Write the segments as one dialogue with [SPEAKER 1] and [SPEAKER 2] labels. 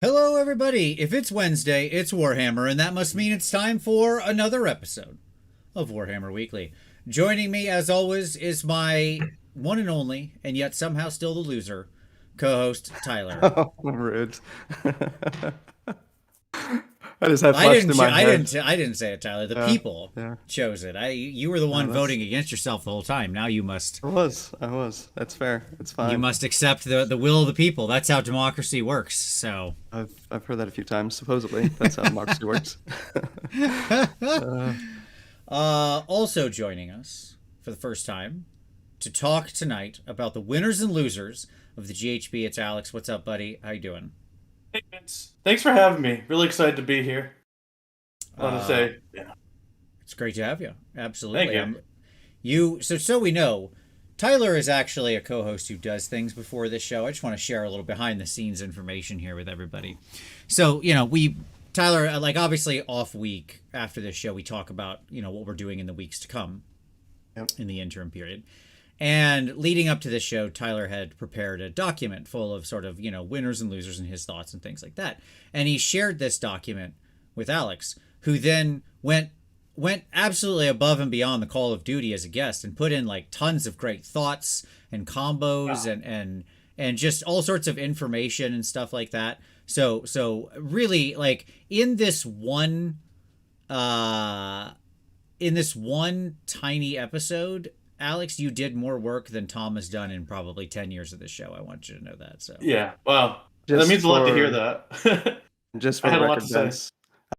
[SPEAKER 1] Hello, everybody. If it's Wednesday, it's Warhammer, and that must mean it's time for another episode of Warhammer Weekly. Joining me, as always, is my one and only, and yet somehow still the loser, co-host Tyler.
[SPEAKER 2] Oh, rude. I just had flashed through my head.
[SPEAKER 1] I didn't say it, Tyler. The
[SPEAKER 2] Yeah,
[SPEAKER 1] people
[SPEAKER 2] yeah.
[SPEAKER 1] chose it. You were the
[SPEAKER 2] No,
[SPEAKER 1] one voting against yourself the whole time. Now
[SPEAKER 2] I was. That's fair. It's fine.
[SPEAKER 1] you must accept the will of the people. That's how democracy works. So.
[SPEAKER 2] I've heard that a few times. Supposedly, that's how democracy works.
[SPEAKER 1] Also joining us for the first time to talk tonight about the winners and losers of the GHB. It's Alex. What's up, buddy? How you doing?
[SPEAKER 3] Hey, Vince. Thanks for having me. Really excited to be here. I want to say, yeah.
[SPEAKER 1] It's great to have you. Absolutely.
[SPEAKER 3] Thank
[SPEAKER 1] So we know, Tyler is actually a co-host who does things before this show. I just want to share a little behind the scenes information here with everybody. So, Tyler, like obviously off week after this show, we talk about, what we're doing in the weeks to come
[SPEAKER 2] Yep.
[SPEAKER 1] in the interim period. And leading up to this show, Tyler had prepared a document full of sort of, winners and losers and his thoughts and things like that. And he shared this document with Alex, who then went absolutely above and beyond the call of duty as a guest and put in like tons of great thoughts and combos and just all sorts of information and stuff like that. So really like in this one tiny episode, Alex, you did more work than Tom has done in probably 10 years of this show. I want you to know that. So
[SPEAKER 3] Yeah. Wow. That
[SPEAKER 2] Just
[SPEAKER 3] means a lot to
[SPEAKER 2] for
[SPEAKER 3] hear that.
[SPEAKER 2] just
[SPEAKER 3] I
[SPEAKER 2] for the
[SPEAKER 3] had a lot
[SPEAKER 2] record,
[SPEAKER 3] to say.
[SPEAKER 2] Vince,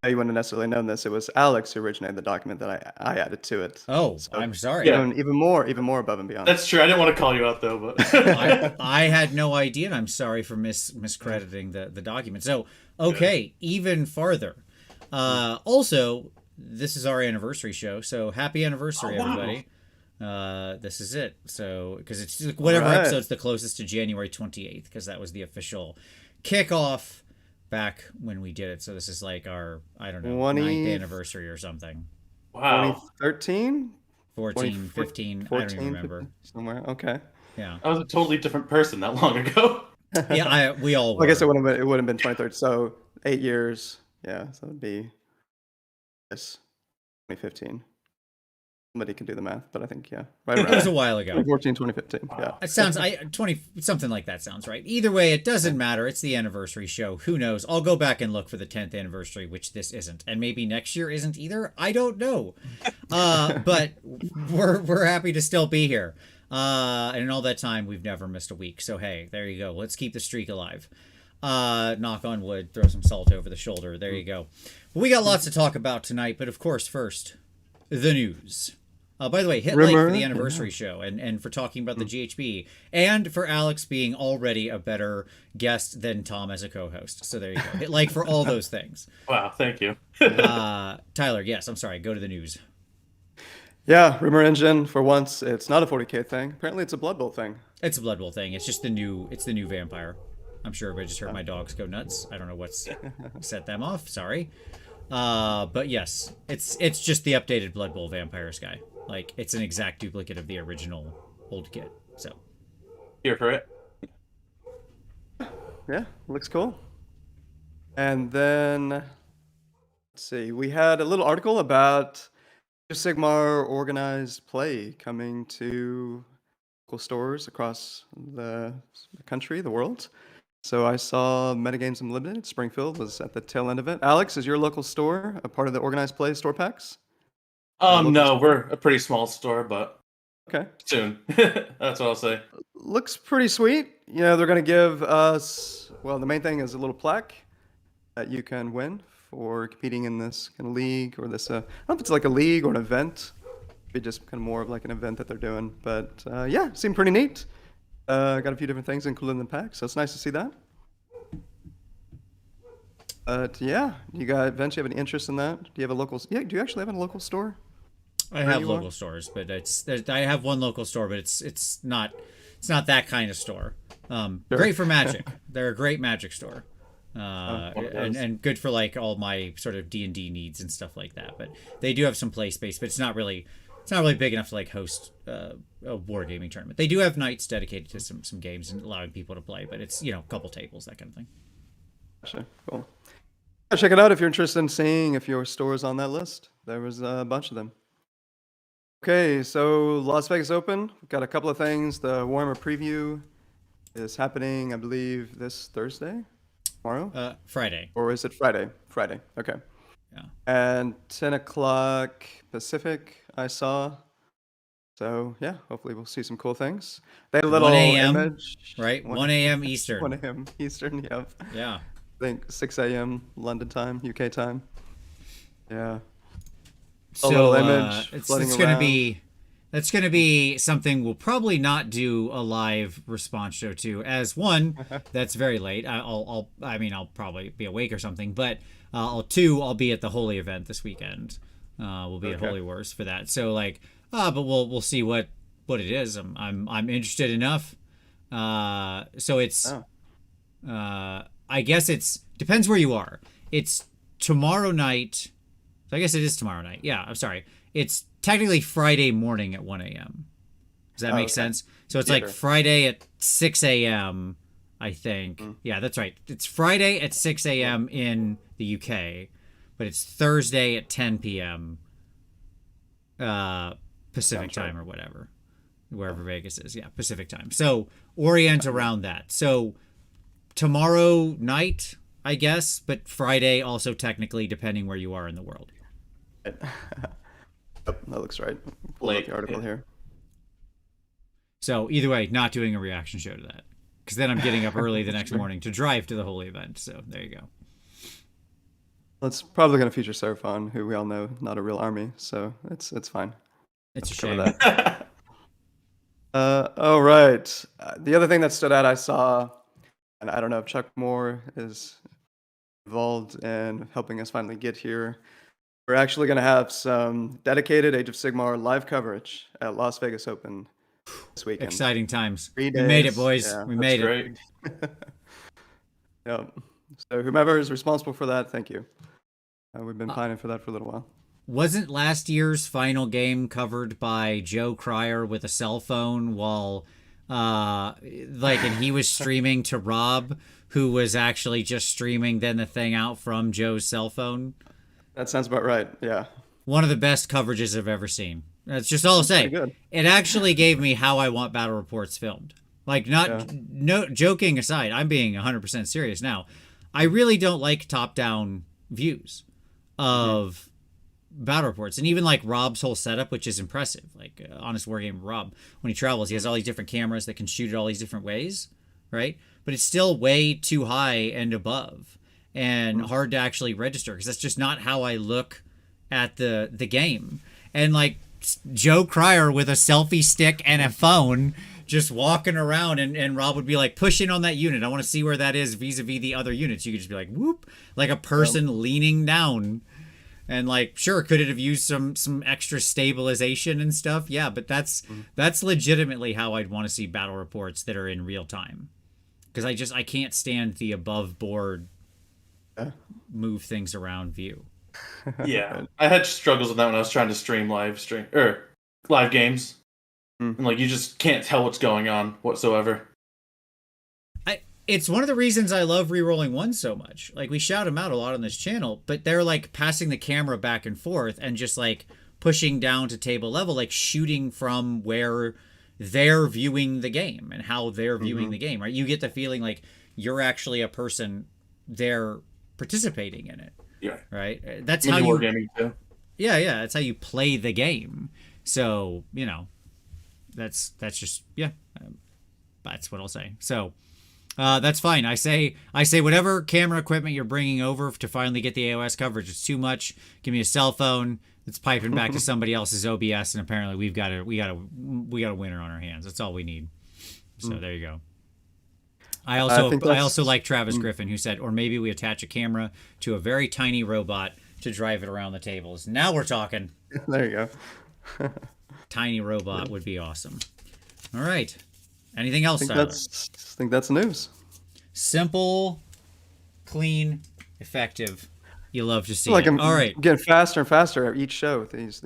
[SPEAKER 2] you wouldn't have necessarily known this. It was Alex who originated the document that I added to it.
[SPEAKER 1] Oh,
[SPEAKER 2] So
[SPEAKER 1] I'm sorry.
[SPEAKER 3] Yeah.
[SPEAKER 2] even more above and beyond.
[SPEAKER 3] That's true. I didn't want to call you out though, but
[SPEAKER 1] I had no idea, and I'm sorry for miscrediting the document. So, okay, even farther. Also, this is our anniversary show, so happy anniversary,
[SPEAKER 3] Oh, wow.
[SPEAKER 1] everybody. This is it. So, because it's whatever
[SPEAKER 2] Alright.
[SPEAKER 1] episode's the closest to January 28th, because that was the official kickoff back when we did it. So this is like our, I don't know,
[SPEAKER 2] 20
[SPEAKER 1] ninth anniversary or something.
[SPEAKER 3] wow.
[SPEAKER 2] 2013,
[SPEAKER 1] 14, 15, I don't even remember.
[SPEAKER 2] 15, somewhere. Okay.
[SPEAKER 1] Yeah.
[SPEAKER 3] I was a totally different person that long ago.
[SPEAKER 1] Yeah, we all were.
[SPEAKER 2] Well, I guess it would have been 2013. So 8 years. Yeah. So it'd be yes, 2015. Somebody can do the math, but I think right
[SPEAKER 1] It was a
[SPEAKER 2] around
[SPEAKER 1] while ago.
[SPEAKER 2] 2014, 2015. Yeah.
[SPEAKER 3] Wow.
[SPEAKER 1] It sounds 20 something like that sounds right. Either way, it doesn't matter. It's the anniversary show. Who knows? I'll go back and look for the 10th anniversary, which this isn't, and maybe next year isn't either. I don't know. But we're happy to still be here. And in all that time, we've never missed a week. So hey, there you go. Let's keep the streak alive. Knock on wood. Throw some salt over the shoulder. There you go. But we got lots to talk about tonight. But of course, first, the news. By the way, hit like for the anniversary show and for talking about the GHB and for Alex being already a better guest than Tom as a co-host. So there you go. Hit like for all those things.
[SPEAKER 3] Wow. Thank you.
[SPEAKER 1] Tyler, yes, I'm sorry. Go to the news.
[SPEAKER 2] Yeah, Rumor Engine, for once, it's not a 40K thing. Apparently, it's a Blood Bowl thing.
[SPEAKER 1] It's a Blood Bowl thing. It's just the new vampire. I'm sure everybody just heard my dogs go nuts. I don't know what's set them off. Sorry. But yes, it's just the updated Blood Bowl vampires guy. Like it's an exact duplicate of the original old kit. So
[SPEAKER 3] Here for it.
[SPEAKER 2] Yeah, looks cool. And then, let's see, we had a little article about Sigmar organized play coming to local stores across the country, the world. So I saw Metagames Unlimited, Springfield, was at the tail end of it. Alex, is your local store a part of the organized play store packs?
[SPEAKER 3] No, we're a pretty small store, but
[SPEAKER 2] Okay.
[SPEAKER 3] soon. That's what I'll say.
[SPEAKER 2] Looks pretty sweet. They're going to give us, well, the main thing is a little plaque that you can win for competing in this kind of league or this, I don't know if it's like a league or an event. It'd be just kind of more of like an event that they're doing. But yeah, seemed pretty neat. Got a few different things included in the pack, so it's nice to see that. But yeah, Vince, you have any interest in that? Do you have a local, do you actually have a local store?
[SPEAKER 1] I have local stores, but I have one local store, but it's not that kind of store. Great for Magic. They're a great Magic store. And good for like all my sort of D&D needs and stuff like that. But they do have some play space, but it's not really big enough to like host a wargaming tournament. They do have nights dedicated to some games and allowing people to play, but it's a couple tables, that kind of thing.
[SPEAKER 2] Gotcha. Cool. Yeah, check it out if you're interested in seeing if your store is on that list. There was a bunch of them. Okay, so Las Vegas Open. We've got a couple of things. The Warhammer preview is happening, I believe, this Thursday? Tomorrow?
[SPEAKER 1] Friday.
[SPEAKER 2] Or is it Friday? Friday. Okay.
[SPEAKER 1] Yeah.
[SPEAKER 2] And 10 o'clock Pacific, I saw. So, yeah, hopefully we'll see some cool things. They had a little
[SPEAKER 1] 1 a.m.,
[SPEAKER 2] image.
[SPEAKER 1] right? 1 a.m. Eastern.
[SPEAKER 2] 1 a.m. Eastern, yep.
[SPEAKER 1] Yeah.
[SPEAKER 2] I think 6 a.m. London time, UK time. Yeah.
[SPEAKER 1] So
[SPEAKER 2] little image
[SPEAKER 1] it's
[SPEAKER 2] floating
[SPEAKER 1] going to
[SPEAKER 2] around.
[SPEAKER 1] be that's going to be something we'll probably not do a live response show to. As one, that's very late. I'll probably be awake or something. But I'll be at the Holy event this weekend. We'll be at Holy Wars for that. So but we'll see what it is. I'm interested enough. So it's I guess it's depends where you are. It's tomorrow night. So I guess it is tomorrow night. Yeah, I'm sorry. It's technically Friday morning at 1 a.m. Does that make sense? So it's
[SPEAKER 2] sure.
[SPEAKER 1] Friday at 6 a.m., I think. Yeah, that's right. It's Friday at 6 a.m. in the UK, but it's Thursday at 10 p.m. Pacific time or whatever, wherever Vegas is. Yeah, Pacific time. So orient around that. So tomorrow night, I guess, but Friday also technically, depending where you are in the world.
[SPEAKER 2] Yep, that looks right. Pull up the article here.
[SPEAKER 1] So either way, not doing a reaction show to that, because then I'm getting up early the next morning to drive to the Holy event. So there you go.
[SPEAKER 2] Well, it's probably going to feature Seraphon, who we all know not a real army, so it's fine.
[SPEAKER 1] It's a
[SPEAKER 2] Cover
[SPEAKER 1] shame.
[SPEAKER 2] that. All right. The other thing that stood out I saw, and I don't know if Chuck Moore is involved in helping us finally get here. We're actually going to have some dedicated Age of Sigmar live coverage at Las Vegas Open this weekend.
[SPEAKER 1] Exciting times.
[SPEAKER 2] 3
[SPEAKER 1] We made it,
[SPEAKER 2] days.
[SPEAKER 1] boys.
[SPEAKER 2] Yeah,
[SPEAKER 1] we
[SPEAKER 2] that's
[SPEAKER 1] made it.
[SPEAKER 3] Great.
[SPEAKER 2] Yep. So whomever is responsible for that, thank you. We've been pining for that for a little while.
[SPEAKER 1] Wasn't last year's final game covered by Joe Cryer with a cell phone while and he was streaming to Rob, who was actually just streaming then the thing out from Joe's cell phone?
[SPEAKER 2] That sounds about right. Yeah.
[SPEAKER 1] One of the best coverages I've ever seen. That's just all I'll say.
[SPEAKER 2] Pretty good.
[SPEAKER 1] It actually gave me how I want battle reports filmed. No joking aside, I'm being 100% serious now. I really don't like top-down views of battle reports, and even Rob's whole setup, which is impressive. Honest Wargame Rob, when he travels, he has all these different cameras that can shoot it all these different ways, right? But it's still way too high and above, and hard to actually register, because that's just not how I look at the game. And Joe Cryer with a selfie stick and a phone just walking around, and Rob would be push in on that unit. I want to see where that is vis-a-vis the other units. You could just be whoop, like a person leaning down. And sure, could it have used some extra stabilization and stuff? Yeah, but that's legitimately how I'd want to see battle reports that are in real time. Because I can't stand the above board move things around view.
[SPEAKER 3] Yeah, I had struggles with that when I was trying to stream live games, and you just can't tell what's going on whatsoever.
[SPEAKER 1] It's one of the reasons I love rerolling one so much. We shout them out a lot on this channel, but they're passing the camera back and forth and just pushing down to table level, shooting from where they're viewing the game and how they're viewing the game. Right? You get the feeling you're actually a person there participating in it.
[SPEAKER 3] Yeah.
[SPEAKER 1] Right. That's how you.
[SPEAKER 3] Wargaming too.
[SPEAKER 1] Yeah. That's how you play the game. So that's just that's what I'll say. So. That's fine. I say whatever camera equipment you're bringing over to finally get the AOS coverage, it's too much. Give me a cell phone that's piping back to somebody else's OBS, and apparently we got a winner on our hands. That's all we need. So there you go. I also like Travis Griffin, who said, or maybe we attach a camera to a very tiny robot to drive it around the tables. Now we're talking.
[SPEAKER 2] There you go.
[SPEAKER 1] Tiny robot would be awesome. All right. Anything else,
[SPEAKER 2] I
[SPEAKER 1] Tyler?
[SPEAKER 2] think that's news.
[SPEAKER 1] Simple, clean, effective. You love to see
[SPEAKER 2] Like
[SPEAKER 1] it.
[SPEAKER 2] I'm
[SPEAKER 1] All right.
[SPEAKER 2] getting faster and faster each show with these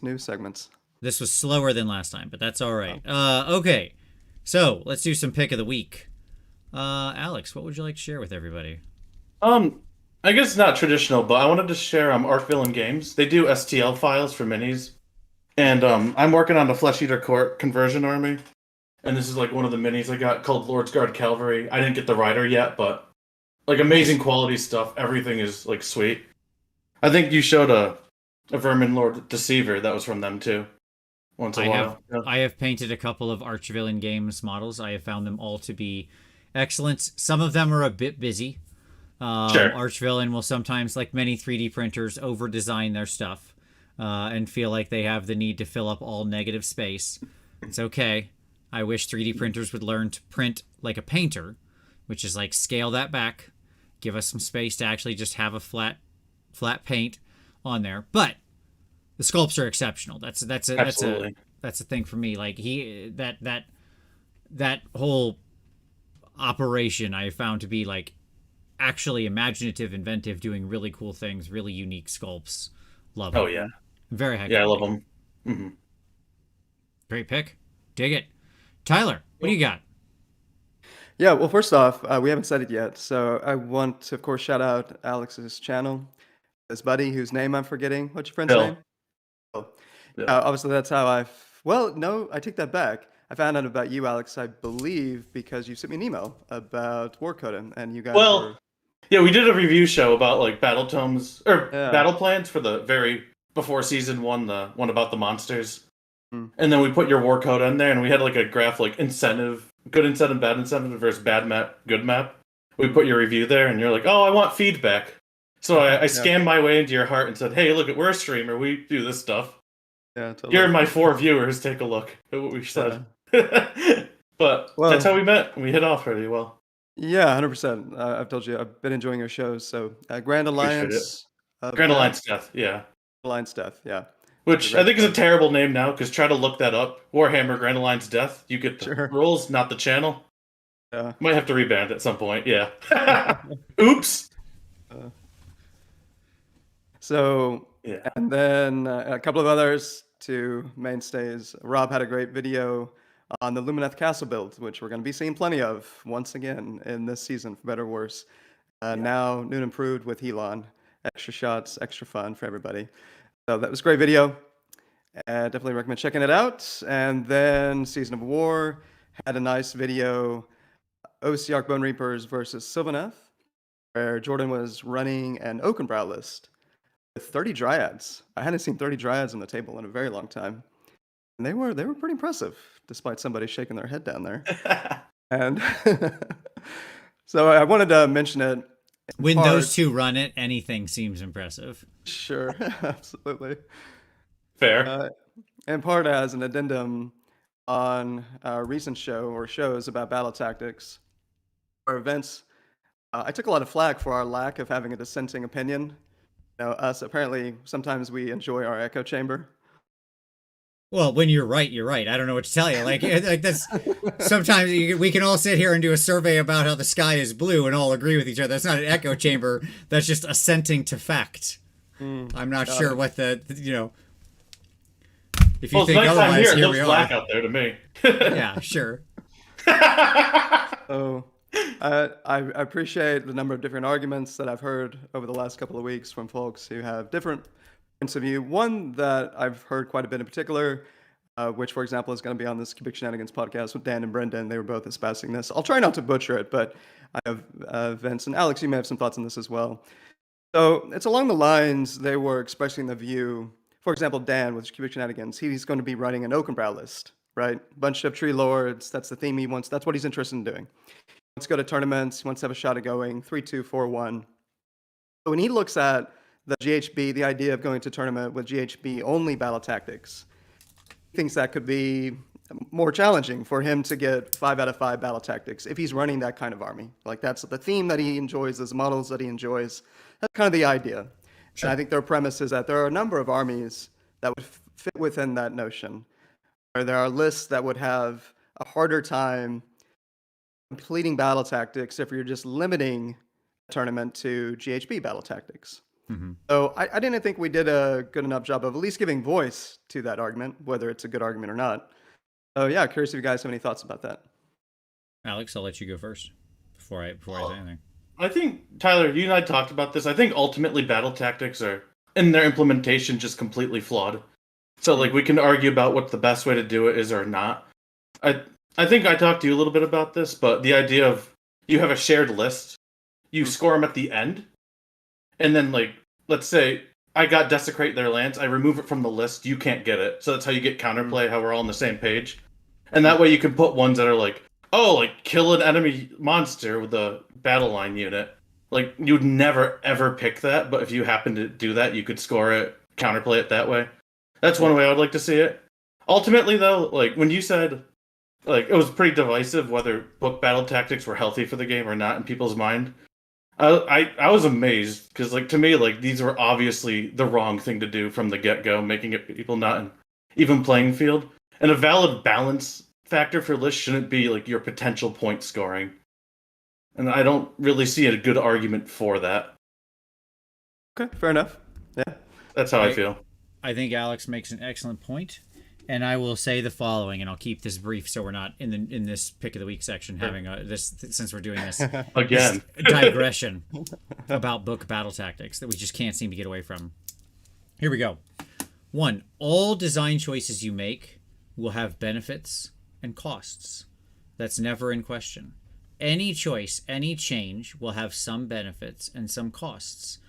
[SPEAKER 2] news segments.
[SPEAKER 1] This was slower than last time, but that's all right. Okay. So let's do some pick of the week. Alex, what would you like to share with everybody?
[SPEAKER 3] I guess not traditional, but I wanted to share Art Villain Games. They do STL files for minis, and I'm working on the Flesh Eater Court conversion army, and this is like one of the minis I got called Lord's Guard Cavalry. I didn't get the rider yet, but like amazing quality stuff. Everything is like sweet. I think you showed a Vermin Lord Deceiver that was from them too. Once a while.
[SPEAKER 1] I have painted a couple of Archvillain Games models. I have found them all to be excellent. Some of them are a bit busy.
[SPEAKER 3] Sure.
[SPEAKER 1] Archvillain will sometimes, like many 3D printers, over-design their stuff and feel like they have the need to fill up all negative space. It's okay. I wish 3D printers would learn to print like a painter, which is like scale that back, give us some space to actually just have a flat paint on there. But the sculpts are exceptional. That's a thing for me. Like that whole operation I found to be like actually imaginative, inventive, doing really cool things, really unique sculpts. Love it.
[SPEAKER 3] Oh yeah,
[SPEAKER 1] very happy.
[SPEAKER 3] Yeah, I love them. Mm-hmm.
[SPEAKER 1] Great pick. Dig it. Tyler, what do you got?
[SPEAKER 2] Yeah, well, first off, we haven't said it yet, so I want to, of course, shout out Alex's channel, his buddy whose name I'm forgetting. What's your friend's
[SPEAKER 3] Bill.
[SPEAKER 2] name? Bill.
[SPEAKER 3] Yeah.
[SPEAKER 2] Obviously, that's how well, no, I take that back. I found out about you, Alex, I believe, because you sent me an email about War Code, and you guys were...
[SPEAKER 3] Yeah, we did a review show about like battle tomes or battle plans for the very before season 1, the one about the monsters. And then we put your War Code in there, and we had like a graph like incentive, good incentive, bad incentive versus bad map, good map. We put your review there, and you're like, oh, I want feedback. So I scanned my way into your heart and said, hey, look, we're a streamer. We do this stuff.
[SPEAKER 2] Yeah, totally.
[SPEAKER 3] Here are my 4 viewers. Take a look at what we said. But that's how we met. We hit off pretty well.
[SPEAKER 2] Yeah, 100%. I've told you, I've been enjoying your shows. So Grand Alliance.
[SPEAKER 3] Grand Alliance Death, yeah.
[SPEAKER 2] Alliance Death, yeah.
[SPEAKER 3] Which I think is a terrible name now, because try to look that up. Warhammer Grand Alliance Death. You get the rules, not the channel.
[SPEAKER 2] Yeah.
[SPEAKER 3] Might have to rebrand at some point, yeah. Oops!
[SPEAKER 2] And then a couple of others, 2 mainstays. Rob had a great video on the Lumineth Castle build, which we're going to be seeing plenty of once again in this season, for better or worse. Now, new and improved with Elon. Extra shots, extra fun for everybody. So that was a great video. Definitely recommend checking it out. And then Season of War had a nice video, OC Bone Reapers versus Sylvaneth, where Jordan was running an Oakenbrow list with 30 Dryads. I hadn't seen 30 Dryads on the table in a very long time. And they were pretty impressive, despite somebody shaking their head down there. And so I wanted to mention it.
[SPEAKER 1] When those 2 run it, anything seems impressive.
[SPEAKER 2] Sure, absolutely.
[SPEAKER 3] Fair.
[SPEAKER 2] In part as an addendum on a recent shows about battle tactics or events, I took a lot of flack for our lack of having a dissenting opinion. You know, us, apparently, sometimes we enjoy our echo chamber.
[SPEAKER 1] Well, when you're right, you're right. I don't know what to tell you. Like that's sometimes we can all sit here and do a survey about how the sky is blue and all agree with each other. That's not an echo chamber. That's just assenting to fact. I'm not sure what the if you think otherwise, here we are.
[SPEAKER 3] Black out there to me.
[SPEAKER 1] Yeah, sure.
[SPEAKER 2] So I appreciate the number of different arguments that I've heard over the last couple of weeks from folks who have different points of view. One that I've heard quite a bit in particular, which, for example, is going to be on this Cubic Shenanigans podcast with Dan and Brendan. They were both espousing this. I'll try not to butcher it, but I have Vince and Alex, you may have some thoughts on this as well. So it's along the lines they were expressing the view. For example, Dan with Cubic Shenanigans, he's going to be running an Oakenbrow list, right? Bunch of tree lords. That's the theme he wants. That's what he's interested in doing. He wants to go to tournaments. He wants to have a shot at going 3-2, 4-1. But when he looks at the GHB, the idea of going to tournament with GHB only battle tactics, he thinks that could be more challenging for him to get 5 out of 5 battle tactics if he's running that kind of army. Like that's the theme that he enjoys, those models that he enjoys. That's kind of the idea. Sure. And I think their premise is that there are a number of armies that would fit within that notion. Or there are lists that would have a harder time completing battle tactics if you're just limiting the tournament to GHB battle tactics. So I didn't think we did a good enough job of at least giving voice to that argument, whether it's a good argument or not. So yeah, curious if you guys have any thoughts about that.
[SPEAKER 1] Alex, I'll let you go first before I say anything.
[SPEAKER 3] I think, Tyler, you and I talked about this. I think ultimately battle tactics are, in their implementation, just completely flawed. So, like, we can argue about what the best way to do it is or not. I think I talked to you a little bit about this, but the idea of you have a shared list, you score them at the end, and then, like, let's say I got Desecrate their lands, I remove it from the list, you can't get it. So that's how you get counterplay, how we're all on the same page. And that way you can put ones that are like, oh, like, kill an enemy monster with a battle line unit. Like, you'd never, ever pick that, but if you happen to do that, you could score it, counterplay it that way. That's one way I would like to see it. Ultimately, though, like, when you said, like, it was pretty divisive whether book battle tactics were healthy for the game or not in people's mind. I was amazed, because, like, to me, like, these were obviously the wrong thing to do from the get-go, making it people not in even playing field. And a valid balance factor for lists shouldn't be, like, your potential point scoring. And I don't really see a good argument for that.
[SPEAKER 2] Okay, fair enough. Yeah.
[SPEAKER 3] That's how I feel.
[SPEAKER 1] I think Alex makes an excellent point, and I will say the following, and I'll keep this brief so we're not in this pick of the week section having this, since we're doing this
[SPEAKER 3] Again.
[SPEAKER 1] this digression about book battle tactics that we just can't seem to get away from. Here we go. 1, all design choices you make will have benefits and costs. That's never in question. Any choice, any change will have some benefits and some costs.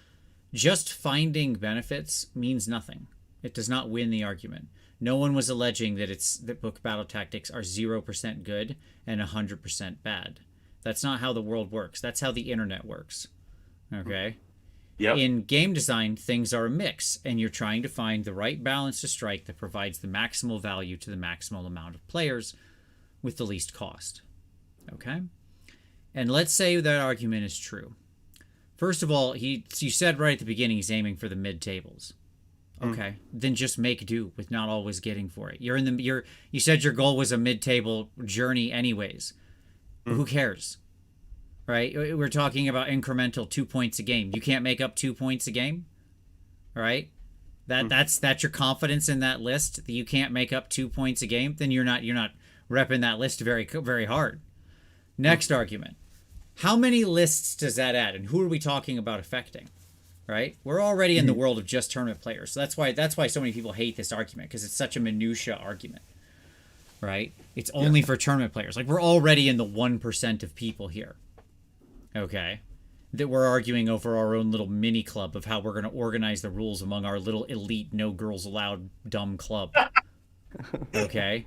[SPEAKER 1] Just finding benefits means nothing. It does not win the argument. No one was alleging that book battle tactics are 0% good and 100% bad. That's not how the world works. That's how the internet works. Okay?
[SPEAKER 3] Yep.
[SPEAKER 1] In game design, things are a mix, and you're trying to find the right balance to strike that provides the maximal value to the maximal amount of players with the least cost. Okay? And let's say that argument is true. First of all, you said right at the beginning he's aiming for the mid tables. Okay, then just make do with not always getting for it. You said your goal was a mid-table journey anyways. Who cares? Right? We're talking about incremental 2 points a game. You can't make up 2 points a game? Right? That's your confidence in that list that you can't make up 2 points a game, then you're not repping that list very very hard. Next argument. How many lists does that add, and who are we talking about affecting? Right? We're already in the world of just tournament players. So that's why so many people hate this argument, because it's such a minutia argument. Right? It's only for tournament players. Like, we're already in the 1% of people here. Okay? That we're arguing over our own little mini club of how we're going to organize the rules among our little elite no girls allowed dumb club. Okay?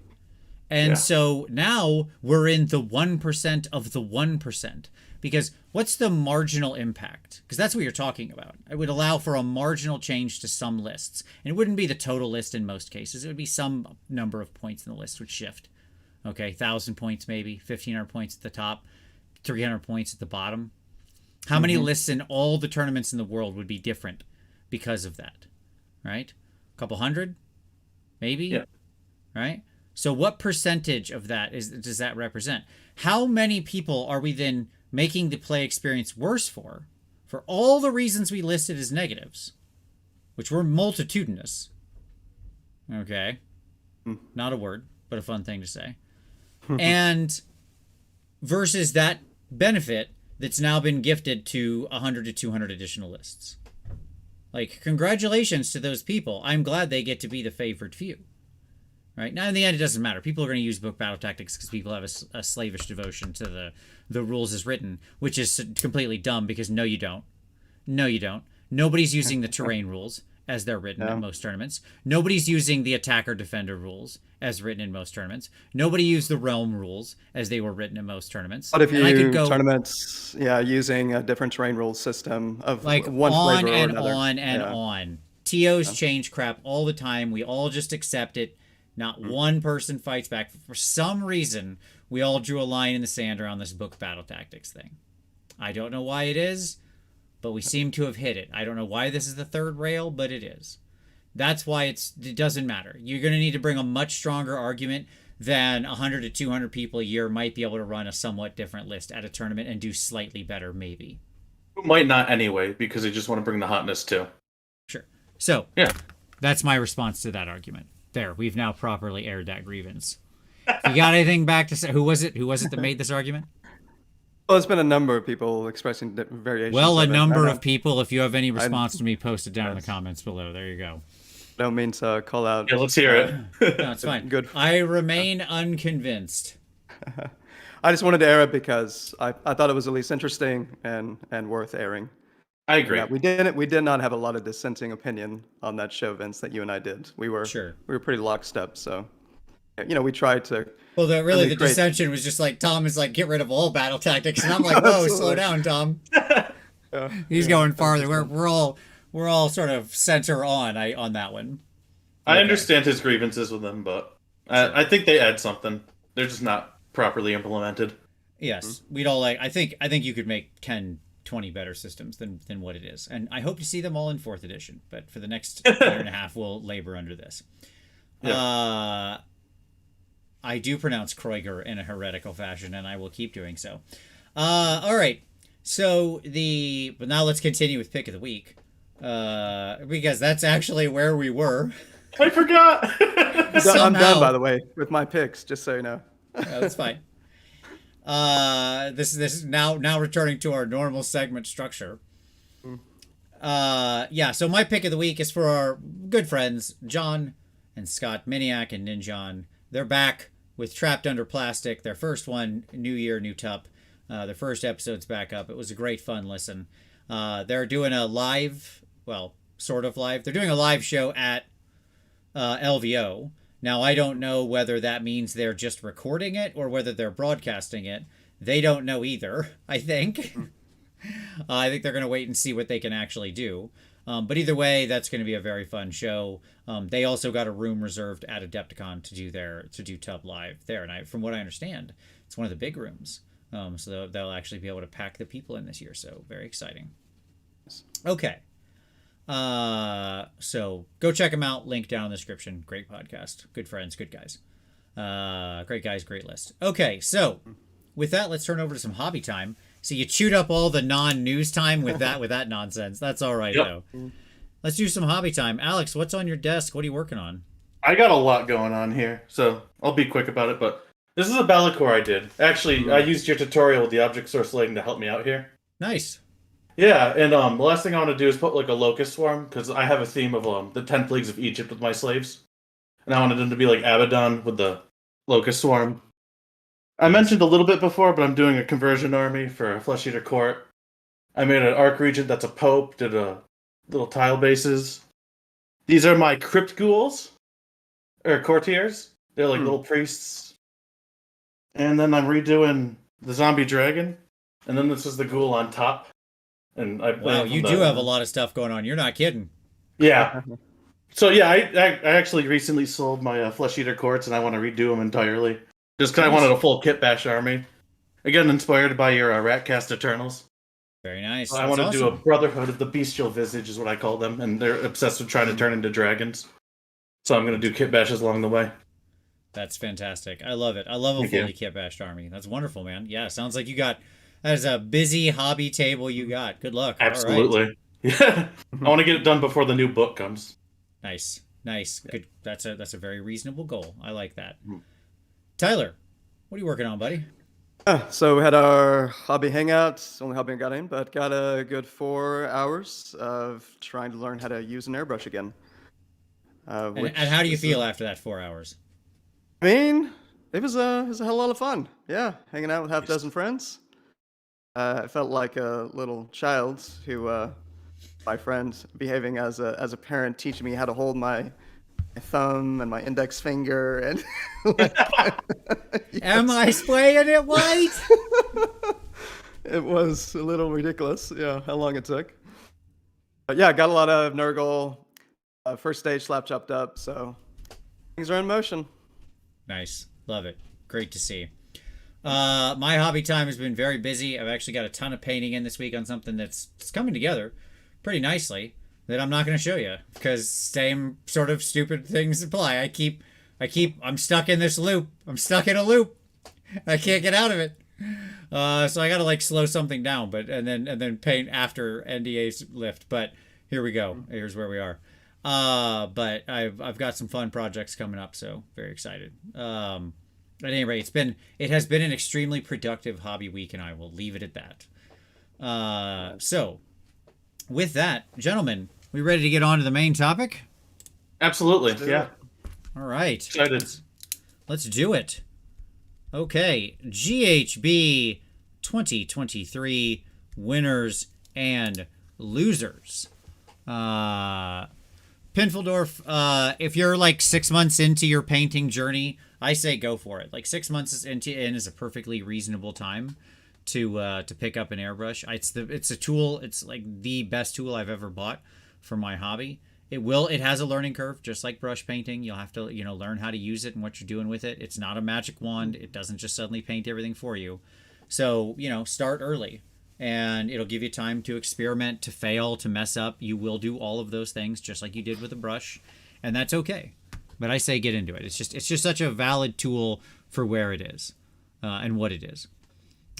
[SPEAKER 1] And so now we're in the 1% of the 1%. Because what's the marginal impact? Because that's what you're talking about. It would allow for a marginal change to some lists. And it wouldn't be the total list in most cases. It would be some number of points in the list would shift. Okay, 1,000 points maybe, 1,500 points at the top, 300 points at the bottom. How many lists in all the tournaments in the world would be different because of that? Right? A couple hundred? Maybe?
[SPEAKER 3] Yeah.
[SPEAKER 1] Right? So what percentage of that does that represent? How many people are we then making the play experience worse for all the reasons we listed as negatives, which were multitudinous? Okay. Not a word, but a fun thing to say. And versus that benefit that's now been gifted to 100 to 200 additional lists. Like, congratulations to those people. I'm glad they get to be the favored few. Right? Now, in the end, it doesn't matter. People are going to use book battle tactics because people have a slavish devotion to the rules as written, which is completely dumb because no, you don't. No, you don't. Nobody's using the terrain rules as they're written in most tournaments. Nobody's using the attacker-defender rules as written in most tournaments. Nobody used the realm rules as they were written in most tournaments.
[SPEAKER 2] But if you tournaments, using a different terrain rules system of
[SPEAKER 1] like
[SPEAKER 2] one
[SPEAKER 1] on
[SPEAKER 2] flavor
[SPEAKER 1] and
[SPEAKER 2] or another.
[SPEAKER 1] on and on. TOs change crap all the time. We all just accept it. Not one person fights back. For some reason, we all drew a line in the sand around this book battle tactics thing. I don't know why it is, but we seem to have hit it. I don't know why this is the third rail, but it is. That's why it doesn't matter. You're going to need to bring a much stronger argument than 100 to 200 people a year might be able to run a somewhat different list at a tournament and do slightly better, maybe.
[SPEAKER 3] Might not anyway, because they just want to bring the hotness too.
[SPEAKER 1] Sure. So, that's my response to that argument. There, we've now properly aired that grievance. You got anything back to say? Who was it that made this argument?
[SPEAKER 2] Well, there's been a number of people expressing variations.
[SPEAKER 1] Well, a
[SPEAKER 2] of it.
[SPEAKER 1] number
[SPEAKER 2] I
[SPEAKER 1] of people. If you have any response to me, post it down in the
[SPEAKER 2] Yes.
[SPEAKER 1] comments below. There you go.
[SPEAKER 2] don't mean to call out.
[SPEAKER 3] Yeah, let's hear it.
[SPEAKER 1] No, it's fine.
[SPEAKER 2] Good.
[SPEAKER 1] I remain unconvinced.
[SPEAKER 2] I just wanted to air it because I thought it was at least interesting and worth airing.
[SPEAKER 3] I agree.
[SPEAKER 2] Yeah, we did not have a lot of dissenting opinion on that show, Vince, that you and I did. We were pretty lockstep. So, we tried to.
[SPEAKER 1] Well, the
[SPEAKER 2] create-
[SPEAKER 1] dissension was just like Tom is like, get rid of all battle tactics, and I'm like, whoa, slow down, Tom. He's going farther. We're all sort of center on that one.
[SPEAKER 3] I understand his grievances with them, but I think they add something. They're just not properly implemented.
[SPEAKER 1] Yes, we'd all like. I think you could make 10, 20 better systems than what it is, and I hope to see them all in 4th edition. But for the next year and a half, we'll labor under this. Yeah. I do pronounce Kreuger in a heretical fashion, and I will keep doing so. All right. So but now let's continue with pick of the week, because that's actually where we were.
[SPEAKER 3] I forgot.
[SPEAKER 2] I'm done, by the way, with my picks. Just so you know.
[SPEAKER 1] That's fine. This is now returning to our normal segment structure. So my pick of the week is for our good friends John and Scott Miniac and Ninjon. They're back with Trapped Under Plastic, their first one, New Year, New Tup. Their first episode's back up. It was a great fun listen. They're doing a live, well, sort of live. They're doing a live show at LVO. Now, I don't know whether that means they're just recording it or whether they're broadcasting it. They don't know either, I think. I think they're going to wait and see what they can actually do. But either way, that's going to be a very fun show. They also got a room reserved at Adepticon to do Tub Live there. And from what I understand, it's one of the big rooms. So they'll actually be able to pack the people in this year. So very exciting. Okay. So go check them out. Link down in the description. Great podcast. Good friends. Good guys. Great guys. Great list. Okay. So with that, let's turn over to some hobby time. So you chewed up all the non-news time with that nonsense. That's all right, though. Let's do some hobby time. Alex, what's on your desk? What are you working on?
[SPEAKER 3] I got a lot going on here, so I'll be quick about it, but this is a Bellicore I did. Actually, I used your tutorial with the object source lighting to help me out here.
[SPEAKER 1] Nice.
[SPEAKER 3] Yeah, and the last thing I want to do is put like a locust swarm, because I have a theme of the 10 plagues of Egypt with my slaves. And I wanted them to be like Abaddon with the locust swarm. I mentioned a little bit before, but I'm doing a conversion army for a Flesh Eater Court. I made an Arc Regent that's a Pope, did a little tile bases. These are my Crypt Ghouls, or Courtiers. They're like little priests. And then I'm redoing the Zombie Dragon, and then this is the Ghoul on top. And
[SPEAKER 1] Wow, you do have a lot of stuff going on. You're not kidding.
[SPEAKER 3] Yeah. So yeah, I actually recently sold my Flesh Eater Courts, and I want to redo them entirely. Just because I wanted a full kit bash army. Again, inspired by your Ratcast Eternals.
[SPEAKER 1] Very nice.
[SPEAKER 3] I want to do a Brotherhood of the Bestial Visage is what I call them, and they're obsessed with trying to turn into dragons. So I'm going to do kit bashes along the way.
[SPEAKER 1] That's fantastic. I love it. I love a fully kit bashed army. That's wonderful, man. Yeah, sounds like you got... That is a busy hobby table you got. Good luck.
[SPEAKER 3] Absolutely.
[SPEAKER 1] All right.
[SPEAKER 3] Yeah. I want to get it done before the new book comes.
[SPEAKER 1] Nice. Good. That's a very reasonable goal. I like that. Tyler, what are you working on, buddy?
[SPEAKER 2] So we had our hobby hangout. Only hobby I got in, but got a good 4 hours of trying to learn how to use an airbrush again.
[SPEAKER 1] And how do you feel after that 4 hours?
[SPEAKER 2] I mean, it was a hell of a lot of fun. Yeah, hanging out with half a dozen friends. I felt like a little child who, my friend, behaving as a parent, teaching me how to hold my thumb and my index finger and
[SPEAKER 1] Am I spraying it white?
[SPEAKER 2] It was a little ridiculous, how long it took. But yeah, got a lot of Nurgle. First stage slap chopped up, so things are in motion.
[SPEAKER 1] Nice. Love it. Great to see. My hobby time has been very busy. I've actually got a ton of painting in this week on something that's coming together pretty nicely that I'm not going to show you because same sort of stupid things apply. I'm stuck in this loop. I'm stuck in a loop. I can't get out of it. So I got to like slow something down, and then paint after NDA's lift. But here we go. Here's where we are. But I've got some fun projects coming up, so very excited. At any rate, it has been an extremely productive hobby week, and I will leave it at that. So, with that, gentlemen, we ready to get on to the main topic?
[SPEAKER 3] Absolutely, yeah.
[SPEAKER 1] All right.
[SPEAKER 3] Excited.
[SPEAKER 1] Let's do it. Okay, GHB 2023 winners and losers. Pinfeldorf, if you're like 6 months into your painting journey, I say go for it. Like 6 months in is a perfectly reasonable time to pick up an airbrush. It's a tool. It's like the best tool I've ever bought for my hobby. It has a learning curve, just like brush painting. You'll have to learn how to use it and what you're doing with it. It's not a magic wand. It doesn't just suddenly paint everything for you. So start early, and it'll give you time to experiment, to fail, to mess up. You will do all of those things just like you did with a brush, and that's okay. But I say get into it. It's just such a valid tool for where it is, and what it is.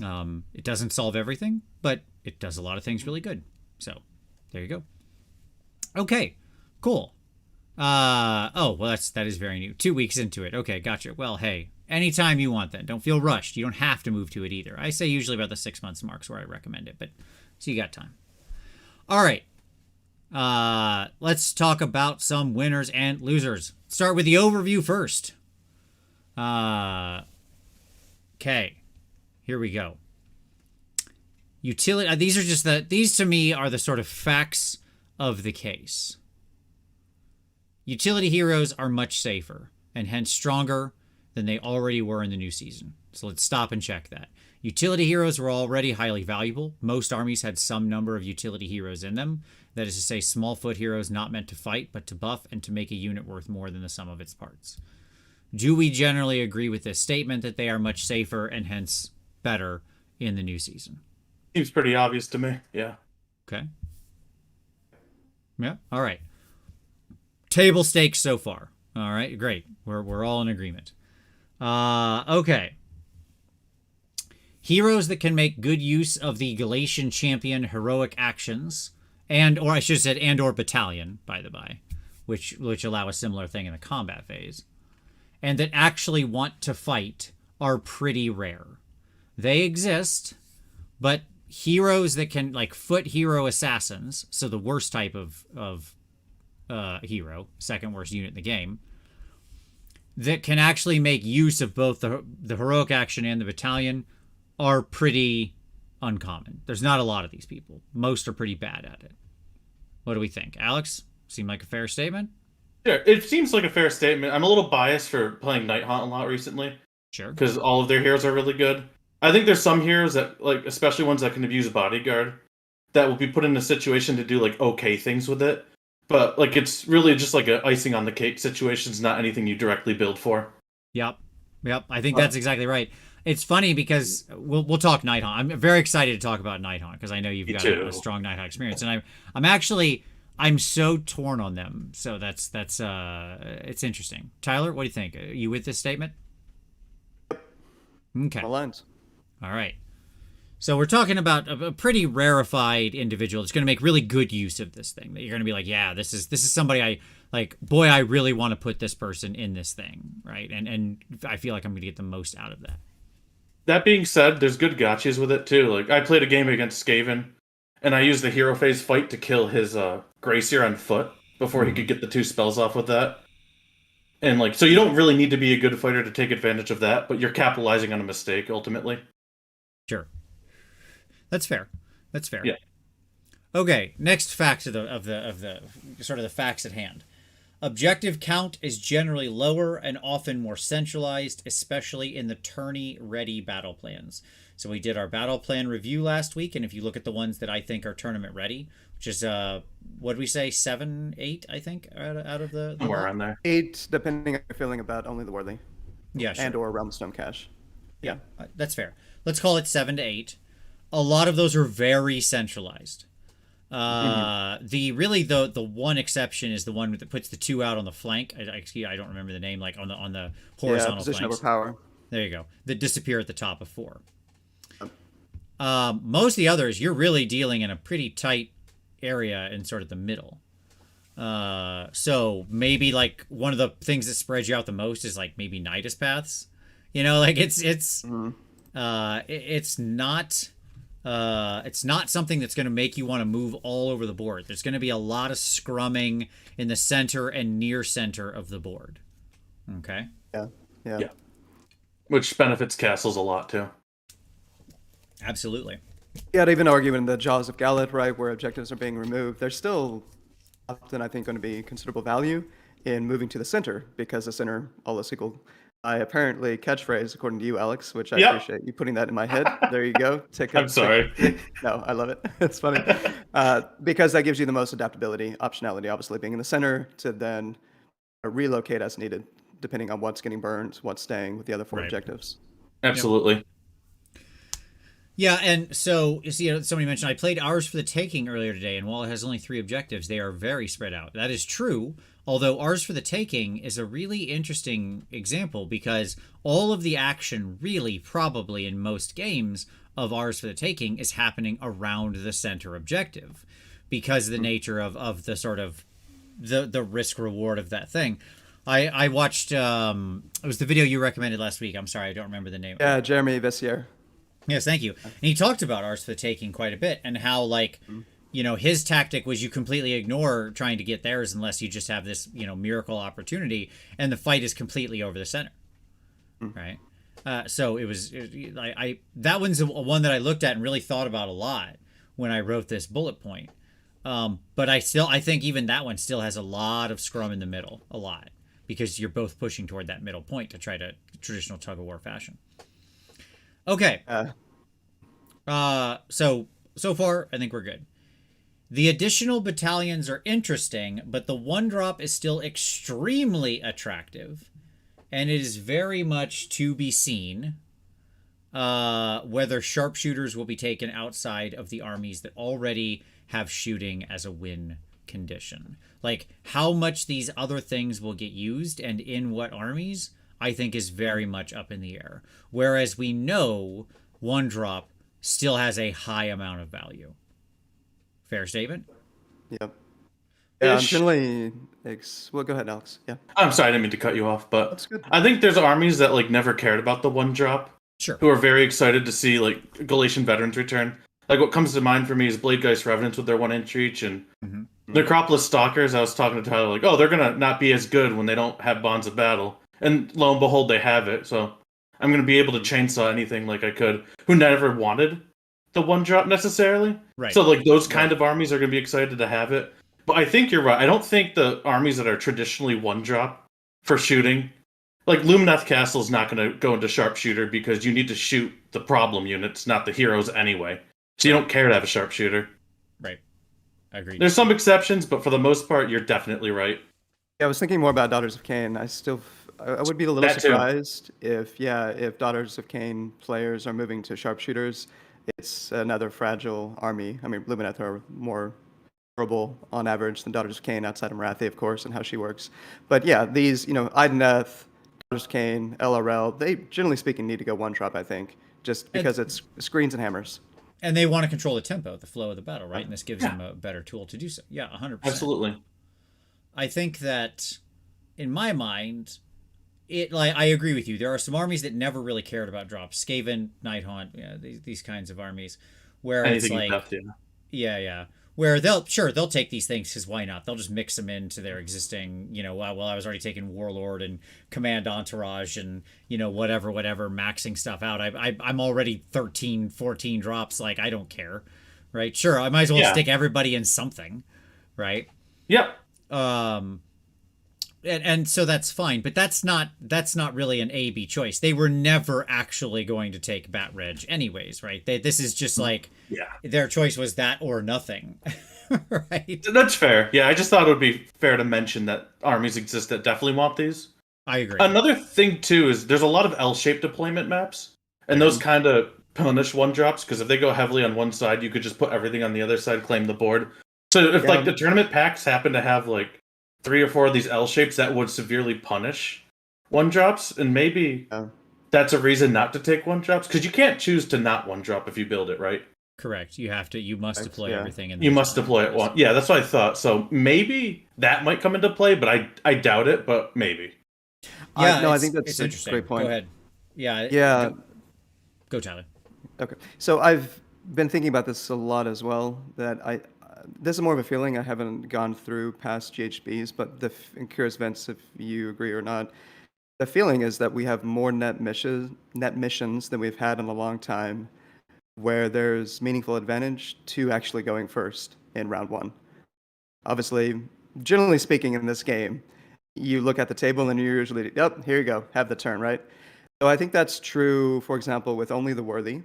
[SPEAKER 1] It doesn't solve everything, but it does a lot of things really good. So there you go. Okay, cool. Well, that is very new. 2 weeks into it. Okay, gotcha. Well, hey, anytime you want that. Don't feel rushed. You don't have to move to it either. I say usually about the 6 months marks where I recommend it, but so you got time. All right. Let's talk about some winners and losers. Start with the overview first. Okay. Here we go. Utility. These to me are the sort of facts of the case. Utility heroes are much safer and hence stronger than they already were in the new season. So let's stop and check that. Utility heroes were already highly valuable. Most armies had some number of utility heroes in them. That is to say, small foot heroes not meant to fight, but to buff and to make a unit worth more than the sum of its parts. Do we generally agree with this statement that they are much safer and hence better in the new season?
[SPEAKER 3] Seems pretty obvious to me, yeah.
[SPEAKER 1] Okay. Yeah, all right. Table stakes so far. All right, great. We're all in agreement. Okay. Heroes that can make good use of the Galletian Champion heroic actions, or battalion, by the by, which allow a similar thing in the combat phase, and that actually want to fight are pretty rare. They exist, but heroes that can, like foot hero assassins, so the worst type of hero, second worst unit in the game, that can actually make use of both the heroic action and the battalion are pretty uncommon. There's not a lot of these people. Most are pretty bad at it. What do we think? Alex, seem like a fair statement?
[SPEAKER 3] Sure, it seems like a fair statement. I'm a little biased for playing Night Haunt a lot recently.
[SPEAKER 1] Sure.
[SPEAKER 3] Because all of their heroes are really good. I think there's some heroes that, like, especially ones that can abuse a bodyguard, that will be put in a situation to do, like, okay things with it. But, like, it's really just like a icing on the cake situation. It's not anything you directly build for.
[SPEAKER 1] Yep. I think that's exactly right. It's funny because we'll talk Night Haunt. I'm very excited to talk about Night Haunt because I know you've got a strong Night Haunt experience, and I'm so torn on them. So that's it's interesting. Tyler, what do you think? Are you with this statement? Okay.
[SPEAKER 2] Lines.
[SPEAKER 1] All right. So we're talking about a pretty rarefied individual that's going to make really good use of this thing. That you're going to be like, yeah, this is somebody I like. Boy, I really want to put this person in this thing, right? And I feel like I'm going to get the most out of that.
[SPEAKER 3] That being said, there's good gotchas with it too. Like, I played a game against Skaven, and I used the hero phase fight to kill his Gracier on foot before he could get the 2 spells off with that. And like, so you don't really need to be a good fighter to take advantage of that, but you're capitalizing on a mistake ultimately.
[SPEAKER 1] Sure. That's fair.
[SPEAKER 3] Yeah.
[SPEAKER 1] Okay, next facts of the sort of the facts at hand. Objective count is generally lower and often more centralized, especially in the tourney-ready battle plans. So we did our battle plan review last week, and if you look at the ones that I think are tournament-ready, which is, what did we say, 7, 8, I think, out of the
[SPEAKER 3] Somewhere around there.
[SPEAKER 2] 8, depending on your feeling about only the Worthy.
[SPEAKER 1] Yeah, sure.
[SPEAKER 2] And or Realm Stone Cache.
[SPEAKER 1] Yeah, that's fair. Let's call it 7 to 8. A lot of those are very centralized. The one exception is the one that puts the 2 out on the flank. I don't remember the name, like on the horizontal
[SPEAKER 2] position
[SPEAKER 1] flanks.
[SPEAKER 2] over power.
[SPEAKER 1] There you go. That disappear at the top of 4. Most of the others, you're really dealing in a pretty tight area in sort of the middle. So maybe like one of the things that spreads you out the most is like maybe Nidus Paths. You know, like it's
[SPEAKER 2] Mhm.
[SPEAKER 1] it's not something that's going to make you want to move all over the board. There's going to be a lot of scrumming in the center and near center of the board. Okay.
[SPEAKER 2] Yeah. Yeah.
[SPEAKER 3] Yeah. Which benefits castles a lot too.
[SPEAKER 1] Absolutely.
[SPEAKER 2] Yeah, I'd even argue in the Jaws of Gallet, right, where objectives are being removed, there's still often, I think, going to be considerable value in moving to the center, because the center, all else equal. I apparently catchphrase, according to you, Alex, which I
[SPEAKER 3] Yep.
[SPEAKER 2] appreciate you putting that in my head. There you go.
[SPEAKER 3] I'm sorry.
[SPEAKER 2] No, I love it. It's funny. Because that gives you the most adaptability, optionality, obviously, being in the center to then relocate as needed, depending on what's getting burned, what's staying with the other four
[SPEAKER 1] Right.
[SPEAKER 2] objectives.
[SPEAKER 3] Absolutely.
[SPEAKER 1] Yeah, and so you know, somebody mentioned I played Ours for the Taking earlier today, and while it has only 3 objectives, they are very spread out. That is true, although Ours for the Taking is a really interesting example because all of the action, really, probably in most games of Ours for the Taking, is happening around the center objective because of the nature of the sort of the risk reward of that thing. I watched it was the video you recommended last week. I'm sorry, I don't remember the name.
[SPEAKER 2] Yeah, Jeremy Vissier.
[SPEAKER 1] Yes, thank you. And he talked about Ours for the Taking quite a bit, and how, like, you know, his tactic was you completely ignore trying to get theirs unless you just have this, you know, miracle opportunity, and the fight is completely over the center, right? So it was, that one's one that I looked at and really thought about a lot when I wrote this bullet point. But I think even that one still has a lot of scrum in the middle, a lot, because you're both pushing toward that middle point to try to traditional tug of war fashion. Okay. So far, I think we're good. The additional battalions are interesting, but the 1-drop is still extremely attractive, and it is very much to be seen whether sharpshooters will be taken outside of the armies that already have shooting as a win condition. Like, how much these other things will get used and in what armies, I think is very much up in the air. Whereas we know 1-drop still has a high amount of value. Fair statement?
[SPEAKER 2] Yep. Yeah, I'm
[SPEAKER 3] Ish.
[SPEAKER 2] generally. Well, go ahead, Alex. Yeah.
[SPEAKER 3] I'm sorry, I didn't mean to cut you off, but
[SPEAKER 2] That's good.
[SPEAKER 3] I think there's armies that like never cared about the 1-drop,
[SPEAKER 1] Sure.
[SPEAKER 3] who are very excited to see like Galatian veterans return. Like what comes to mind for me is Bladegeist Revenants with their 1-inch reach, and Necropolis Stalkers. I was talking to Tyler like, oh, they're gonna not be as good when they don't have bonds of battle, and lo and behold, they have it. So I'm gonna be able to chainsaw anything like I could. Who never wanted the 1-drop necessarily.
[SPEAKER 1] Right.
[SPEAKER 3] So like those kind of armies are gonna be excited to have it. But I think you're right. I don't think the armies that are traditionally 1-drop for shooting, like Lumineth Castle is not going to go into sharpshooter because you need to shoot the problem units, not the heroes anyway. So you don't care to have a sharpshooter.
[SPEAKER 1] Right. Agreed.
[SPEAKER 3] There's some exceptions, but for the most part, you're definitely right.
[SPEAKER 2] Yeah, I was thinking more about Daughters of Cain. I would be a little
[SPEAKER 3] That too.
[SPEAKER 2] surprised if Daughters of Cain players are moving to sharpshooters. It's another fragile army. I mean, Lumineth are more durable on average than Daughters of Cain, outside of Marathi, of course, and how she works. But yeah, these, Ideneth, Daughters of Cain, LRL, they, generally speaking, need to go 1-drop, I think, just because it's screens and hammers.
[SPEAKER 1] And they want to control the tempo, the flow of the battle, right? And this gives them a better tool to do so. Yeah, 100%.
[SPEAKER 3] Absolutely.
[SPEAKER 1] I think that, in my mind, I agree with you. There are some armies that never really cared about drops. Skaven, Nighthaunt, these kinds of armies, where
[SPEAKER 3] Anything
[SPEAKER 1] it's like,
[SPEAKER 3] left, yeah.
[SPEAKER 1] yeah, where they'll take these things because why not? They'll just mix them into their existing, well, I was already taking Warlord and Command Entourage and whatever, maxing stuff out. I'm already 13, 14 drops. Like, I don't care, right? Sure, I might as well stick everybody in something, right?
[SPEAKER 3] Yep.
[SPEAKER 1] And so that's fine, but that's not really an A/B choice. They were never actually going to take Bat Reg anyways, right? This is just like their choice was that or nothing, right?
[SPEAKER 3] That's fair. Yeah, I just thought it would be fair to mention that armies exist that definitely want these.
[SPEAKER 1] I agree.
[SPEAKER 3] Another thing too is there's a lot of L-shaped deployment maps, and those kind of punish 1-drops because if they go heavily on one side, you could just put everything on the other side, claim the board. So if like the tournament packs happen to have like 3 or 4 of these L shapes, that would severely punish 1-drops, and maybe that's a reason not to take 1-drops because you can't choose to not 1-drop if you build it right.
[SPEAKER 1] Correct. You must deploy everything, and
[SPEAKER 3] you must deploy it once. Yeah, that's what I thought. So maybe that might come into play, but I doubt it. But maybe.
[SPEAKER 2] I think that's
[SPEAKER 1] it's
[SPEAKER 2] a
[SPEAKER 1] interesting.
[SPEAKER 2] great point.
[SPEAKER 1] Go ahead. Yeah.
[SPEAKER 2] Yeah.
[SPEAKER 1] Go, Tyler.
[SPEAKER 2] Okay. So I've been thinking about this a lot as well. That this is more of a feeling. I haven't gone through past GHBs, but I'm curious, Vince, if you agree or not. The feeling is that we have more net missions than we've had in a long time, where there's meaningful advantage to actually going first in round one. Obviously, generally speaking, in this game, you look at the table and you usually, yep, here you go, have the turn, right? So I think that's true, for example, with Only the Worthy,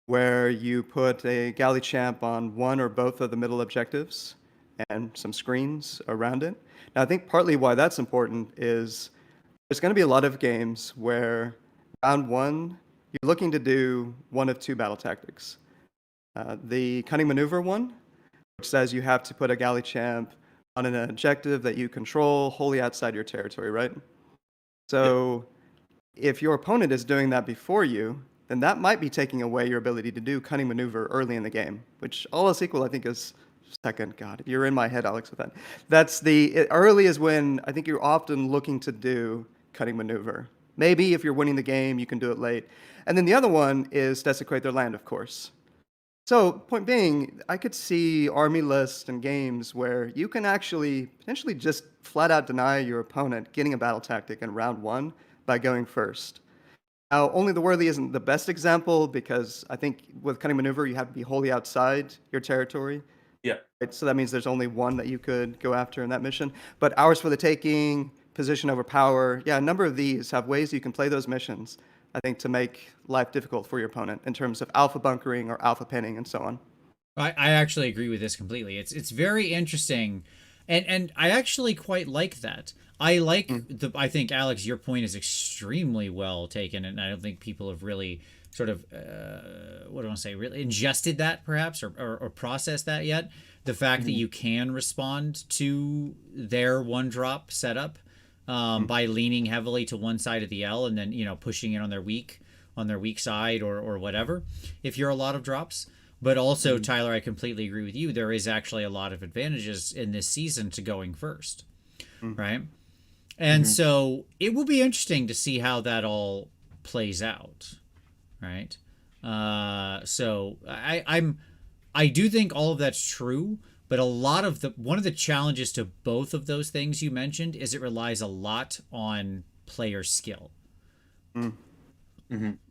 [SPEAKER 2] where you put a galley champ on one or both of the middle objectives and some screens around it. Now, I think partly why that's important is there's going to be a lot of games where round one, you're looking to do one of two battle tactics. The cunning maneuver one, which says you have to put a galley champ on an objective that you control wholly outside your territory, right? So if your opponent is doing that before you, then that might be taking away your ability to do cunning maneuver early in the game, which all else equal, I think is second. God, you're in my head, Alex, with that. Early is when I think you're often looking to do cunning maneuver. Maybe if you're winning the game, you can do it late. And then the other one is desecrate their land, of course. So, point being, I could see army lists and games where you can actually potentially just flat out deny your opponent getting a battle tactic in round one by going first. Now, Only the Worthy isn't the best example because I think with cunning maneuver, you have to be wholly outside your territory.
[SPEAKER 3] Yeah.
[SPEAKER 2] Right? So that means there's only one that you could go after in that mission. But Hours for the Taking, Position over Power, yeah, a number of these have ways you can play those missions, I think, to make life difficult for your opponent in terms of alpha bunkering or alpha pinning and so on.
[SPEAKER 1] I actually agree with this completely. It's very interesting, and I actually quite like that. I like I think, Alex, your point is extremely well taken, and I don't think people have really sort of what do I want to say, really ingested that perhaps or processed that yet. The fact that you can respond to their one drop setup by leaning heavily to one side of the L and then pushing it on their weak side or whatever if you're a lot of drops. But also, Tyler, I completely agree with you. There is actually a lot of advantages in this season to going first, right? And so it will be interesting to see how that all plays out, right? So I do think all of that's true, but one of the challenges to both of those things you mentioned is it relies a lot on player skill.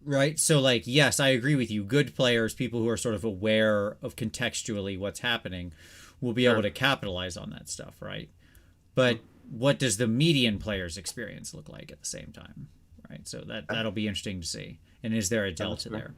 [SPEAKER 1] Right? So, like, yes, I agree with you. Good players, people who are sort of aware of contextually what's happening, will be able to capitalize on that stuff, right? But what does the median player's experience look like at the same time, right? So that'll be interesting to see. And is there a delta there?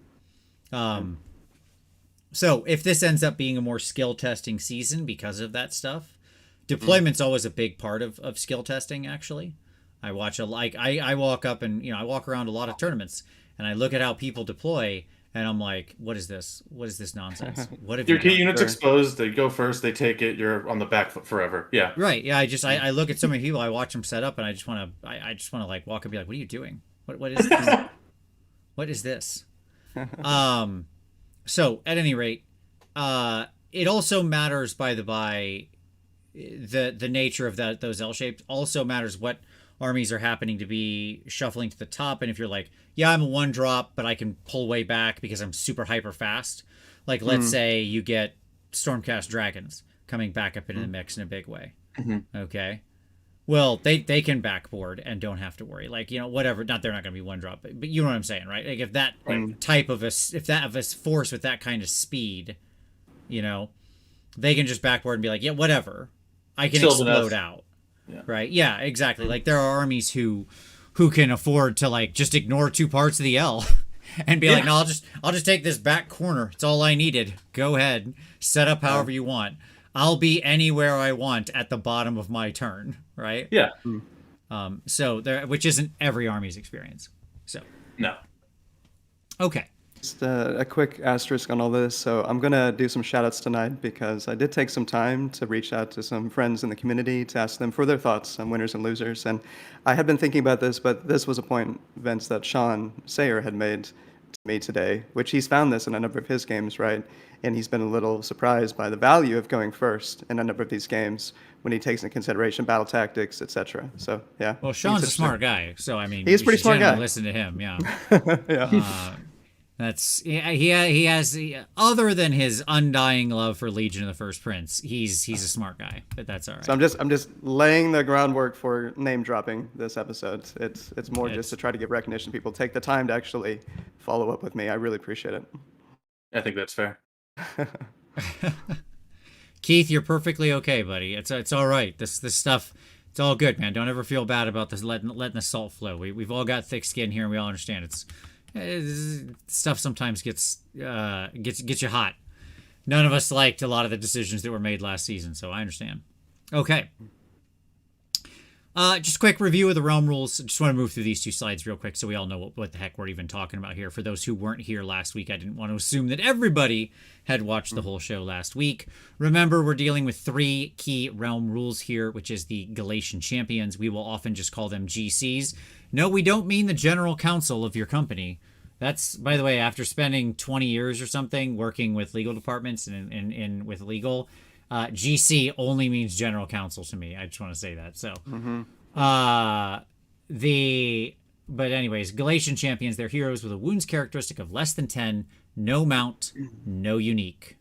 [SPEAKER 1] So if this ends up being a more skill testing season because of that stuff, deployment's always a big part of skill testing, actually. I watch I walk up and I walk around a lot of tournaments and I look at how people deploy and I'm like, what is this? What is this nonsense? What have
[SPEAKER 3] your
[SPEAKER 1] you
[SPEAKER 3] key
[SPEAKER 1] done?
[SPEAKER 3] unit's exposed? They go first. They take it. You're on the back foot forever. Yeah.
[SPEAKER 1] Right. Yeah. I look at so many people. I watch them set up, and I just want to like walk and be like, "What are you doing? What is this? What is this?" So at any rate, it also matters. By the by, the nature of those L shapes also matters. What armies are happening to be shuffling to the top, and if you're like, yeah, I'm a one drop, but I can pull way back because I'm super hyper fast. Like, let's say you get Stormcast Dragons coming back up into the mix in a big way. Okay. Well, they can backboard and don't have to worry. Like, whatever. Not they're not going to be one drop, but you know what I'm saying, right? Like, if that type of a force with that kind of speed, they can just backboard and be like, yeah, whatever. I can explode out.
[SPEAKER 3] Yeah.
[SPEAKER 1] Right? Yeah, exactly. Like, there are armies who can afford to like just ignore two parts of the L and be like, no, I'll just take this back corner. It's all I needed. Go ahead, set up however you want. I'll be anywhere I want at the bottom of my turn. Right?
[SPEAKER 3] Yeah.
[SPEAKER 1] So there, which isn't every army's experience. So
[SPEAKER 3] no.
[SPEAKER 1] Okay.
[SPEAKER 2] Just a quick asterisk on all this. So I'm going to do some shout-outs tonight because I did take some time to reach out to some friends in the community to ask them for their thoughts on winners and losers. And I had been thinking about this, but this was a point, Vince, that Sean Sayer had made to me today, which he's found this in a number of his games, right? and he's been a little surprised by the value of going first in a number of these games when he takes into consideration battle tactics, etc. So yeah.
[SPEAKER 1] Well, Sean's a smart guy, so I mean,
[SPEAKER 2] He's a pretty
[SPEAKER 1] you should
[SPEAKER 2] smart
[SPEAKER 1] generally
[SPEAKER 2] guy.
[SPEAKER 1] listen to him. Yeah.
[SPEAKER 2] Yeah.
[SPEAKER 1] That's he has other than his undying love for Legion of the First Prince, he's a smart guy, but that's all right.
[SPEAKER 2] So I'm just laying the groundwork for name dropping this episode. It's more just to try to give recognition. People take the time to actually follow up with me. I really appreciate it.
[SPEAKER 3] I think that's fair.
[SPEAKER 1] Keith, you're perfectly okay, buddy. It's all right. This stuff, it's all good, man. Don't ever feel bad about this letting the salt flow. We've all got thick skin here, and we all understand it's stuff sometimes gets you hot. None of us liked a lot of the decisions that were made last season, so I understand. Okay. Just a quick review of the realm rules. Just want to move through these two slides real quick so we all know what the heck we're even talking about here. For those who weren't here last week, I didn't want to assume that everybody had watched the whole show last week. Remember, we're dealing with 3 key realm rules here, which is the Galletian Champions. We will often just call them GCs. No, we don't mean the general counsel of your company. That's, by the way, after spending 20 years or something working with legal departments and with legal, GC only means general counsel to me. I just want to say that. So, but anyways, Galletian Champions, they're heroes with a wounds characteristic of less than 10, no mount, no unique.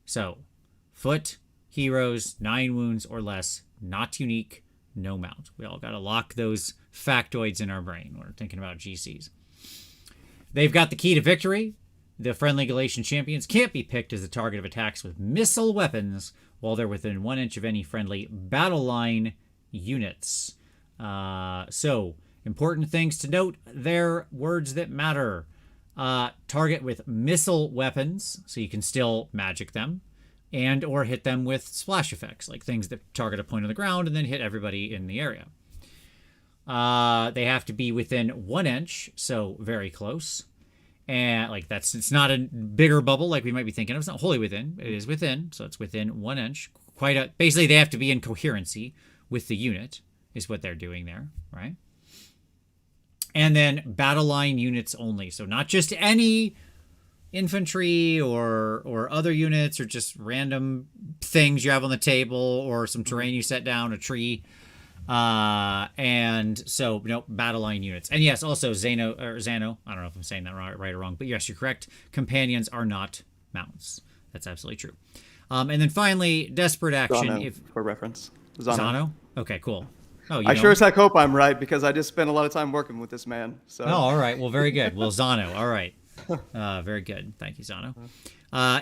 [SPEAKER 1] So, foot heroes, 9 wounds or less, not unique, no mount. We all got to lock those factoids in our brain when we're thinking about GCs. They've got the key to victory. The friendly Galletian Champions can't be picked as the target of attacks with missile weapons while they're within 1 inch of any friendly battle line units. So, important things to note. They're words that matter. Target with missile weapons, so you can still magic them, and or hit them with splash effects, like things that target a point on the ground and then hit everybody in the area. They have to be within 1 inch, so very close. And like it's not a bigger bubble like we might be thinking of. It's not wholly within. It is within, so it's within 1 inch. Basically, they have to be in coherency with the unit, is what they're doing there, right? And then battle line units only. So not just any infantry or other units or just random things you have on the table or some terrain you set down, a tree. And so, battle line units. And yes, also Zano, I don't know if I'm saying that right or wrong, but yes, you're correct. Companions are not mounts. That's absolutely true. And then finally, desperate action.
[SPEAKER 2] Zano, for reference.
[SPEAKER 1] Zano? Okay, cool. Oh,
[SPEAKER 2] I sure as heck hope I'm right because I just spent a lot of time working with this man. So.
[SPEAKER 1] Oh, all right. Well, very good. Well, Zano. All right. Very good. Thank you, Zano.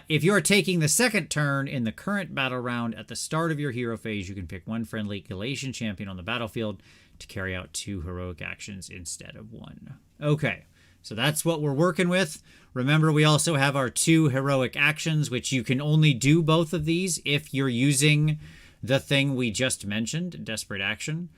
[SPEAKER 1] If you are taking the second turn in the current battle round at the start of your hero phase, you can pick 1 friendly Galletian champion on the battlefield to carry out 2 heroic actions instead of 1. Okay, so that's what we're working with. Remember, we also have our 2 heroic actions, which you can only do both of these if you're using the thing we just mentioned, desperate action,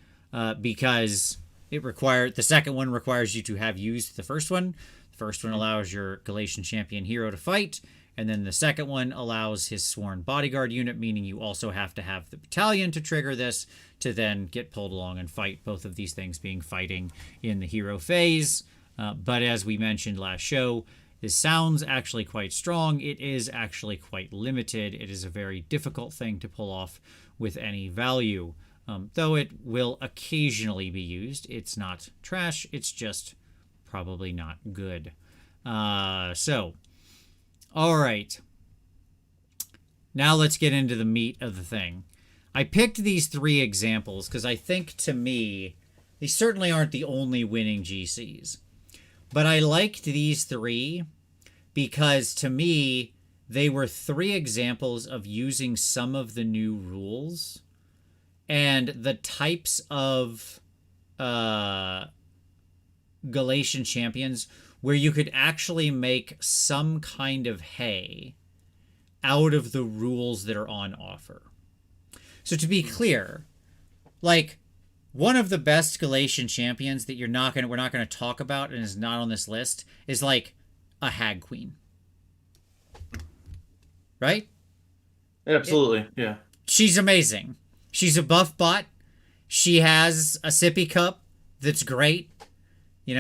[SPEAKER 1] because the second one requires you to have used the first one. The first one allows your Galletian champion hero to fight. And then the second one allows his sworn bodyguard unit, meaning you also have to have the battalion to trigger this to then get pulled along and fight, both of these things being fighting in the hero phase. But as we mentioned last show, this sounds actually quite strong. It is actually quite limited. It is a very difficult thing to pull off with any value, though it will occasionally be used. It's not trash. It's just probably not good. All right. Now let's get into the meat of the thing. I picked these 3 examples because I think, to me, they certainly aren't the only winning GCs. But I liked these 3 because, to me, they were 3 examples of using some of the new rules and the types of Galletian champions where you could actually make some kind of hay out of the rules that are on offer. So to be clear, like, one of the best Galletian champions that we're not going to talk about and is not on this list is like a hag queen. Right?
[SPEAKER 3] Absolutely, yeah.
[SPEAKER 1] She's amazing. She's a buff bot. She has a sippy cup that's great.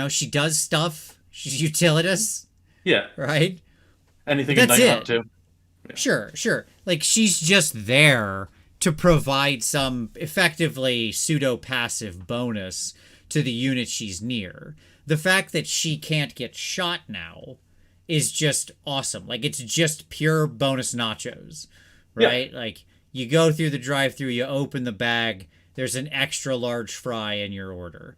[SPEAKER 1] She does stuff. She's utilitous.
[SPEAKER 3] Yeah.
[SPEAKER 1] Right?
[SPEAKER 3] Anything
[SPEAKER 1] That's
[SPEAKER 3] in Night
[SPEAKER 1] it.
[SPEAKER 3] Hunt too.
[SPEAKER 1] Sure. Like, she's just there to provide some effectively pseudo-passive bonus to the unit she's near. The fact that she can't get shot now is just awesome. Like, it's just pure bonus nachos, right? Yeah. Like, you go through the drive-thru, you open the bag, there's an extra large fry in your order.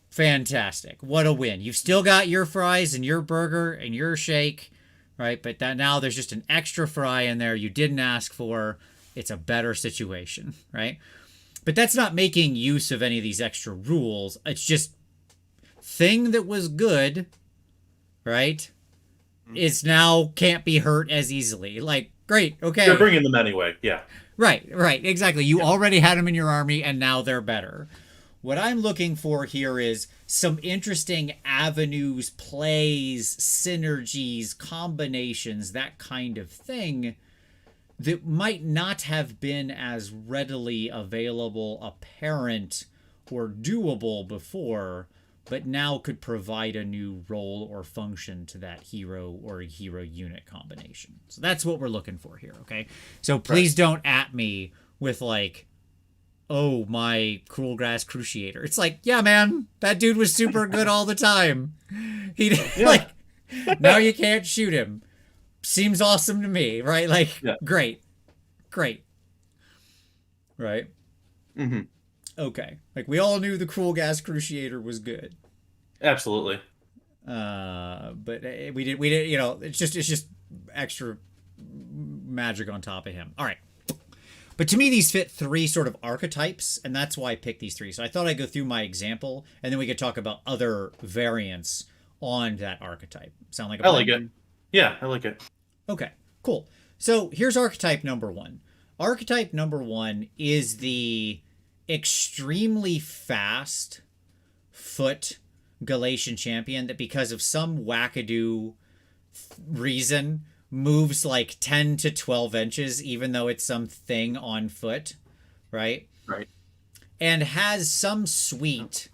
[SPEAKER 1] Fantastic. What a win. You've still got your fries and your burger and your shake, right? But now there's just an extra fry in there you didn't ask for. It's a better situation, right? But that's not making use of any of these extra rules. It's just thing that was good, right, is now can't be hurt as easily. Like, great, okay.
[SPEAKER 3] You're bringing them anyway, yeah.
[SPEAKER 1] Right, exactly. You already had them in your army, and now they're better. What I'm looking for here is some interesting avenues, plays, synergies, combinations, that kind of thing that might not have been as readily available, apparent, or doable before, but now could provide a new role or function to that hero or hero unit combination. So that's what we're looking for here, okay? So please don't at me with, like, oh, my Cruel Grass Cruciator. It's like, yeah, man, that dude was super good all the time. Like, now you can't shoot him. Seems awesome to me, right? Like, great. Right?
[SPEAKER 3] Mm-hmm.
[SPEAKER 1] Okay. Like, we all knew the Cruel Gas Cruciator was good.
[SPEAKER 3] Absolutely.
[SPEAKER 1] But we did, you know, it's just extra magic on top of him. All right. But to me, these fit three sort of archetypes, and that's why I picked these three. So I thought I'd go through my example, and then we could talk about other variants on that archetype. Sound like a plan?
[SPEAKER 3] I like it. Yeah, I like it.
[SPEAKER 1] Okay, cool. So here's archetype number one. Archetype number one is the extremely fast foot Galletian champion that, because of some wackadoo reason, moves like 10 to 12 inches, even though it's something on foot, right?
[SPEAKER 3] Right.
[SPEAKER 1] And has some suite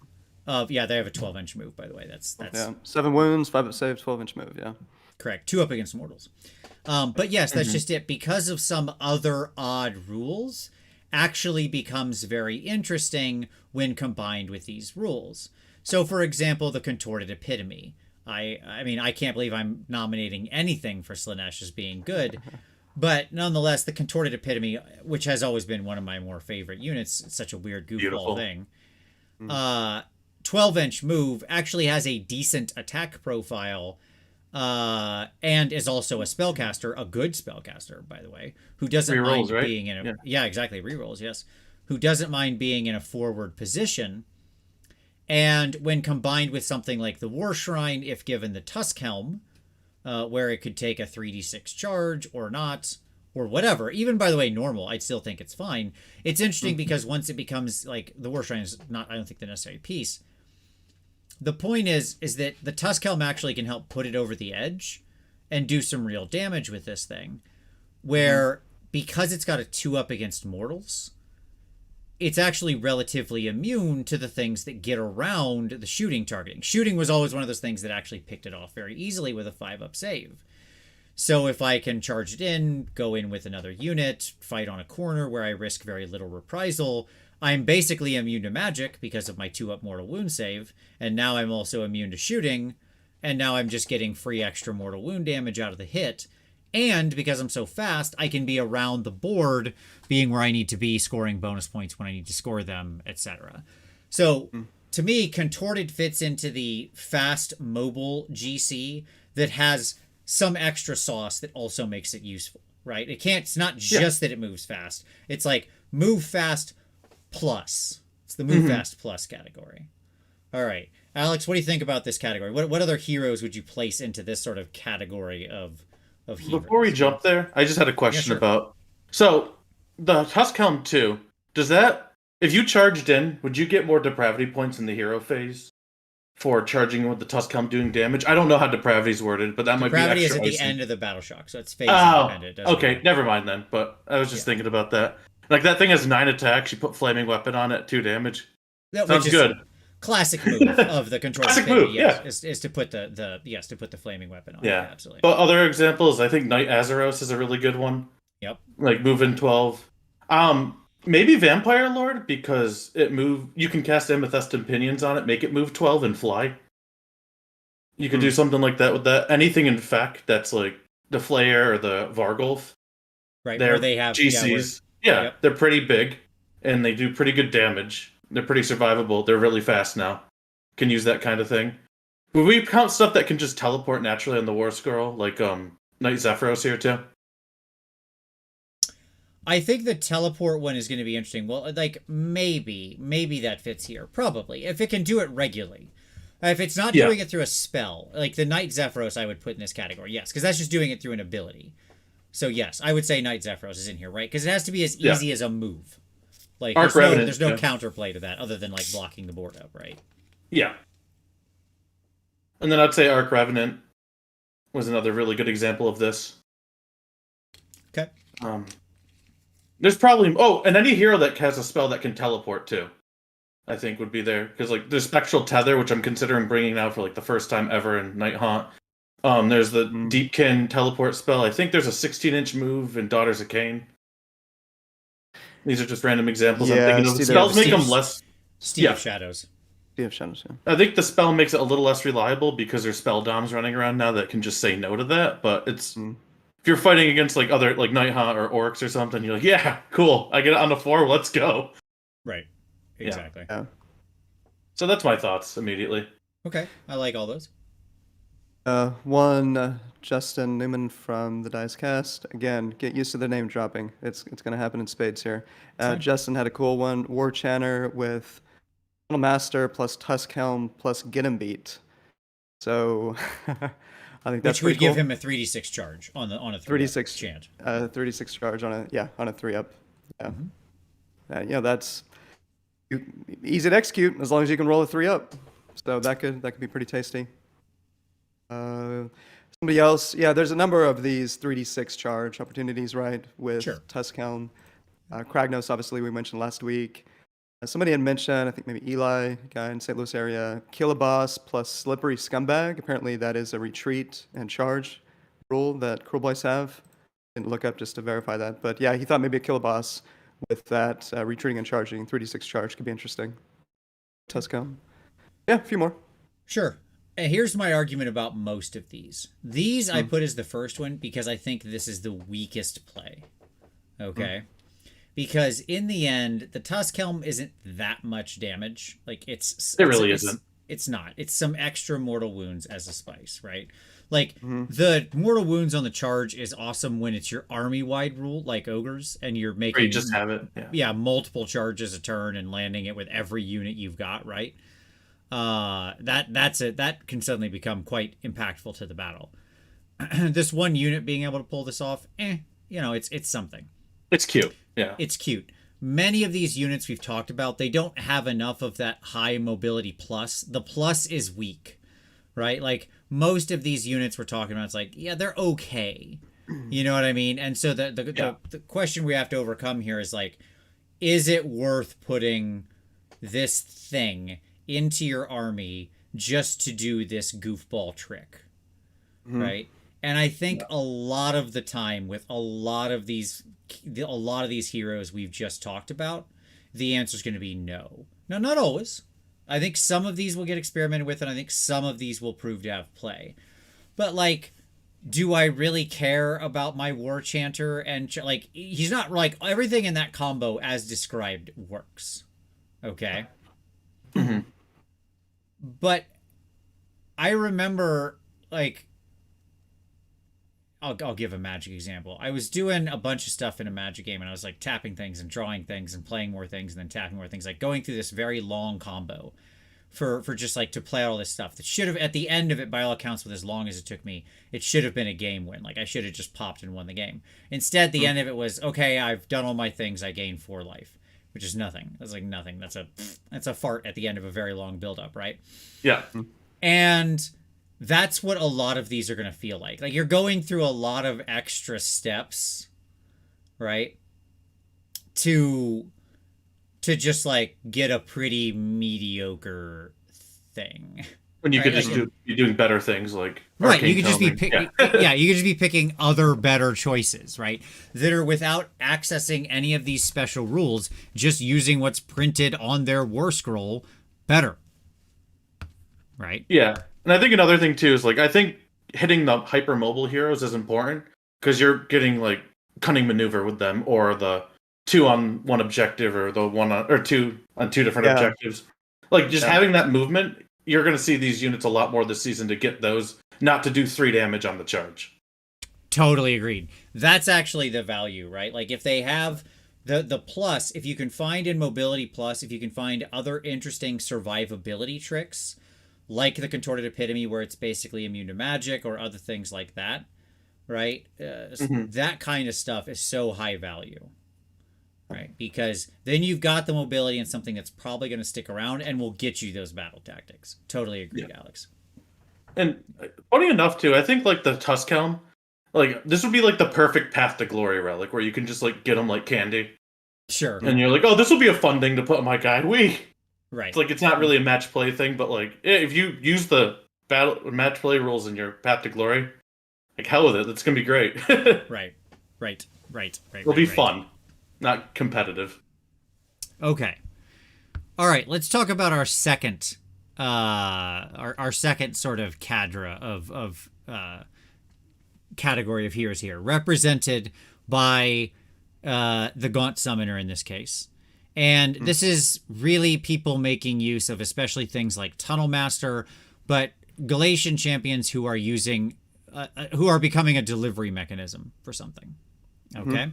[SPEAKER 1] of, they have a 12-inch move, by the way. That's
[SPEAKER 2] 7 wounds, 5 up save, 12-inch move, yeah.
[SPEAKER 1] Correct. 2 up against mortals. But yes, that's just it. Because of some other odd rules, actually becomes very interesting when combined with these rules. So, for example, the Contorted Epitome. I mean, I can't believe I'm nominating anything for Slaanesh as being good, but nonetheless, the Contorted Epitome, which has always been one of my more favorite units, it's such a weird goofball thing. 12-inch move, actually has a decent attack profile, and is also a spellcaster, a good spellcaster, by the way, who doesn't mind being in a... Yeah, exactly, rerolls, yes. Who doesn't mind being in a forward position. And when combined with something like the War Shrine, if given the Tusk Helm, where it could take a 3d6 charge or not, or whatever, even, by the way, normal, I'd still think it's fine. It's interesting because once it becomes, like, the War Shrine is not, I don't think, the necessary piece. The point is that the Tusk Helm actually can help put it over the edge and do some real damage with this thing, where, because it's got a 2-up against mortals, it's actually relatively immune to the things that get around the shooting targeting. Shooting was always one of those things that actually picked it off very easily with a 5-up save. So if I can charge it in, go in with another unit, fight on a corner where I risk very little reprisal, I'm basically immune to magic because of my 2-up mortal wound save, and now I'm also immune to shooting, and now I'm just getting free extra mortal wound damage out of the hit. And because I'm so fast, I can be around the board, being where I need to be, scoring bonus points when I need to score them, etc. So, to me, Contorted fits into the fast, mobile GC that has some extra sauce that also makes it useful, right? It's not just that it moves fast. It's like, move fast plus. It's the move fast plus category. All right. Alex, what do you think about this category? What other heroes would you place into this sort of category of heroes?
[SPEAKER 3] Before we jump there, I just had a question about... So, the Tusk Helm 2, does that... If you charged in, would you get more depravity points in the hero phase for charging with the Tusk Helm doing damage? I don't know how depravity is worded, but that might be extra.
[SPEAKER 1] Depravity is at the end of the battle shock, so it's phase independent.
[SPEAKER 3] Okay, never mind then, but I was just thinking about that. Like, that thing has 9 attacks, you put Flaming Weapon on it, 2 damage. Sounds good.
[SPEAKER 1] classic move of the control.
[SPEAKER 3] Classic move,
[SPEAKER 1] is to put the flaming weapon on.
[SPEAKER 3] Yeah,
[SPEAKER 1] Absolutely.
[SPEAKER 3] But other examples, I think Knight Azeros is a really good one.
[SPEAKER 1] Yep.
[SPEAKER 3] Like moving 12. Maybe Vampire Lord, because you can cast Amethyst and Pinions on it, make it move 12 and fly. You could do something like that with that. Anything in Feck that's like the Flayer or the Vargulf.
[SPEAKER 1] Right,
[SPEAKER 3] They're
[SPEAKER 1] where they have
[SPEAKER 3] GCs.
[SPEAKER 1] Yep.
[SPEAKER 3] They're pretty big, and they do pretty good damage. They're pretty survivable. They're really fast now. Can use that kind of thing. Would we count stuff that can just teleport naturally on the War Scroll, like Knight Zephyros here too?
[SPEAKER 1] I think the teleport one is going to be interesting. Well, like maybe that fits here. Probably if it can do it regularly. If it's not doing it through a spell, like the Knight Zephyros, I would put in this category. Yes, because that's just doing it through an ability. So yes, I would say Knight Zephyros is in here, right? Because it has to be as easy as a move. Like there's no counterplay to that other than like blocking the board up, right?
[SPEAKER 3] Yeah. And then I'd say Arc Revenant was another really good example of this.
[SPEAKER 1] Okay.
[SPEAKER 3] There's probably and any hero that has a spell that can teleport too, I think would be there, because like there's Spectral Tether, which I'm considering bringing now for like the first time ever in Night Haunt. There's the Deepkin teleport spell. I think there's a 16-inch move in Daughters of Cain. These are just random examples I'm thinking of. The spells make them less...
[SPEAKER 1] Steed of Shadows.
[SPEAKER 2] Steed of Shadows, yeah.
[SPEAKER 3] I think the spell makes it a little less reliable because there's spell doms running around now that can just say no to that, but it's... If you're fighting against like other like Night Haunt or Orcs or something, you're like, yeah, cool. I get it on the floor, let's go.
[SPEAKER 1] Right. Exactly.
[SPEAKER 2] Yeah.
[SPEAKER 3] So that's my thoughts immediately.
[SPEAKER 1] Okay. I like all those.
[SPEAKER 2] Justin Newman from the Dice Cast. Again, get used to the name dropping. It's going to happen in spades here. Justin had a cool one. War Chanter with Little Master plus Tusk Helm plus Get 'em Beat. So I think that's
[SPEAKER 1] which would
[SPEAKER 2] cool.
[SPEAKER 1] give him a 3d6 charge on a
[SPEAKER 2] 3d6
[SPEAKER 1] chant.
[SPEAKER 2] 36 charge on a 3-up. Yeah.
[SPEAKER 1] Mm-hmm.
[SPEAKER 2] That's easy to execute as long as you can roll a 3-up. So that could be pretty tasty. Somebody else, there's a number of these 3d6 charge opportunities, right? With Tusk Helm. Kragnos, obviously, we mentioned last week. Somebody had mentioned, I think maybe Eli, a guy in St. Louis area, Kill a Boss plus Slippery Scumbag. Apparently that is a retreat and charge rule that Cruel Boys have. Didn't look up just to verify that. But yeah, he thought maybe a Kill a Boss with that retreating and charging 3d6 charge could be interesting. Tusk Helm. Yeah, a few more.
[SPEAKER 1] Sure. And here's my argument about most of these. These I put as the first one because I think this is the weakest play. Okay? Because in the end, the Tusk Helm isn't that much damage. Like it really isn't. It's not. It's some extra mortal wounds as a spice, right? Like the mortal wounds on the charge is awesome when it's your army-wide rule, like ogres, and you're making
[SPEAKER 3] or you just have it.
[SPEAKER 1] Yeah, multiple charges a turn and landing it with every unit you've got, right? That can suddenly become quite impactful to the battle. This one unit being able to pull this off, it's something.
[SPEAKER 3] It's cute. Yeah.
[SPEAKER 1] It's cute. Many of these units we've talked about, they don't have enough of that high mobility plus. The plus is weak, right? Like most of these units we're talking about, it's like, yeah, they're okay. You know what I mean? And so the question we have to overcome here is like, is it worth putting this thing into your army just to do this goofball trick, right? And I think a lot of the time with a lot of these heroes we've just talked about, the answer is going to be no. No, not always. I think some of these will get experimented with, and I think some of these will prove to have play. But like, do I really care about my War Chanter? And like, he's not like everything in that combo as described works. Okay. But I remember, like, I'll give a Magic example. I was doing a bunch of stuff in a Magic game, and I was like tapping things and drawing things and playing more things and then tapping more things, like going through this very long combo for just like to play all this stuff that should have, at the end of it, by all accounts, with as long as it took me, it should have been a game win. Like I should have just popped and won the game. Instead, the end of it was, okay, I've done all my things, I gained 4 life. Which is nothing. That's like nothing. That's a fart at the end of a very long build-up, right?
[SPEAKER 3] Yeah.
[SPEAKER 1] And that's what a lot of these are going to feel like. Like you're going through a lot of extra steps, right? To to just like get a pretty mediocre thing.
[SPEAKER 3] When you
[SPEAKER 1] Right,
[SPEAKER 3] could just
[SPEAKER 1] like-
[SPEAKER 3] be doing better things like
[SPEAKER 1] Right, you
[SPEAKER 3] arcane
[SPEAKER 1] could just be
[SPEAKER 3] combing.
[SPEAKER 1] you could just be picking other better choices, right? That are without accessing any of these special rules, just using what's printed on their war scroll better. Right?
[SPEAKER 3] Yeah, and I think another thing too is like I think hitting the hypermobile heroes is important because you're getting like cunning maneuver with them, or the 2-on-1 objective, or the or 2-on-2 different
[SPEAKER 2] Yeah.
[SPEAKER 3] objectives. Like just
[SPEAKER 2] Yeah.
[SPEAKER 3] having that movement, you're going to see these units a lot more this season to get those, not to do 3 damage on the charge.
[SPEAKER 1] Totally agreed. That's actually the value, right? Like if they have the plus, if you can find in mobility plus, if you can find other interesting survivability tricks, like the contorted epitome where it's basically immune to magic or other things like that, right? That kind of stuff is so high value, right? Because then you've got the mobility and something that's probably going to stick around and will get you those battle tactics. Totally agreed, Alex.
[SPEAKER 3] And funny enough too, I think like the Tusk Helm, like this would be like the perfect path to glory relic where you can just like get them like candy.
[SPEAKER 1] Sure.
[SPEAKER 3] And you're like, oh, this will be a fun thing to put on my guy.
[SPEAKER 1] Right.
[SPEAKER 3] It's like it's not really a match play thing, but like if you use the match play rules in your path to glory, like hell with it. That's gonna be great.
[SPEAKER 1] Right.
[SPEAKER 3] It'll be fun, not competitive.
[SPEAKER 1] Okay. All right. Let's talk about our second, our second sort of cadre of category of heroes here, represented by the Gaunt Summoner in this case. And this is really people making use of especially things like Tunnel Master, but Galletian Champions who are using, who are becoming a delivery mechanism for something. Okay.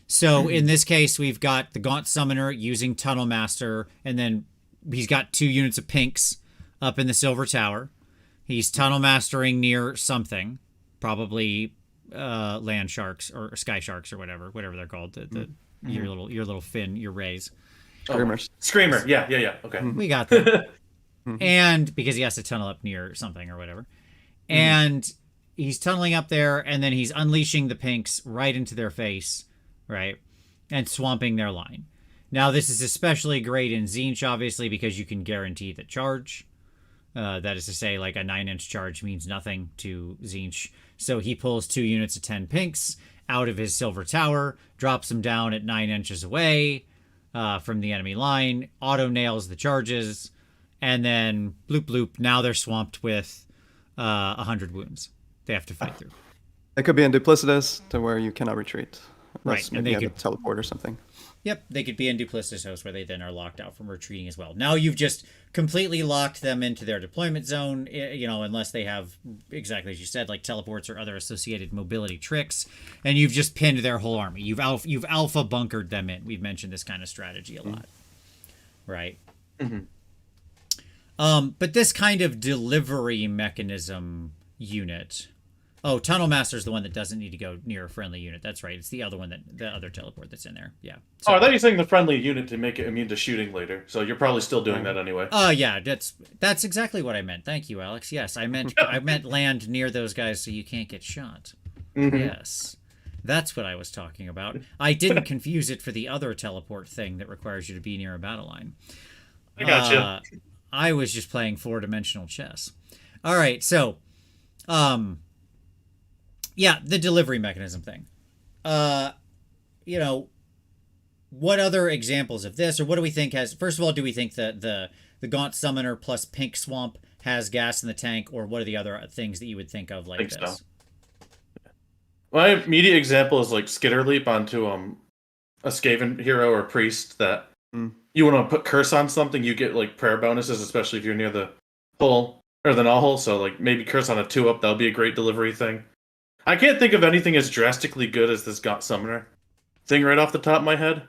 [SPEAKER 1] So in this case, we've got the Gaunt Summoner using Tunnel Master, and then he's got 2 units of pinks up in the Silver Tower. He's Tunnel Mastering near something, probably land sharks or sky sharks or whatever they're called. Your little fin, your rays.
[SPEAKER 2] Screamers.
[SPEAKER 3] Screamer. Yeah. Okay.
[SPEAKER 1] We got that. And because he has to tunnel up near something or whatever. And he's tunneling up there, and then he's unleashing the pinks right into their face, right? And swamping their line. Now, this is especially great in Tzeentch, obviously, because you can guarantee the charge. That is to say, like a 9-inch charge means nothing to Tzeentch. So he pulls 2 units of 10 pinks out of his Silver Tower, drops them down at 9 inches away from the enemy line, auto nails the charges, and then bloop bloop. Now they're swamped with 100 wounds. They have to fight through.
[SPEAKER 2] It could be in duplicitous to where you cannot retreat.
[SPEAKER 1] Right, and
[SPEAKER 2] Maybe
[SPEAKER 1] they
[SPEAKER 2] you have
[SPEAKER 1] could
[SPEAKER 2] to teleport or something.
[SPEAKER 1] Yep, they could be in duplicitous hosts where they then are locked out from retreating as well. Now you've just completely locked them into their deployment zone, unless they have, exactly as you said, like teleports or other associated mobility tricks, and you've just pinned their whole army. You've alpha bunkered them in. We've mentioned this kind of strategy a lot, right? But this kind of delivery mechanism unit. Oh, Tunnel Master's the one that doesn't need to go near a friendly unit. That's right. It's the other one, the other teleport that's in there. Yeah.
[SPEAKER 3] Oh, I thought you were saying the friendly unit to make it immune to shooting later. So you're probably still doing that anyway.
[SPEAKER 1] Yeah, that's exactly what I meant. Thank you, Alex. Yes, I meant land near those guys so you can't get shot. Yes. That's what I was talking about. I didn't confuse it for the other teleport thing that requires you to be near a battle line.
[SPEAKER 3] I gotcha.
[SPEAKER 1] I was just playing 4-dimensional chess. All right, so yeah, the delivery mechanism thing. What other examples of this, or what do we think has? First of all, do we think that the Gaunt Summoner plus Pink Swamp has gas in the tank, or what are the other things that you would think of like this?
[SPEAKER 3] So. My immediate example is like Skitter Leap onto a Skaven hero or priest that you want to put curse on something, you get like prayer bonuses, especially if you're near the hole or the null hole. So like maybe curse on a 2-up, that would be a great delivery thing. I can't think of anything as drastically good as this Gaunt Summoner thing right off the top of my head.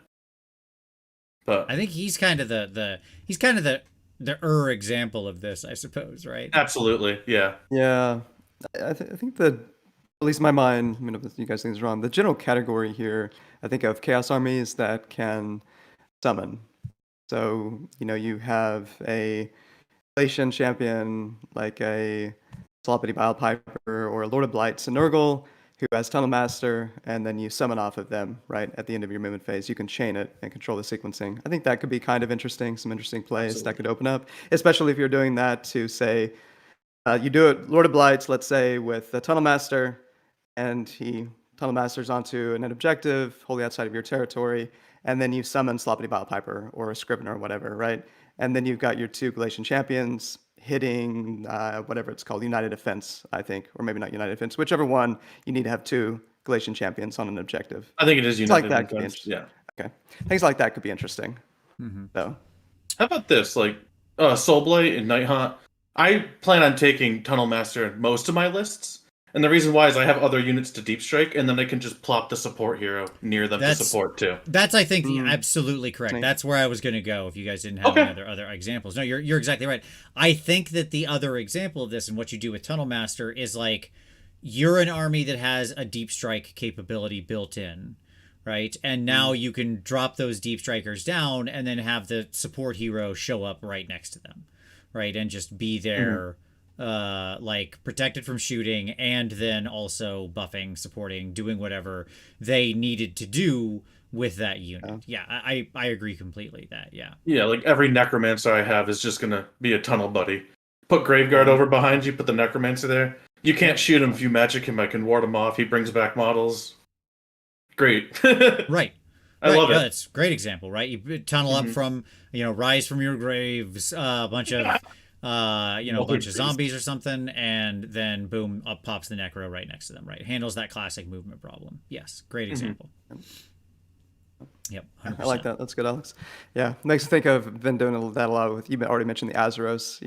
[SPEAKER 3] But
[SPEAKER 1] I think he's kind of the example of this, I suppose, right?
[SPEAKER 3] Absolutely, yeah.
[SPEAKER 2] Yeah, I think that, at least in my mind, if you guys think it's wrong, the general category here, I think of Chaos Armies that can summon. So, you have a Galletian Champion, like a Sloppity Bile Piper or a Lord of Blight Nurgle, who has Tunnel Master, and then you summon off of them, right? At the end of your movement phase, you can chain it and control the sequencing. I think that could be kind of interesting, some interesting plays that could open up, especially if you're doing that to say, you do it Lord of Blights, let's say, with the Tunnel Master, and he Tunnel Masters onto an objective wholly outside of your territory, and then you summon Sloppity Bile Piper or a Scrivener or whatever, right? And then you've got your 2 Galletian Champions hitting whatever it's called, United Defense, I think, or maybe not United Defense, whichever one. You need to have 2 Galletian Champions on an objective.
[SPEAKER 3] I think it is
[SPEAKER 2] Things
[SPEAKER 3] United
[SPEAKER 2] like that could be
[SPEAKER 3] Defense.
[SPEAKER 2] interesting.
[SPEAKER 3] Yeah.
[SPEAKER 2] Okay, things like that could be interesting. So,
[SPEAKER 3] How about this? Like, Soulblight and Nighthaunt. I plan on taking Tunnel Master in most of my lists. And the reason why is I have other units to deep strike, and then I can just plop the support hero near them to support too.
[SPEAKER 1] That's, I think, absolutely correct. That's where I was going to go if you guys didn't have any other examples. No, you're exactly right. I think that the other example of this and what you do with Tunnel Master is like, you're an army that has a deep strike capability built in, right? And now you can drop those deep strikers down and then have the support hero show up right next to them, right? And just be there. Like protected from shooting, and then also buffing, supporting, doing whatever they needed to do with that unit. Yeah, I agree completely that,
[SPEAKER 3] Yeah, like every Necromancer I have is just gonna be a tunnel buddy. Put Graveguard over behind you, put the Necromancer there. You can't shoot him if you magic him, I can ward him off, he brings back models. Great.
[SPEAKER 1] Right.
[SPEAKER 3] I love it.
[SPEAKER 1] That's a great example, right? You tunnel up from, rise from your graves, a bunch of a bunch of zombies or something, and then boom, up pops the Necro right next to them, right? Handles that classic movement problem. Yes, great example. Yep, 100%.
[SPEAKER 2] I like that. That's good, Alex. Yeah, makes me think of been doing that a lot with, you already mentioned the Azeros,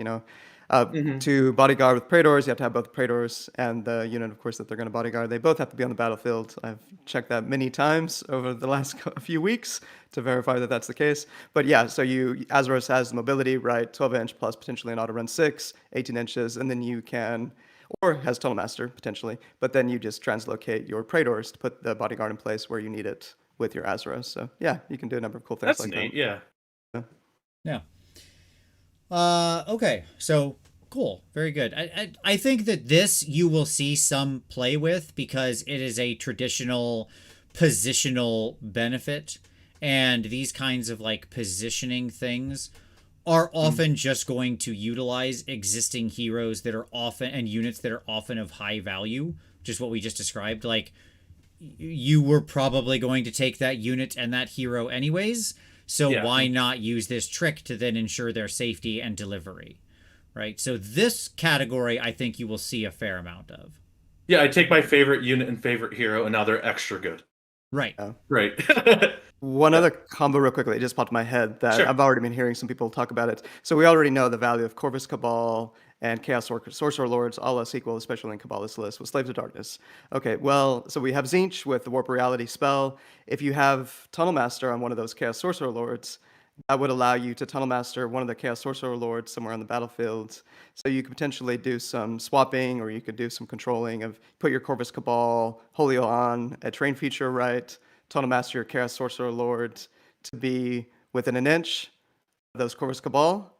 [SPEAKER 2] to bodyguard with Praetors, you have to have both Praetors and the unit, of course, that they're going to bodyguard. They both have to be on the battlefield. I've checked that many times over the last few weeks to verify that that's the case. But yeah, so Azeros has the mobility, right? 12-inch plus potentially an auto run 6, 18 inches, and then you can, or has Tunnel Master potentially, but then you just translocate your Praetors to put the bodyguard in place where you need it with your Azeros. So yeah, you can do a number of cool things like
[SPEAKER 3] neat,
[SPEAKER 2] that.
[SPEAKER 3] Yeah.
[SPEAKER 1] Okay, so cool, very good. I think that this you will see some play with because it is a traditional positional benefit, and these kinds of like positioning things are often just going to utilize existing heroes that are often and units that are often of high value, just what we just described. Like, you were probably going to take that unit and that hero anyways. So why not use this trick to then ensure their safety and delivery, right? So this category, I think you will see a fair amount of.
[SPEAKER 3] Yeah, I take my favorite unit and favorite hero, and now they're extra good.
[SPEAKER 1] Right.
[SPEAKER 3] Right.
[SPEAKER 2] One other combo real quickly, it just popped in my head that I've already been hearing some people talk about it. So we already know the value of Corvus Cabal and Chaos Sorcerer Lords, all else equal, especially in Kabbalist list, with Slaves of Darkness. Okay, well, so we have Tzeentch with the Warp Reality spell. If you have Tunnel Master on one of those Chaos Sorcerer Lords, that would allow you to Tunnel Master one of the Chaos Sorcerer Lords somewhere on the battlefield. So you could potentially do some swapping, or you could do some controlling of, put your Corvus Cabal Holio on a train feature, right? Tunnel Master your Chaos Sorcerer Lord to be within an inch of those Corvus Cabal.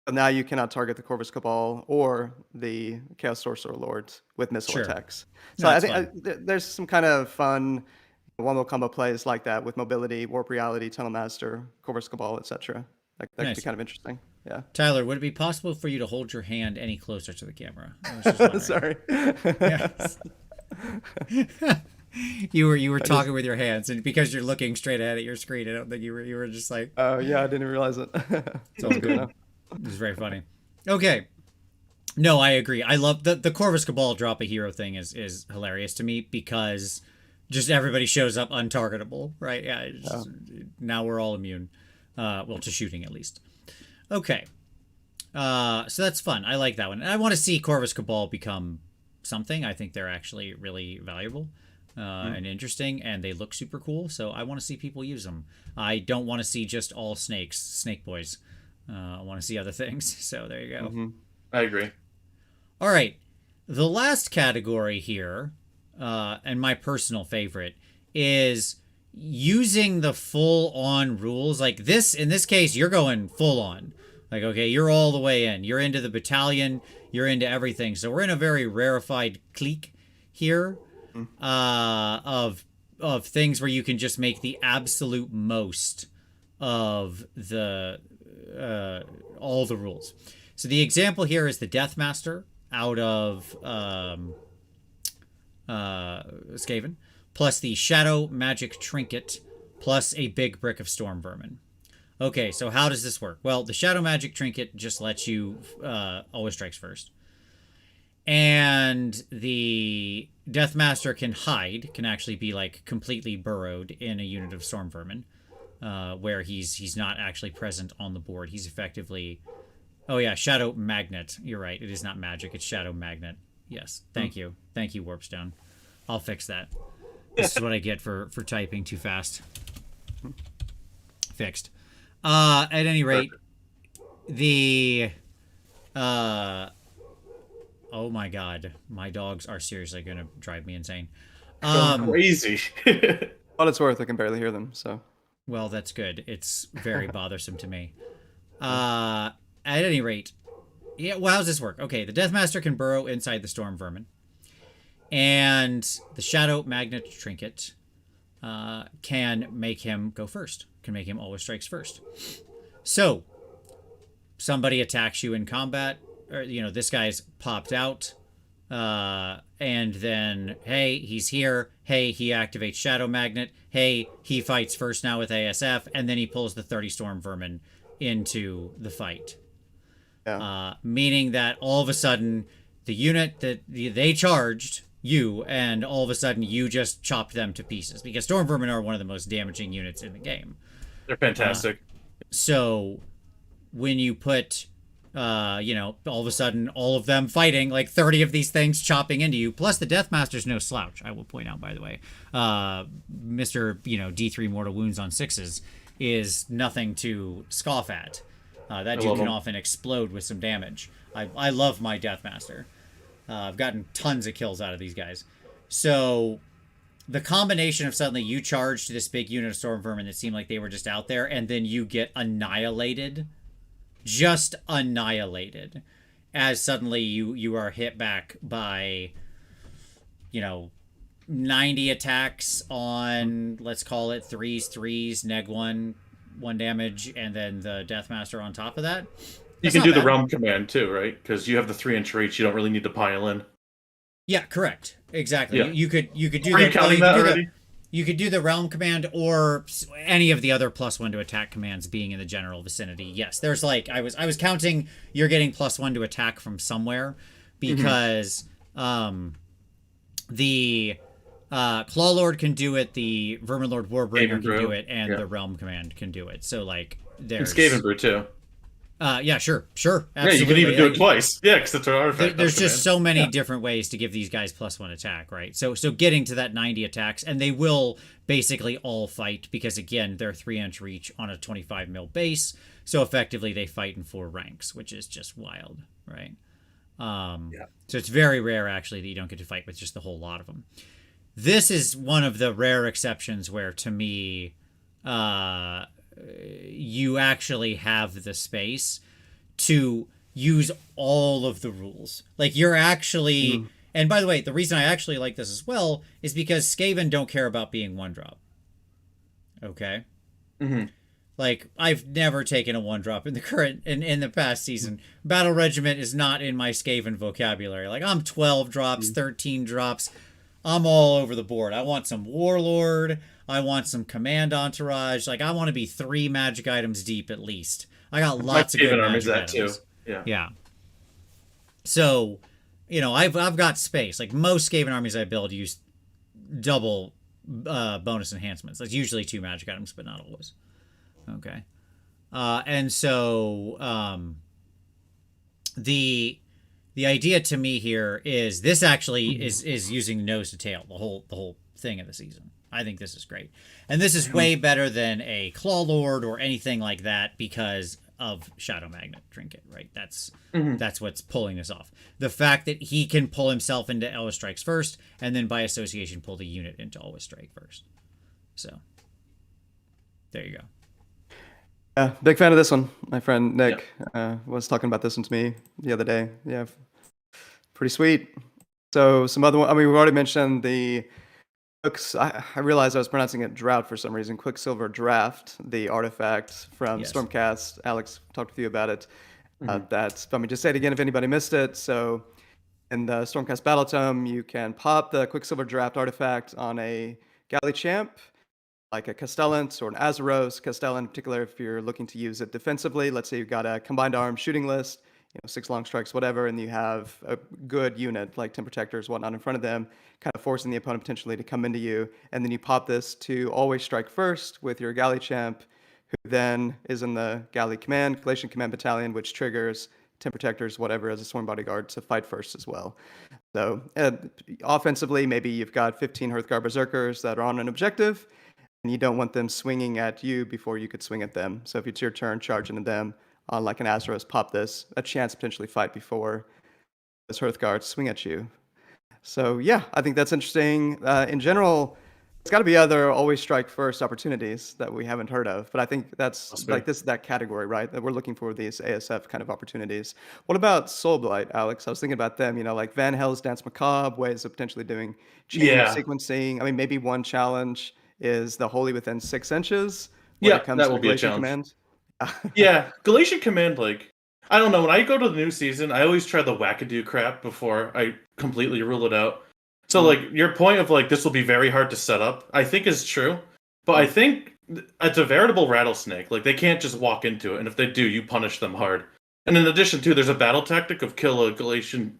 [SPEAKER 2] So now you cannot target the Corvus Cabal or the Chaos Sorcerer Lord with missile attacks. So I think there's some kind of fun one-more combo plays like that with mobility, Warp Reality, Tunnel Master, Corvus Cabal, etc. That could be kind of interesting. Yeah.
[SPEAKER 1] Tyler, would it be possible for you to hold your hand any closer to the camera?
[SPEAKER 2] Sorry.
[SPEAKER 1] You were talking with your hands, and because you're looking straight ahead at your screen, I don't think you were just like.
[SPEAKER 2] Oh yeah, I didn't realize it.
[SPEAKER 1] It's all good. It was very funny. Okay. No, I agree. I love the Corvus Cabal drop a hero thing is hilarious to me because just everybody shows up untargetable, right? Yeah. Now we're all immune, well, to shooting at least. Okay. So that's fun. I like that one. And I want to see Corvus Cabal become something. I think they're actually really valuable and interesting, and they look super cool. So I want to see people use them. I don't want to see just all snake boys. I want to see other things. So there you go.
[SPEAKER 3] I agree.
[SPEAKER 1] All right. The last category here, and my personal favorite, is using the full-on rules. Like this, in this case, you're going full-on. Like, okay, you're all the way in. You're into the battalion. You're into everything. So we're in a very rarefied clique here. of things where you can just make the absolute most of the all the rules. So the example here is the Deathmaster out of Skaven, plus the Shadow Magic Trinket, plus a big brick of Storm Vermin. Okay, so how does this work? Well, the Shadow Magic Trinket just lets you always strikes first. And the Deathmaster can hide, can actually be like completely burrowed in a unit of Storm Vermin, where he's not actually present on the board. He's effectively... Oh yeah, Shadow Magnet. You're right. It is not magic. It's Shadow Magnet. Yes. Thank you. Thank you, Warpstone. I'll fix that. This is what I get for typing too fast. Fixed. At any rate, the... oh my god. My dogs are seriously going to drive me insane.
[SPEAKER 3] Crazy.
[SPEAKER 2] What it's worth, I can barely hear them, so...
[SPEAKER 1] Well, that's good. It's very bothersome to me. At any rate, yeah, well, how does this work? Okay, the Deathmaster can burrow inside the Storm Vermin. And the Shadow Magnet Trinket can make him go first. Can make him always strikes first. So, somebody attacks you in combat, or, this guy's popped out. And then, hey, he's here. Hey, he activates Shadow Magnet. Hey, he fights first now with ASF. And then he pulls the 30 Storm Vermin into the fight.
[SPEAKER 2] Yeah.
[SPEAKER 1] Meaning that all of a sudden, the unit that they charged you, and all of a sudden you just chopped them to pieces. Because Storm Vermin are one of the most damaging units in the game.
[SPEAKER 3] They're fantastic.
[SPEAKER 1] So, when you put... all of a sudden, all of them fighting, like 30 of these things chopping into you. Plus, the Deathmaster's no slouch, I will point out, by the way. Mr. D3 mortal wounds on 6s is nothing to scoff at. That dude can often explode with some damage. I love my Deathmaster. I've gotten tons of kills out of these guys. So, the combination of suddenly you charge to this big unit of Storm Vermin that seemed like they were just out there, and then you get annihilated... just annihilated, as suddenly you are hit back by 90 attacks on, let's call it threes, neg 1 damage, and then the Deathmaster on top of that.
[SPEAKER 3] You can do the realm command too, right? Because you have the 3-inch reach, you don't really need to pile in.
[SPEAKER 1] Yeah, correct. Exactly.
[SPEAKER 3] Yeah.
[SPEAKER 1] You could do
[SPEAKER 3] Are you counting that already?
[SPEAKER 1] You could do the realm command or any of the other +1 to attack commands being in the general vicinity. Yes, there's like I was counting. You're getting +1 to attack from somewhere because the Claw Lord can do it, the Vermin Lord Warbringer can do it, and the realm command can do it. So like there's
[SPEAKER 3] Skaven Brew too.
[SPEAKER 1] Yeah, sure, absolutely.
[SPEAKER 3] Yeah, you can even do it twice. Yeah, because it's an artifact.
[SPEAKER 1] There's just so many different ways to give these guys +1 attack, right? So getting to that 90 attacks, and they will basically all fight because again they're 3-inch reach on a 25 mil base, so effectively they fight in 4 ranks, which is just wild, right? So it's very rare actually that you don't get to fight with just the whole lot of them. This is one of the rare exceptions where, to me, you actually have the space to use all of the rules. Like, you're actually... And by the way, the reason I actually like this as well is because Skaven don't care about being 1-drop. Okay? Like, I've never taken a 1-drop in the current... In the past season. Battle Regiment is not in my Skaven vocabulary. Like, I'm 12 drops, 13 drops. I'm all over the board. I want some Warlord... I want some command entourage. Like, I want to be 3 magic items deep at least. I got lots of good magic items.
[SPEAKER 3] Too.
[SPEAKER 1] Yeah. So, I've got space. Like, most Skaven armies I build use double bonus enhancements. That's usually 2 magic items, but not always. Okay. And so, the idea to me here is this actually is using nose to tail the whole thing of the season. I think this is great. And this is way better than a Claw Lord or anything like that because of Shadow Magnet Trinket, right? That's what's pulling this off. The fact that he can pull himself into Always Strikes first, and then by association pull the unit into Always Strike first. So, there you go.
[SPEAKER 2] Yeah, big fan of this one. My friend Nick was talking about this one to me the other day. Yeah, pretty sweet. So some other one. I mean, we've already mentioned the I realized I was pronouncing it drought for some reason. Quicksilver Draft, the artifact from
[SPEAKER 1] Yes.
[SPEAKER 2] Stormcast. Alex talked with you about it.
[SPEAKER 3] Mhm.
[SPEAKER 2] Let me just say it again if anybody missed it. So in the Stormcast Battle Tome, you can pop the Quicksilver Draft artifact on a Galley Champ, like a Castellant or an Azeros. Castellant in particular, if you're looking to use it defensively. Let's say you've got a combined arms shooting list, 6 long strikes, whatever, and you have a good unit like 10 protectors, whatnot in front of them, kind of forcing the opponent potentially to come into you. And then you pop this to always strike first with your Galley Champ, who then is in the Galley Command, Galletian Command Battalion, which triggers 10 protectors, whatever, as a sworn bodyguard to fight first as well. So offensively, maybe you've got 15 Hearthguard Berserkers that are on an objective, and you don't want them swinging at you before you could swing at them. So if it's your turn, charge into them on like an Azeros, pop this, a chance to potentially fight before those Hearthguards swing at you. So yeah, I think that's interesting. In general, it's got to be other always strike first opportunities that we haven't heard of. But I think that's
[SPEAKER 3] Must
[SPEAKER 2] like
[SPEAKER 3] be.
[SPEAKER 2] this is that category, right? That we're looking for these ASF kind of opportunities. What about Soulblight, Alex? I was thinking about them, like Van Hell's Dance Macabre, ways of potentially doing chain
[SPEAKER 3] Yeah.
[SPEAKER 2] sequencing. I mean, maybe one challenge is the Holy Within 6 inches when
[SPEAKER 3] Yeah,
[SPEAKER 2] it comes
[SPEAKER 3] that
[SPEAKER 2] to
[SPEAKER 3] will be a
[SPEAKER 2] Galletian
[SPEAKER 3] challenge.
[SPEAKER 2] Command.
[SPEAKER 3] Yeah, Galatian Command, like, I don't know. When I go to the new season, I always try the wackadoo crap before I completely rule it out. So, like, your point of, like, this will be very hard to set up, I think is true. But I think it's a veritable rattlesnake. Like, they can't just walk into it. And if they do, you punish them hard. And in addition, too, there's a battle tactic of kill a Galatian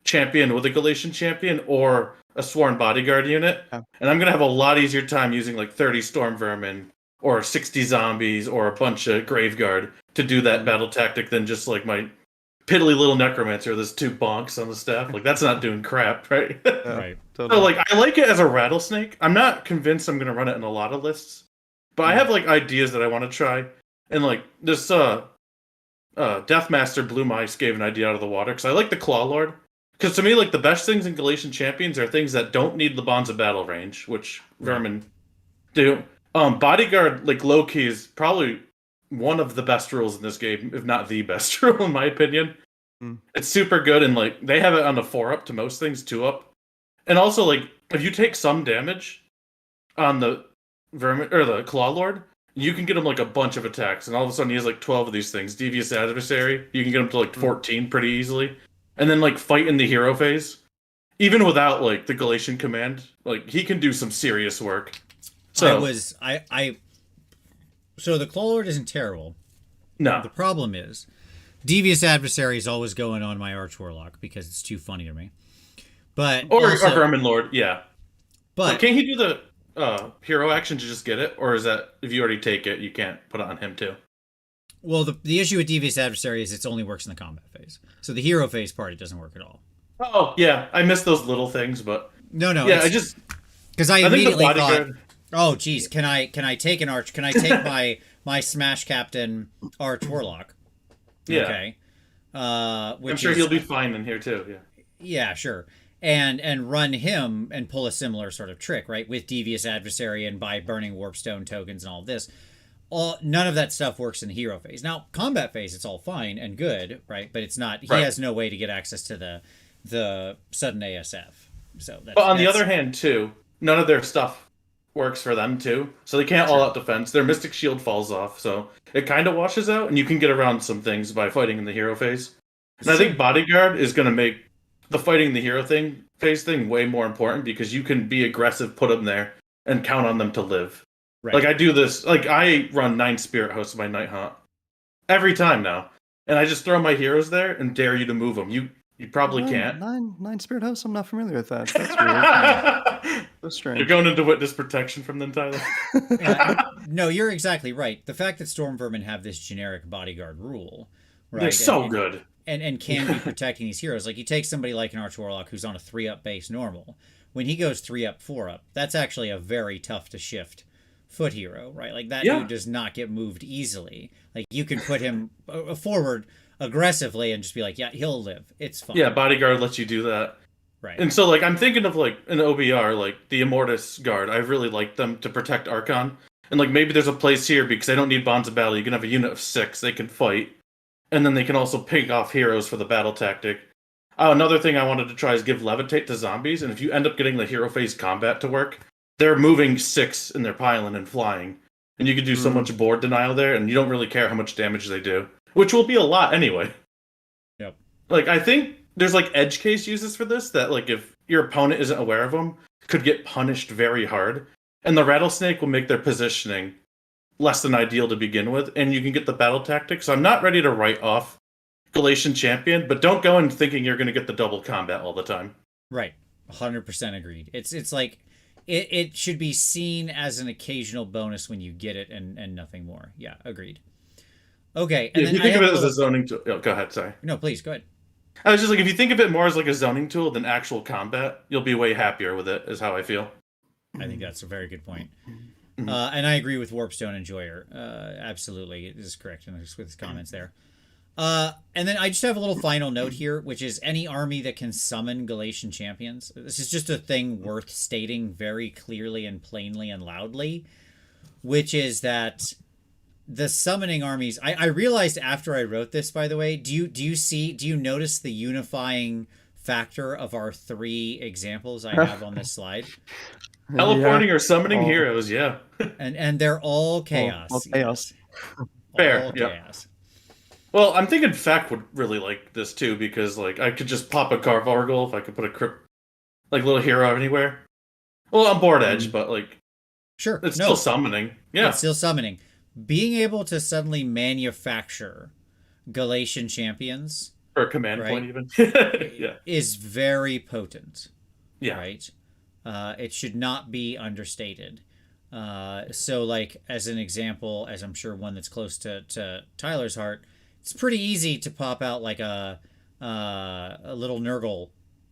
[SPEAKER 3] champion with a Galatian champion or a sworn bodyguard unit.
[SPEAKER 2] Oh.
[SPEAKER 3] And I'm going to have a lot easier time using, like, 30 storm vermin or 60 zombies or a bunch of graveguard to do that battle tactic than just, like, my piddly little necromancer. There's 2 bonks on the staff. Like, that's not doing crap, right?
[SPEAKER 2] Yeah,
[SPEAKER 1] Right.
[SPEAKER 2] totally.
[SPEAKER 3] So, like, I like it as a rattlesnake. I'm not convinced I'm going to run it in a lot of lists. But I have, like, ideas that I want to try. And, like, this Deathmaster Blue Mice gave an idea out of the water. Because I like the Claw Lord. Because to me, like, the best things in Galletian Champions are things that don't need the Bonds of Battle range, which Vermin do. Bodyguard, like, low-key is probably one of the best rules in this game, if not the best rule, in my opinion. It's super good, and, like, they have it on the 4-up to most things, 2-up. And also, like, if you take some damage on the Vermin, or the Claw Lord, you can get him, like, a bunch of attacks, and all of a sudden he has, like, 12 of these things. Devious Adversary, you can get him to, like, 14 pretty easily. And then, like, fight in the hero phase. Even without, like, the Galatian command, like, he can do some serious work. So,
[SPEAKER 1] So the Claw Lord isn't terrible.
[SPEAKER 3] no.
[SPEAKER 1] The problem is, Devious Adversary is always going on my Arch Warlock because it's too funny to me. But
[SPEAKER 3] Or
[SPEAKER 1] also,
[SPEAKER 3] Vermin Lord, yeah.
[SPEAKER 1] but
[SPEAKER 3] Can't he do the hero action to just get it? Or is that, if you already take it, you can't put it on him too?
[SPEAKER 1] well, the issue with Devious Adversary is it only works in the combat phase. So the hero phase part, it doesn't work at all.
[SPEAKER 3] Oh, yeah. I miss those little things, but...
[SPEAKER 1] No,
[SPEAKER 3] Yeah,
[SPEAKER 1] because I
[SPEAKER 3] I think the
[SPEAKER 1] immediately thought,
[SPEAKER 3] bodyguard...
[SPEAKER 1] oh, geez, can I take an Arch? Can I take my Smash Captain Arch Warlock?
[SPEAKER 3] Yeah.
[SPEAKER 1] Okay. Which
[SPEAKER 3] I'm sure
[SPEAKER 1] is,
[SPEAKER 3] he'll be fine in here too, yeah.
[SPEAKER 1] Yeah, sure. And run him and pull a similar sort of trick, right? With Devious Adversary and by burning Warpstone tokens and all this. None of that stuff works in the hero phase. Now, combat phase, it's all fine and good, right? But it's not. He
[SPEAKER 3] Right.
[SPEAKER 1] has no way to get access to the sudden ASF. So that's,
[SPEAKER 3] But on the
[SPEAKER 1] that's-
[SPEAKER 3] other hand, too, none of their stuff works for them, too. So they can't all-out defense. Their Mystic Shield falls off, so it kind of washes out, and you can get around some things by fighting in the hero phase. And I think Bodyguard is going to make the fighting in the hero phase thing way more important, because you can be aggressive, put them there, and count on them to live.
[SPEAKER 1] right.
[SPEAKER 3] Like, I do this, like, I run 9 Spirit Hosts of my Night Haunt every time now. And I just throw my heroes there and dare you to move them. You probably can't.
[SPEAKER 2] Nine Spirit Hosts? I'm not familiar with that. That's weird. So strange.
[SPEAKER 3] You're going into witness protection from them, Tyler.
[SPEAKER 1] No, you're exactly right. The fact that Storm Vermin have this generic bodyguard rule, right?
[SPEAKER 3] They're so
[SPEAKER 1] and,
[SPEAKER 3] good.
[SPEAKER 1] And can be protecting these heroes. Like, you take somebody like an Arch Warlock who's on a 3-up base normal. When he goes 3-up, 4-up, that's actually a very tough to shift foot hero, right? Like, that
[SPEAKER 3] Yeah.
[SPEAKER 1] dude does not get moved easily. Like, you can put him forward aggressively and just be like, yeah, he'll live. It's fine.
[SPEAKER 3] Yeah, Bodyguard lets you do that.
[SPEAKER 1] Right.
[SPEAKER 3] And so, like, I'm thinking of, like, an OBR, like, the Immortus Guard. I really like them to protect Archon. And, like, maybe there's a place here because they don't need Bonds of Battle. You can have a unit of 6. They can fight. And then they can also pick off heroes for the battle tactic. Oh, another thing I wanted to try is give levitate to zombies, and if you end up getting the hero phase combat to work, they're moving 6 in their pylon and flying, and you can do so much board denial there, and you don't really care how much damage they do, which will be a lot anyway.
[SPEAKER 1] Yep.
[SPEAKER 3] Like, I think there's like edge case uses for this that, like, if your opponent isn't aware of them, could get punished very hard, and the rattlesnake will make their positioning less than ideal to begin with, and you can get the battle tactics. So I'm not ready to write off Galletian Champion, but don't go in thinking you're going to get the double combat all the time.
[SPEAKER 1] Right. 100% agreed. It's like it should be seen as an occasional bonus when you get it and nothing more. Yeah, agreed. Okay. And
[SPEAKER 3] if you think of it as a zoning tool, go ahead, sorry.
[SPEAKER 1] No, please, go ahead.
[SPEAKER 3] I was just like, if you think of it more as like a zoning tool than actual combat, you'll be way happier with it, is how I feel.
[SPEAKER 1] I think that's a very good point. And I agree with Warpstone and Joyer. Absolutely. It is correct with his comments there. And then I just have a little final note here, which is any army that can summon Galletian Champions. This is just a thing worth stating very clearly and plainly and loudly, which is that the summoning armies, I realized after I wrote this, by the way, do you notice the unifying factor of our 3 examples I have on this slide?
[SPEAKER 3] Teleporting or summoning heroes, yeah.
[SPEAKER 1] and they're all chaos.
[SPEAKER 2] All chaos.
[SPEAKER 3] Fair,
[SPEAKER 1] all chaos.
[SPEAKER 3] Well, I'm thinking Feck would really like this too, because like I could just pop a Carvargle if I could put a little hero anywhere. Well, on board edge, but like
[SPEAKER 1] sure,
[SPEAKER 3] it's still summoning. Yeah,
[SPEAKER 1] it's still summoning. Being able to suddenly manufacture Galletian Champions
[SPEAKER 3] for a command point, even
[SPEAKER 1] is very potent.
[SPEAKER 3] Yeah,
[SPEAKER 1] right. It should not be understated. So, like as an example, as I'm sure one that's close to Tyler's heart. It's pretty easy to pop out like a little Nurgle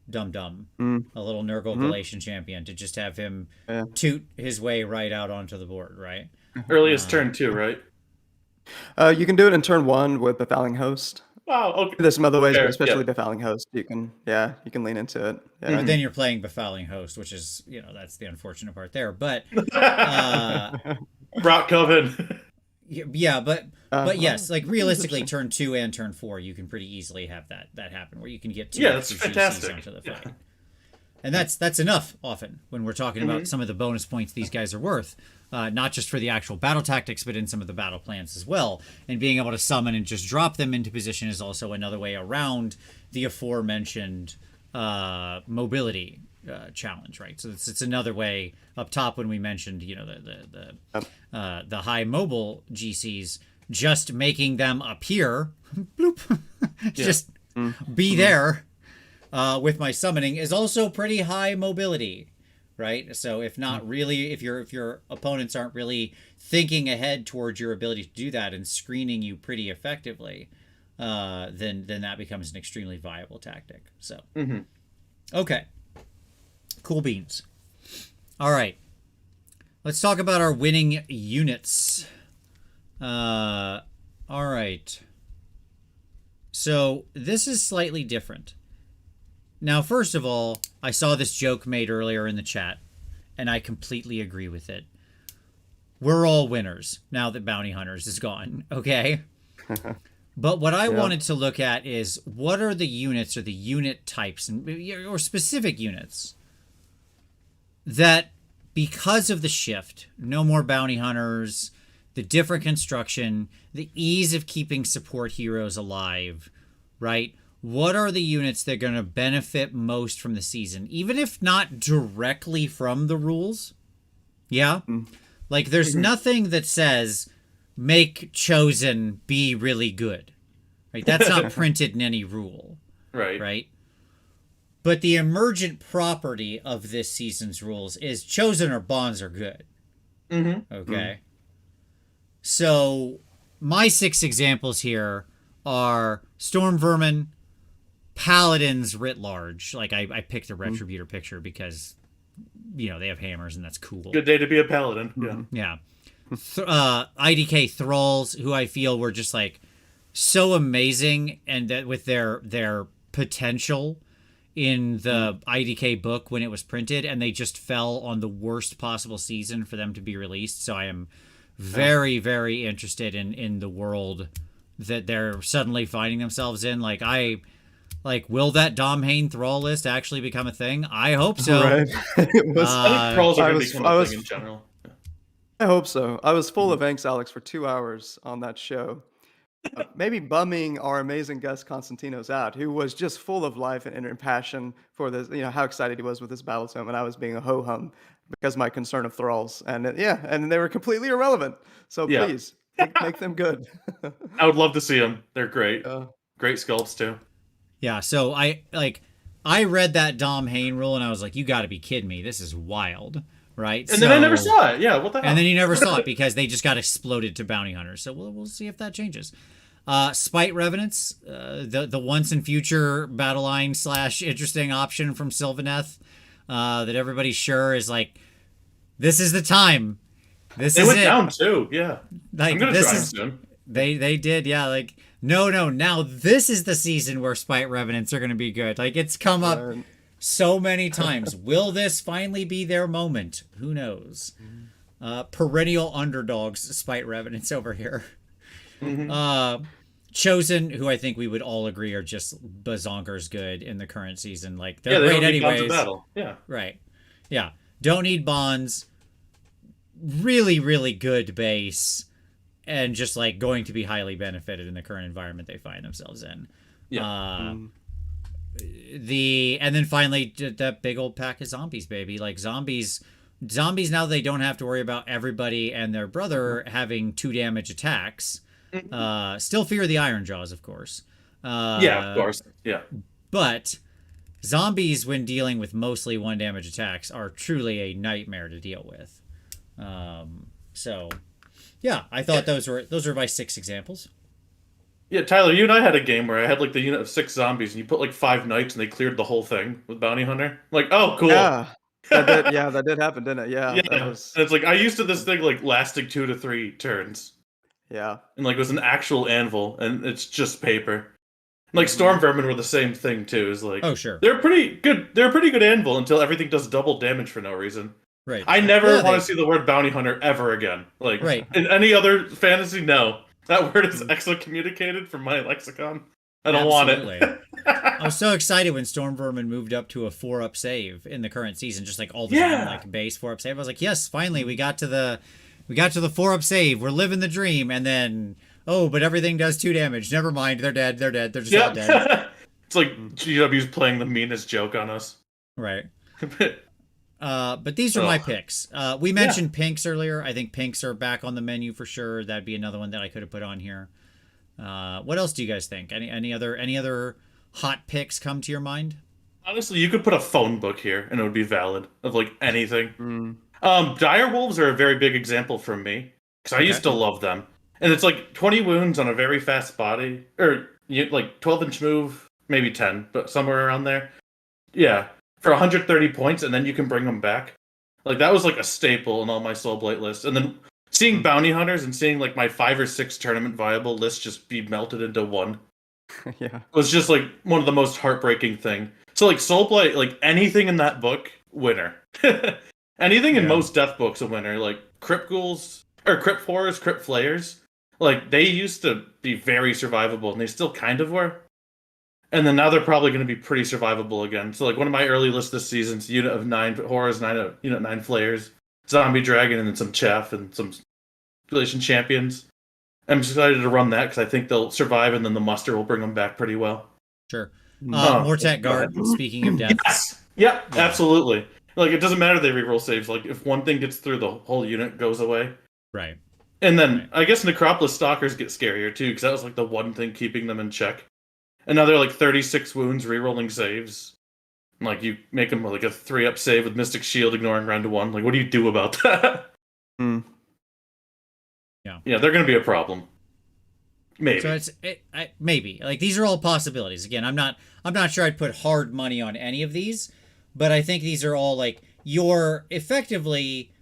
[SPEAKER 1] dum-dum, a little Nurgle Galletian Champion, to just have him toot his way right out onto the board, right?
[SPEAKER 3] Earliest turn 2, right?
[SPEAKER 2] You can do it in turn 1 with Befouling Host.
[SPEAKER 3] Wow, okay.
[SPEAKER 2] There's some other ways, but especially Befouling Host. You can lean into it. Yeah.
[SPEAKER 1] But then you're playing Befouling Host, which is, that's the unfortunate part there. But
[SPEAKER 3] Rock Coven.
[SPEAKER 1] Yeah, but yes, like realistically, turn 2 and turn 4, you can pretty easily have that happen, where you can get 2
[SPEAKER 3] that's fantastic.
[SPEAKER 1] GCs onto the fight. And that's enough often when we're talking about some of the bonus points these guys are worth, not just for the actual battle tactics, but in some of the battle plans as well. And being able to summon and just drop them into position is also another way around the aforementioned mobility challenge, right? So it's another way up top when we mentioned, the high mobile GCs, just making them appear, bloop, just be there with my summoning is also pretty high mobility, right? So if not really, if your opponents aren't really thinking ahead towards your ability to do that and screening you pretty effectively, then that becomes an extremely viable tactic. So, okay. Cool beans. All right. Let's talk about our winning units. All right. So this is slightly different. Now, first of all, I saw this joke made earlier in the chat, and I completely agree with it. We're all winners now that Bounty Hunters is gone, okay? But what I wanted to look at is what are the units or the unit types or specific units that, because of the shift, no more Bounty Hunters, the different construction, the ease of keeping support heroes alive, right? What are the units that are going to benefit most from the season, even if not directly from the rules? Yeah? Like, there's nothing that says, make Chosen be really good. Right? That's not printed in any rule.
[SPEAKER 3] Right.
[SPEAKER 1] Right? But the emergent property of this season's rules is Chosen or Bonds are good. Okay? So, my 6 examples here are Storm Vermin, Paladins writ large. Like, I picked a Retributor picture because, they have hammers and that's cool.
[SPEAKER 3] Good day to be a Paladin.
[SPEAKER 1] Yeah. IDK Thralls, who I feel were just, like, so amazing, and that with their potential in the IDK book when it was printed, and they just fell on the worst possible season for them to be released. So I am very, very interested in the world that they're suddenly finding themselves in. Like, I Like, will that Dom Hain thrall list actually become a thing? I hope so.
[SPEAKER 2] Right. It was.
[SPEAKER 3] I think trolls are
[SPEAKER 2] I
[SPEAKER 3] going to
[SPEAKER 2] was-
[SPEAKER 3] become
[SPEAKER 2] I
[SPEAKER 3] a
[SPEAKER 2] was-
[SPEAKER 3] thing in general.
[SPEAKER 2] I hope so. I was full of angst, Alex, for 2 hours on that show. Maybe bumming our amazing guest Constantinos out, who was just full of life and passion for this. How excited he was with this battle tome, and I was being a ho hum because of my concern of thralls, and and they were completely irrelevant. So
[SPEAKER 3] Yeah.
[SPEAKER 2] please make them good.
[SPEAKER 3] I would love to see them. They're great.
[SPEAKER 2] Uh,
[SPEAKER 3] Great sculpts too.
[SPEAKER 1] Yeah, so I read that Dom Hain rule and I was like, you got to be kidding me. This is wild, right?
[SPEAKER 3] And then I never saw it. Yeah, what the hell?
[SPEAKER 1] And then you never saw it because they just got exploded to bounty hunters. So we'll see if that changes. Spite Revenants, the once and future battle line / interesting option from Sylvaneth, that everybody's sure is like, this is the time. This
[SPEAKER 3] They
[SPEAKER 1] is
[SPEAKER 3] went
[SPEAKER 1] it.
[SPEAKER 3] down too. Yeah,
[SPEAKER 1] Like,
[SPEAKER 3] I'm gonna
[SPEAKER 1] this
[SPEAKER 3] try them
[SPEAKER 1] is
[SPEAKER 3] soon.
[SPEAKER 1] they did, yeah. Like, no, now this is the season where Spite Revenants are going to be good. Like, it's come up
[SPEAKER 2] uh,
[SPEAKER 1] so many times. Will this finally be their moment? Who knows? Perennial underdogs, Spite Revenants over here. Chosen, who I think we would all agree are just bazonkers good in the current season. Like, they're
[SPEAKER 3] Yeah, they
[SPEAKER 1] great
[SPEAKER 3] don't need bonds of
[SPEAKER 1] anyways.
[SPEAKER 3] battle. Yeah,
[SPEAKER 1] Right. Yeah. Don't need bonds. Really, really good base. And just like going to be highly benefited in the current environment they find themselves in.
[SPEAKER 3] yeah.
[SPEAKER 1] And then finally that big old pack of zombies, baby. Like zombies now they don't have to worry about everybody and their brother having 2 damage attacks. Still fear the Iron Jaws, of course.
[SPEAKER 3] Yeah, of course. Yeah.
[SPEAKER 1] But zombies, when dealing with mostly 1 damage attacks, are truly a nightmare to deal with. So, yeah, I thought those were my 6 examples.
[SPEAKER 3] Yeah, Tyler, you and I had a game where I had like the unit of 6 zombies, and you put like 5 knights, and they cleared the whole thing with bounty hunter. Like, oh, cool.
[SPEAKER 2] yeah, that did happen, didn't it? Yeah,
[SPEAKER 3] Yeah.
[SPEAKER 2] that was,
[SPEAKER 3] And it's like I used to this thing like lasting 2 to 3 turns,
[SPEAKER 2] yeah.
[SPEAKER 3] and like it was an actual anvil, and it's just paper. And, like storm vermin were the same thing too. Is like,
[SPEAKER 1] Oh, sure.
[SPEAKER 3] they're pretty good. They're a pretty good anvil until everything does double damage for no reason.
[SPEAKER 1] Right.
[SPEAKER 3] I never
[SPEAKER 1] Yeah,
[SPEAKER 3] want to see the word bounty hunter ever again. Like,
[SPEAKER 1] Right.
[SPEAKER 3] in any other fantasy, no. That word is excommunicated from my lexicon. I don't want
[SPEAKER 1] Absolutely.
[SPEAKER 3] it.
[SPEAKER 1] I was so excited when Storm Vermin moved up to a 4-up save in the current season, just like all the time, like base 4-up save. I was like, yes, finally we got to the 4-up save. We're living the dream. And then, but everything does 2 damage. Never mind, they're dead. They're just all dead.
[SPEAKER 3] It's like GW's playing the meanest joke on us.
[SPEAKER 1] Right. But these are my picks. We mentioned pinks earlier. I think pinks are back on the menu for sure. That'd be another one that I could have put on here. What else do you guys think? Any other hot picks come to your mind?
[SPEAKER 3] Honestly, you could put a phone book here and it would be valid of like anything. Dire wolves are a very big example for me because I used to love them, and it's like 20 wounds on a very fast body, or like 12-inch move, maybe 10, but somewhere around there. Yeah. For 130 points, and then you can bring them back. Like, that was like a staple in all my Soul Blight lists. And then seeing bounty hunters and seeing like my 5 or 6 tournament viable lists just be melted into one
[SPEAKER 2] Yeah.
[SPEAKER 3] was just like one of the most heartbreaking thing. So like Soul Blight, like anything in that book, winner. Anything in most death books, a winner. Like Crypt Ghouls, or Crypt Horrors, Crypt Flayers. Like, they used to be very survivable, and they still kind of were. And then now they're probably going to be pretty survivable again. So like one of my early lists this season's unit of 9 horrors, unit 9 flayers, zombie dragon, and then some chaff and some Galletian Champions. I'm excited to run that because I think they'll survive, and then the muster will bring them back pretty well.
[SPEAKER 1] Sure. Mortek Guard, speaking of death.
[SPEAKER 3] Yes! Yep, absolutely. Like, it doesn't matter they reroll saves. Like, if one thing gets through, the whole unit goes away.
[SPEAKER 1] Right.
[SPEAKER 3] And then I guess Necropolis Stalkers get scarier too, because that was like the one thing keeping them in check. Another like 36 wounds, rerolling saves. And, like, you make them like a 3-up save with Mystic Shield, ignoring round 1. Like, what do you do about that? Yeah, they're going to be a problem. Maybe.
[SPEAKER 1] So maybe like these are all possibilities. Again, I'm not sure I'd put hard money on any of these, but I think these are all like you're effectively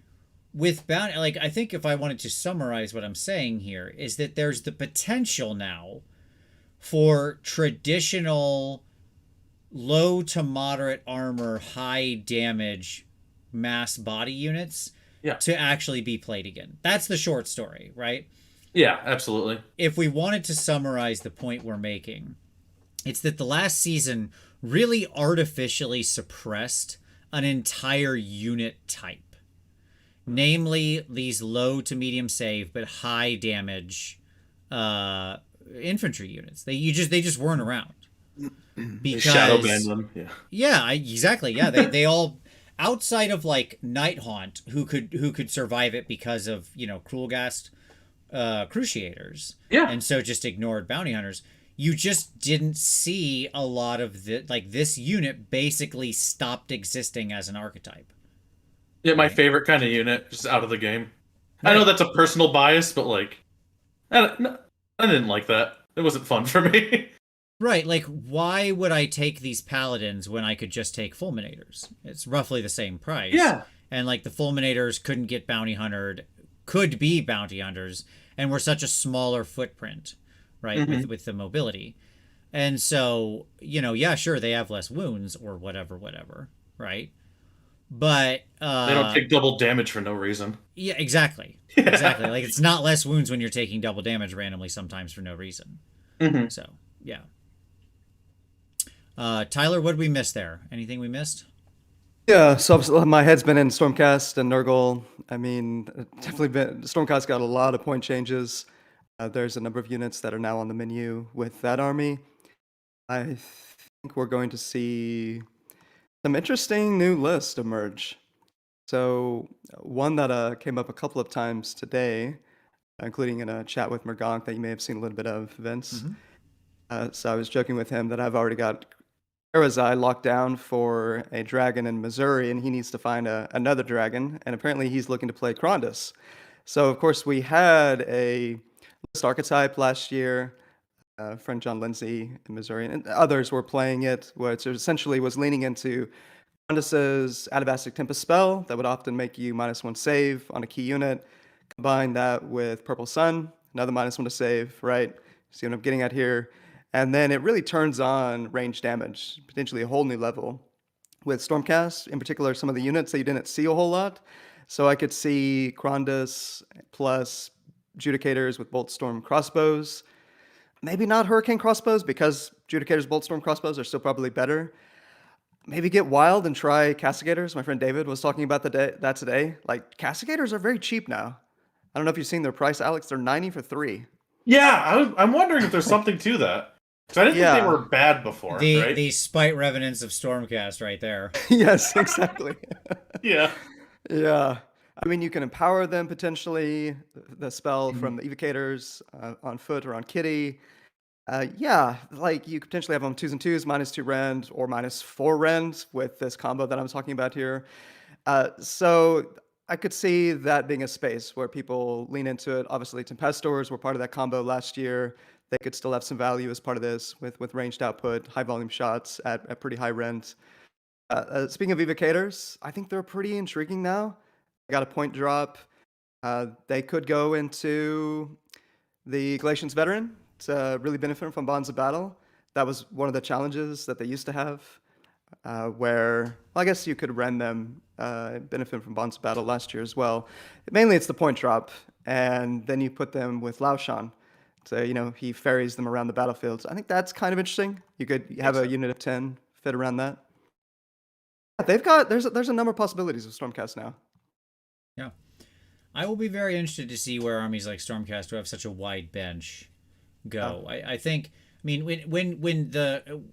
[SPEAKER 1] with bounty. Like, I think if I wanted to summarize what I'm saying here is that there's the potential now for traditional low to moderate armor, high damage mass body units to actually be played again. That's the short story, right?
[SPEAKER 3] Yeah, absolutely.
[SPEAKER 1] If we wanted to summarize the point we're making, It's that the last season really artificially suppressed an entire unit type, namely these low to medium save but high damage infantry units. They just weren't around because
[SPEAKER 3] Shadow ban them. Yeah.
[SPEAKER 1] Yeah, exactly. Yeah, they all outside of like Nighthaunt, who could survive it because of Cruelgast cruciators, and so just ignored bounty hunters. You just didn't see a lot of this unit basically stopped existing as an archetype.
[SPEAKER 3] Yeah, my favorite kind of unit, just out of the game. Right. I know that's a personal bias, but like, I didn't like that. It wasn't fun for me.
[SPEAKER 1] Right, like, why would I take these paladins when I could just take fulminators? It's roughly the same price.
[SPEAKER 3] Yeah.
[SPEAKER 1] And like the fulminators couldn't get bounty huntered, could be bounty hunters, and were such a smaller footprint, right, with the mobility. And so, yeah, sure, they have less wounds or whatever, right? But
[SPEAKER 3] they don't take double damage for no reason.
[SPEAKER 1] Yeah, exactly. Exactly. Like, it's not less wounds when you're taking double damage randomly sometimes for no reason. So, yeah. Tyler, what did we miss there? Anything we missed?
[SPEAKER 2] Yeah, so my head's been in Stormcast and Nurgle. I mean, definitely Stormcast got a lot of point changes. There's a number of units that are now on the menu with that army. I think we're going to see some interesting new lists emerge. So one that came up a couple of times today, including in a chat with Mergonk that you may have seen a little bit of, Vince. So I was joking with him that I've already got Karazai locked down for a dragon in Missouri, and he needs to find another dragon, and apparently he's looking to play Krondus. So, of course, we had a list archetype last year. Friend John Lindsay in Missouri, and others were playing it, which essentially was leaning into Krondus's Atabastic Tempest spell that would often make you -1 save on a key unit. Combine that with Purple Sun, another -1 to save, right? See what I'm getting at here? And then it really turns on range damage, potentially a whole new level. With Stormcast, in particular, some of the units that you didn't see a whole lot. So I could see Krondus plus Judicators with Boltstorm crossbows. Maybe not Hurricane crossbows, because Judicators, Boltstorm crossbows are still probably better. Maybe get wild and try Castigators. My friend David was talking about that today. Like, Castigators are very cheap now. I don't know if you've seen their price, Alex. They're 90 for 3.
[SPEAKER 3] Yeah, I'm wondering if there's something to that. So I didn't think they were bad before, right?
[SPEAKER 1] The Spite Revenants of Stormcast right there.
[SPEAKER 2] Yes, exactly.
[SPEAKER 3] Yeah.
[SPEAKER 2] Yeah. I mean, you can empower them potentially, the spell from the Evocators on foot or on Kitty. Yeah, like you could potentially have them 2s and 2s, -2 rend or -4 rend with this combo that I'm talking about here. So I could see that being a space where people lean into it. Obviously, Tempestors were part of that combo last year. They could still have some value as part of this with ranged output, high volume shots at pretty high rent. Speaking of Evocators, I think they're pretty intriguing now. They got a point drop. They could go into the Galatians Veteran to really benefit from Bonds of Battle. That was one of the challenges that they used to have, where I guess you could rend them, benefit from Bonds of Battle last year as well. Mainly it's the point drop, and then you put them with Laoshan. So, he ferries them around the battlefields. I think that's kind of interesting. You could have a unit of 10 fit around that. There's a number of possibilities with Stormcast now.
[SPEAKER 1] Yeah. I will be very interested to see where armies like Stormcast, who have such a wide bench, go. I think, when the,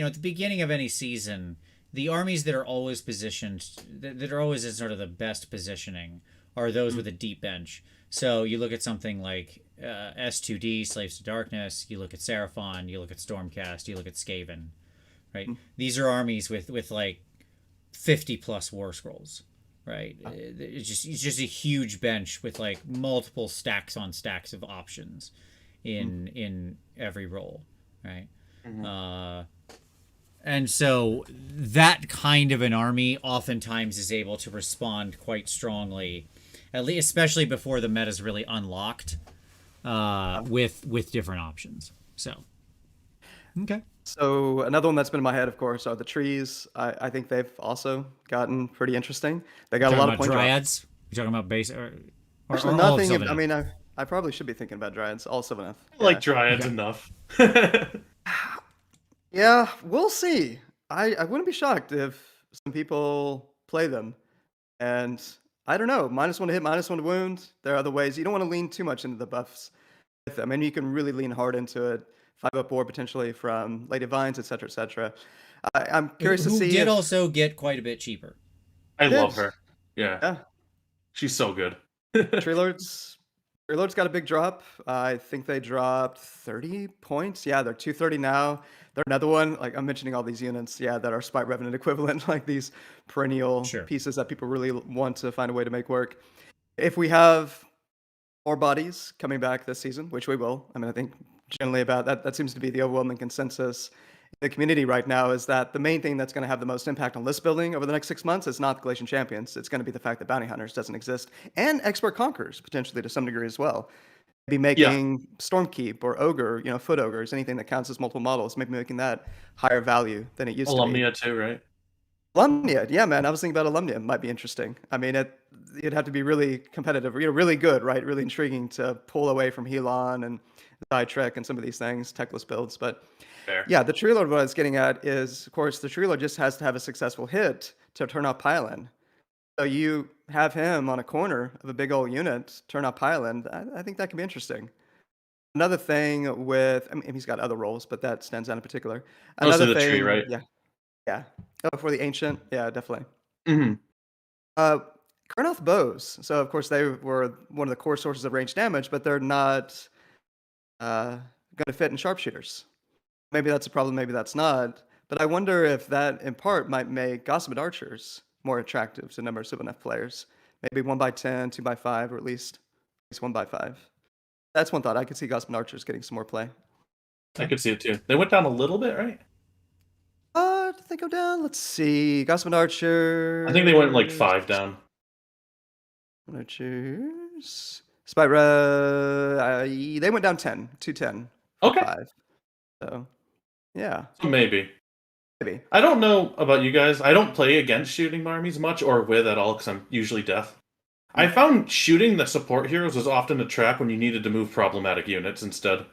[SPEAKER 1] at the beginning of any season, the armies that are always positioned, that are always in sort of the best positioning, are those with a deep bench. So you look at something like S2D, Slaves to Darkness, you look at Seraphon, you look at Stormcast, you look at Skaven, right? These are armies with like 50 plus war scrolls, right? It's just a huge bench with like multiple stacks on stacks of options in every role, right? And so that kind of an army oftentimes is able to respond quite strongly, at least, especially before the meta's really unlocked, with different options. So, okay.
[SPEAKER 2] So another one that's been in my head, of course, are the trees. I think they've also gotten pretty interesting. They got a lot of point
[SPEAKER 1] dryads. You talking about base or
[SPEAKER 2] actually nothing? I mean, I probably should be thinking about dryads. All Sylvaneth.
[SPEAKER 3] I like dryads enough.
[SPEAKER 2] Yeah, we'll see. I wouldn't be shocked if some people play them. And I don't know, -1 to hit, -1 to wound. There are other ways. You don't want to lean too much into the buffs with them. And you can really lean hard into it. 5-up war potentially from Lady Vines, etc., etc. I'm curious to
[SPEAKER 1] Who
[SPEAKER 2] see
[SPEAKER 1] did
[SPEAKER 2] if
[SPEAKER 1] also get quite a bit cheaper.
[SPEAKER 3] I
[SPEAKER 2] did.
[SPEAKER 3] love her. Yeah,
[SPEAKER 2] Yeah,
[SPEAKER 3] she's so good.
[SPEAKER 2] Tree Lords. Tree Lords got a big drop. I think they dropped 30 points. Yeah, they're 230 now. They're another one. Like I'm mentioning all these units, yeah, that are Spite Revenant equivalent, like these perennial
[SPEAKER 1] Sure.
[SPEAKER 2] pieces that people really want to find a way to make work. If we have more bodies coming back this season, which we will. I mean, I think generally about that, that seems to be the overwhelming consensus in the community right now is that the main thing that's going to have the most impact on list building over the next 6 months is not the Galletian Champions. It's going to be the fact that Bounty Hunters doesn't exist and Expert Conquerors potentially to some degree as well. Maybe making Stormkeep or Ogre, Foot Ogres, anything that counts as multiple models, maybe making that higher value than it used to be.
[SPEAKER 3] Alumnia too, right?
[SPEAKER 2] Alumnia, yeah, man. I was thinking about Alumnia. Might be interesting. I mean, it'd have to be really competitive, really good, right? Really intriguing to pull away from Helon and Trek and some of these things, techless builds. But
[SPEAKER 3] Fair.
[SPEAKER 2] yeah, the Tree Lord, what I was getting at is, of course, the Tree Lord just has to have a successful hit to turn off Pylon. So you have him on a corner of a big old unit, turn off Pylon. I think that could be interesting. Another thing with, I mean, he's got other roles, but that stands out in particular.
[SPEAKER 3] Also
[SPEAKER 2] Another
[SPEAKER 3] the tree,
[SPEAKER 2] thing,
[SPEAKER 3] right?
[SPEAKER 2] yeah. Oh, for the ancient, yeah, definitely.
[SPEAKER 3] Hmm.
[SPEAKER 2] Kurnoth bows. So of course they were one of the core sources of range damage, but they're not going to fit in sharpshooters. Maybe that's a problem. Maybe that's not. But I wonder if that, in part, might make Gossamed archers more attractive to a number of Civ players. Maybe 1x10, 2x5, or at least 1x5. That's one thought. I could see Gossamed archers getting some more play.
[SPEAKER 3] I could see it too. They went down a little bit, right?
[SPEAKER 2] Did they go down? Let's see. Gossamed archer.
[SPEAKER 3] I think they went like 5 down.
[SPEAKER 2] Archers. Spyra. They went down 10. 210.
[SPEAKER 3] Okay.
[SPEAKER 2] 5. So, yeah.
[SPEAKER 3] So maybe.
[SPEAKER 2] Maybe.
[SPEAKER 3] I don't know about you guys. I don't play against shooting armies much or with at all because I'm usually death. I found shooting the support heroes was often a trap when you needed to move problematic units instead.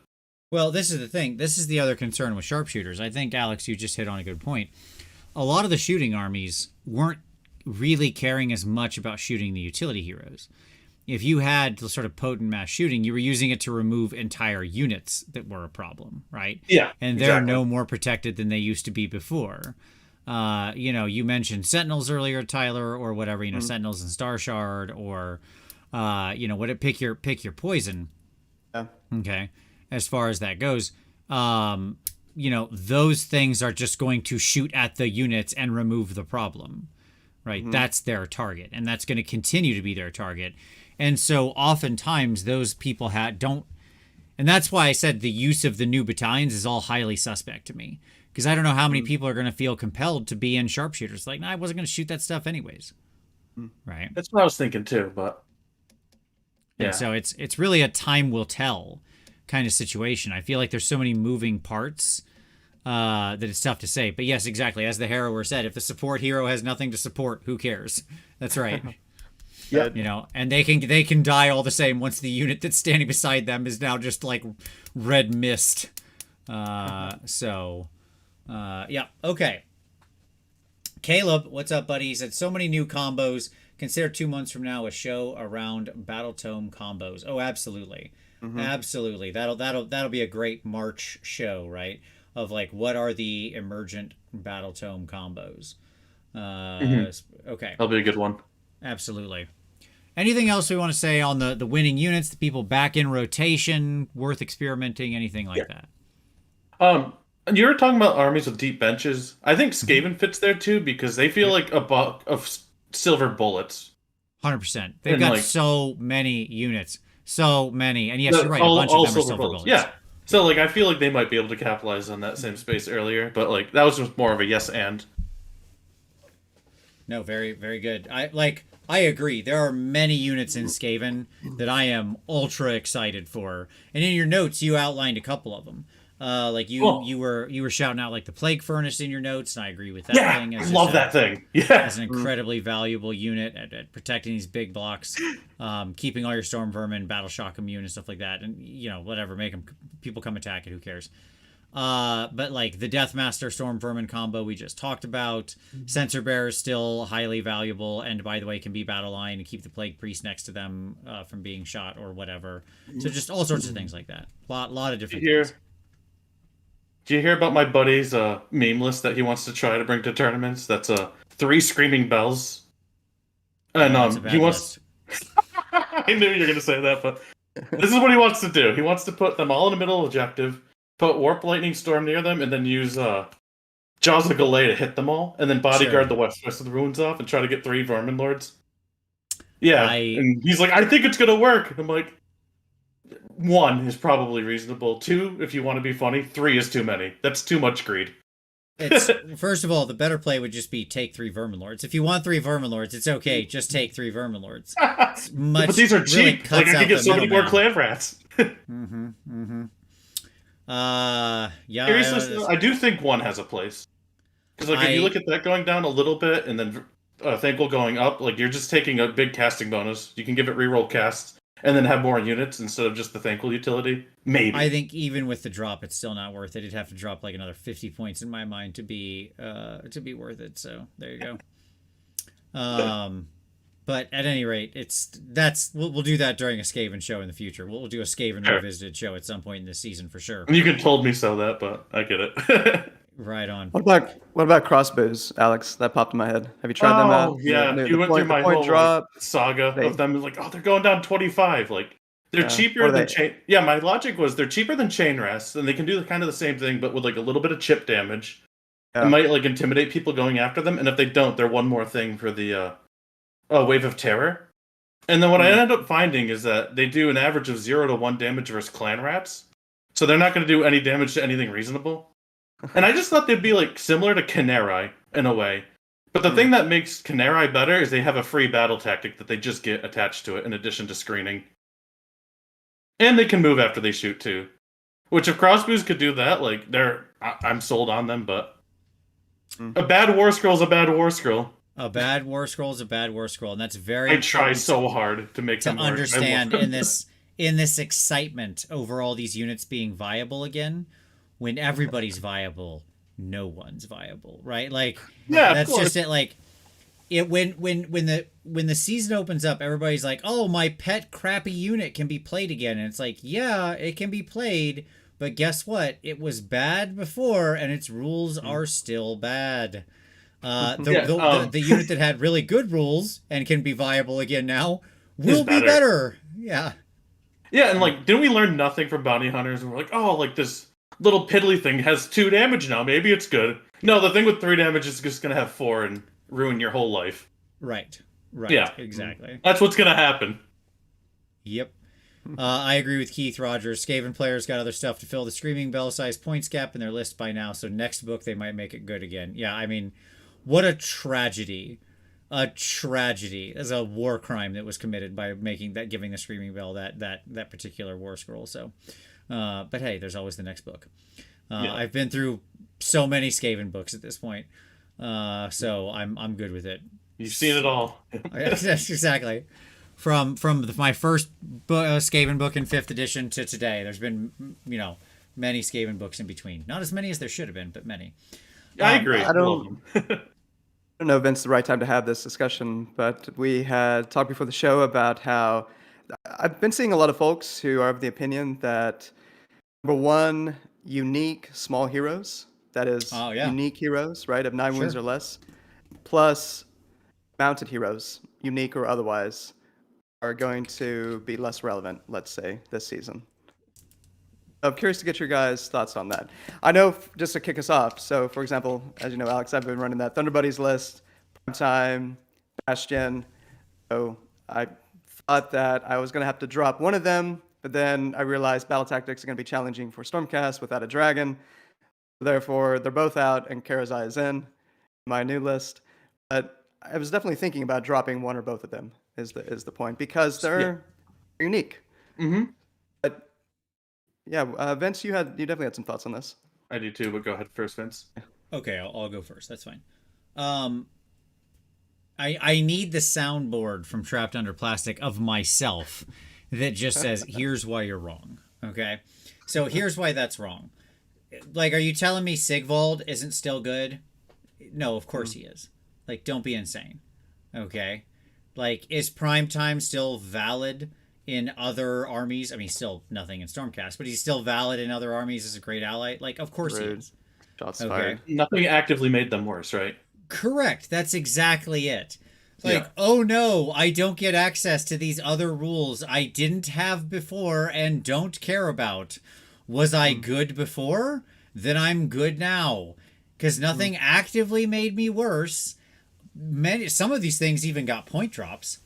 [SPEAKER 1] Well, this is the thing. This is the other concern with sharpshooters. I think, Alex, you just hit on a good point. A lot of the shooting armies weren't really caring as much about shooting the utility heroes. If you had the sort of potent mass shooting, you were using it to remove entire units that were a problem, right?
[SPEAKER 3] Yeah,
[SPEAKER 1] and they're
[SPEAKER 3] exactly.
[SPEAKER 1] no more protected than they used to be before. You mentioned Sentinels earlier, Tyler, or whatever. Sentinels and Star Shard, or pick your poison.
[SPEAKER 2] Yeah.
[SPEAKER 1] Okay, as far as that goes, those things are just going to shoot at the units and remove the problem, right? Mm-hmm. That's their target, and that's going to continue to be their target. And so oftentimes those people don't, and that's why I said the use of the new battalions is all highly suspect to me, because I don't know how many people are going to feel compelled to be in sharpshooters. Like, I wasn't going to shoot that stuff anyways, right?
[SPEAKER 3] That's what I was thinking too, but
[SPEAKER 1] yeah. And so it's really a time will tell kind of situation. I feel like there's so many moving parts that it's tough to say. But yes, exactly. As the Harrower said, if the support hero has nothing to support, who cares? That's right.
[SPEAKER 2] Yeah.
[SPEAKER 1] And they can die all the same once the unit that's standing beside them is now just like red mist. Okay. Caleb, what's up, buddy? He said, so many new combos. Consider 2 months from now a show around Battle Tome combos. Oh, absolutely. Mm-hmm. Absolutely. That'll be a great March show, right? Of like, what are the emergent Battle Tome combos? Okay.
[SPEAKER 3] That'll be a good one.
[SPEAKER 1] Absolutely. Anything else we want to say on the winning units, the people back in rotation, worth experimenting, anything like that?
[SPEAKER 3] You were talking about armies with deep benches. I think Skaven fits there too because they feel like a buck of silver bullets.
[SPEAKER 1] 100%. They've got so many units. So many. And yes, you're right. A bunch of them are silver bullets.
[SPEAKER 3] Yeah. So I feel like they might be able to capitalize on that same space earlier, but that was just more of a yes and.
[SPEAKER 1] No, very, very good. I agree. There are many units in Skaven that I am ultra excited for. And in your notes, you outlined a couple of them. You were shouting out like the Plague Furnace in your notes, and I agree with that thing.
[SPEAKER 3] I love that thing. Yeah,
[SPEAKER 1] as an incredibly valuable unit at protecting these big blocks, keeping all your Storm Vermin, Battle Shock immune, and stuff like that. And whatever, make them people come attack it. Who cares? But like the Deathmaster Storm Vermin combo we just talked about. Sensor Bear is still highly valuable, and by the way, can be battle line and keep the Plague Priest next to them from being shot or whatever. So just all sorts of things like that. Lot of different things.
[SPEAKER 3] Do you hear about my buddy's meme list that he wants to try to bring to tournaments? That's 3 screaming bells. And he wants. I knew you were gonna say that, but this is what he wants to do. He wants to put them all in the middle objective, put Warp Lightning Storm near them, and then use Jaws of Galay to hit them all, and then bodyguard the rest of the ruins off and try to get 3 Vermin Lords. Yeah, and he's like, I think it's gonna work. I'm like, 1 is probably reasonable. 2, if you want to be funny. 3 is too many. That's too much greed.
[SPEAKER 1] It's first of all, the better play would just be take 3 Vermin Lords. If you want 3 Vermin Lords, it's okay. Just take 3 Vermin Lords.
[SPEAKER 3] But these are cheap. Like I can get so many more clan rats.
[SPEAKER 1] Yeah.
[SPEAKER 3] Seriously, I do think 1 has a place. Because like if you look at that going down a little bit, and then Thankful going up, like you're just taking a big casting bonus. You can give it reroll casts, and then have more units instead of just the Thankful utility. Maybe.
[SPEAKER 1] I think even with the drop, it's still not worth it. It'd have to drop like another 50 points in my mind to be worth it. So there you go. But at any rate, we'll do that during a Skaven show in the future. We'll do a Skaven revisited show at some point in this season for sure.
[SPEAKER 3] You can told me so that, but I get it.
[SPEAKER 1] Right on.
[SPEAKER 2] What about crossbows, Alex? That popped in my head. Have you tried them out?
[SPEAKER 3] Yeah, you went through my whole saga of them. Like, they're going down 25. Like, they're cheaper than chain. Yeah, my logic was they're cheaper than chain rests, and they can do kind of the same thing, but with like a little bit of chip damage. Yeah. It might like intimidate people going after them, and if they don't, they're one more thing for the Wave of Terror. And then what I ended up finding is that they do an average of 0 to 1 damage versus clan rats, so they're not going to do any damage to anything reasonable. And I just thought they'd be like similar to Canary in a way. But the thing that makes Canary better is they have a free battle tactic that they just get attached to it in addition to screening. And they can move after they shoot too. Which if crossbows could do that, like I'm sold on them, but a bad war scroll is a bad war scroll.
[SPEAKER 1] A bad war scroll is a bad war scroll, and that's very
[SPEAKER 3] I try so hard to make them
[SPEAKER 1] work. Understand in this excitement over all these units being viable again. When everybody's viable, no one's viable, right? Like, that's just it. Like, when the season opens up, everybody's like, "Oh, my pet crappy unit can be played again," and it's like, yeah, it can be played, but guess what? It was bad before, and its rules are still bad. The unit that had really good rules and can be viable again now will be better. Yeah.
[SPEAKER 3] Yeah, and like, didn't we learn nothing from bounty hunters? And we're like, oh, like this little piddly thing has 2 damage now. Maybe it's good. No, the thing with 3 damage is just going to have 4 and ruin your whole life.
[SPEAKER 1] Right.
[SPEAKER 3] Yeah.
[SPEAKER 1] Exactly.
[SPEAKER 3] That's what's going to happen.
[SPEAKER 1] Yep. I agree with Keith Rogers. Skaven players got other stuff to fill the Screaming Bell size points gap in their list by now, so next book they might make it good again. Yeah, I mean, what a tragedy. A tragedy as a war crime that was committed by giving the Screaming Bell that particular war scroll. So but hey, there's always the next book. I've been through so many Skaven books at this point, so I'm good with it.
[SPEAKER 3] You've seen it all.
[SPEAKER 1] Yes, exactly. From my first Skaven book in 5th edition to today, there's been many Skaven books in between. Not as many as there should have been, but many.
[SPEAKER 3] I agree.
[SPEAKER 2] I don't know if it's the right time to have this discussion, but we had talked before the show about how I've been seeing a lot of folks who are of the opinion that number 1, unique small heroes, that is unique heroes, right, of 9 wounds or less, plus mounted heroes, unique or otherwise, are going to be less relevant, let's say, this season. I'm curious to get your guys' thoughts on that. I know, just to kick us off, so for example, as you know, Alex, I've been running that Thunder Buddies list, Primetime, Bastion, so I thought that I was going to have to drop one of them, but then I realized battle tactics are going to be challenging for Stormcast without a dragon. Therefore, they're both out, and Karazai is in my new list. But I was definitely thinking about dropping one or both of them. Is the point, because they're unique. Mm-hmm. But yeah, Vince, you definitely had some thoughts on this.
[SPEAKER 3] I do too, but go ahead first, Vince.
[SPEAKER 1] Okay, I'll go first. That's fine. I need the soundboard from Trapped Under Plastic of myself that just says, here's why you're wrong. Okay? So here's why that's wrong. Like, are you telling me Sigvald isn't still good? No, of course he is. Like, don't be insane. Okay? Like, is prime time still valid in other armies? I mean, still nothing in Stormcast, but he's still valid in other armies as a great ally? Like, of course he
[SPEAKER 2] Rude.
[SPEAKER 1] is.
[SPEAKER 2] Shots
[SPEAKER 1] Okay.
[SPEAKER 2] fired.
[SPEAKER 3] Nothing actively made them worse, right?
[SPEAKER 1] Correct. That's exactly it. Like,
[SPEAKER 3] Yeah.
[SPEAKER 1] oh no, I don't get access to these other rules I didn't have before and don't care about. Was I good before? Then I'm good now. Because nothing actively made me worse. Some of these things even got point drops.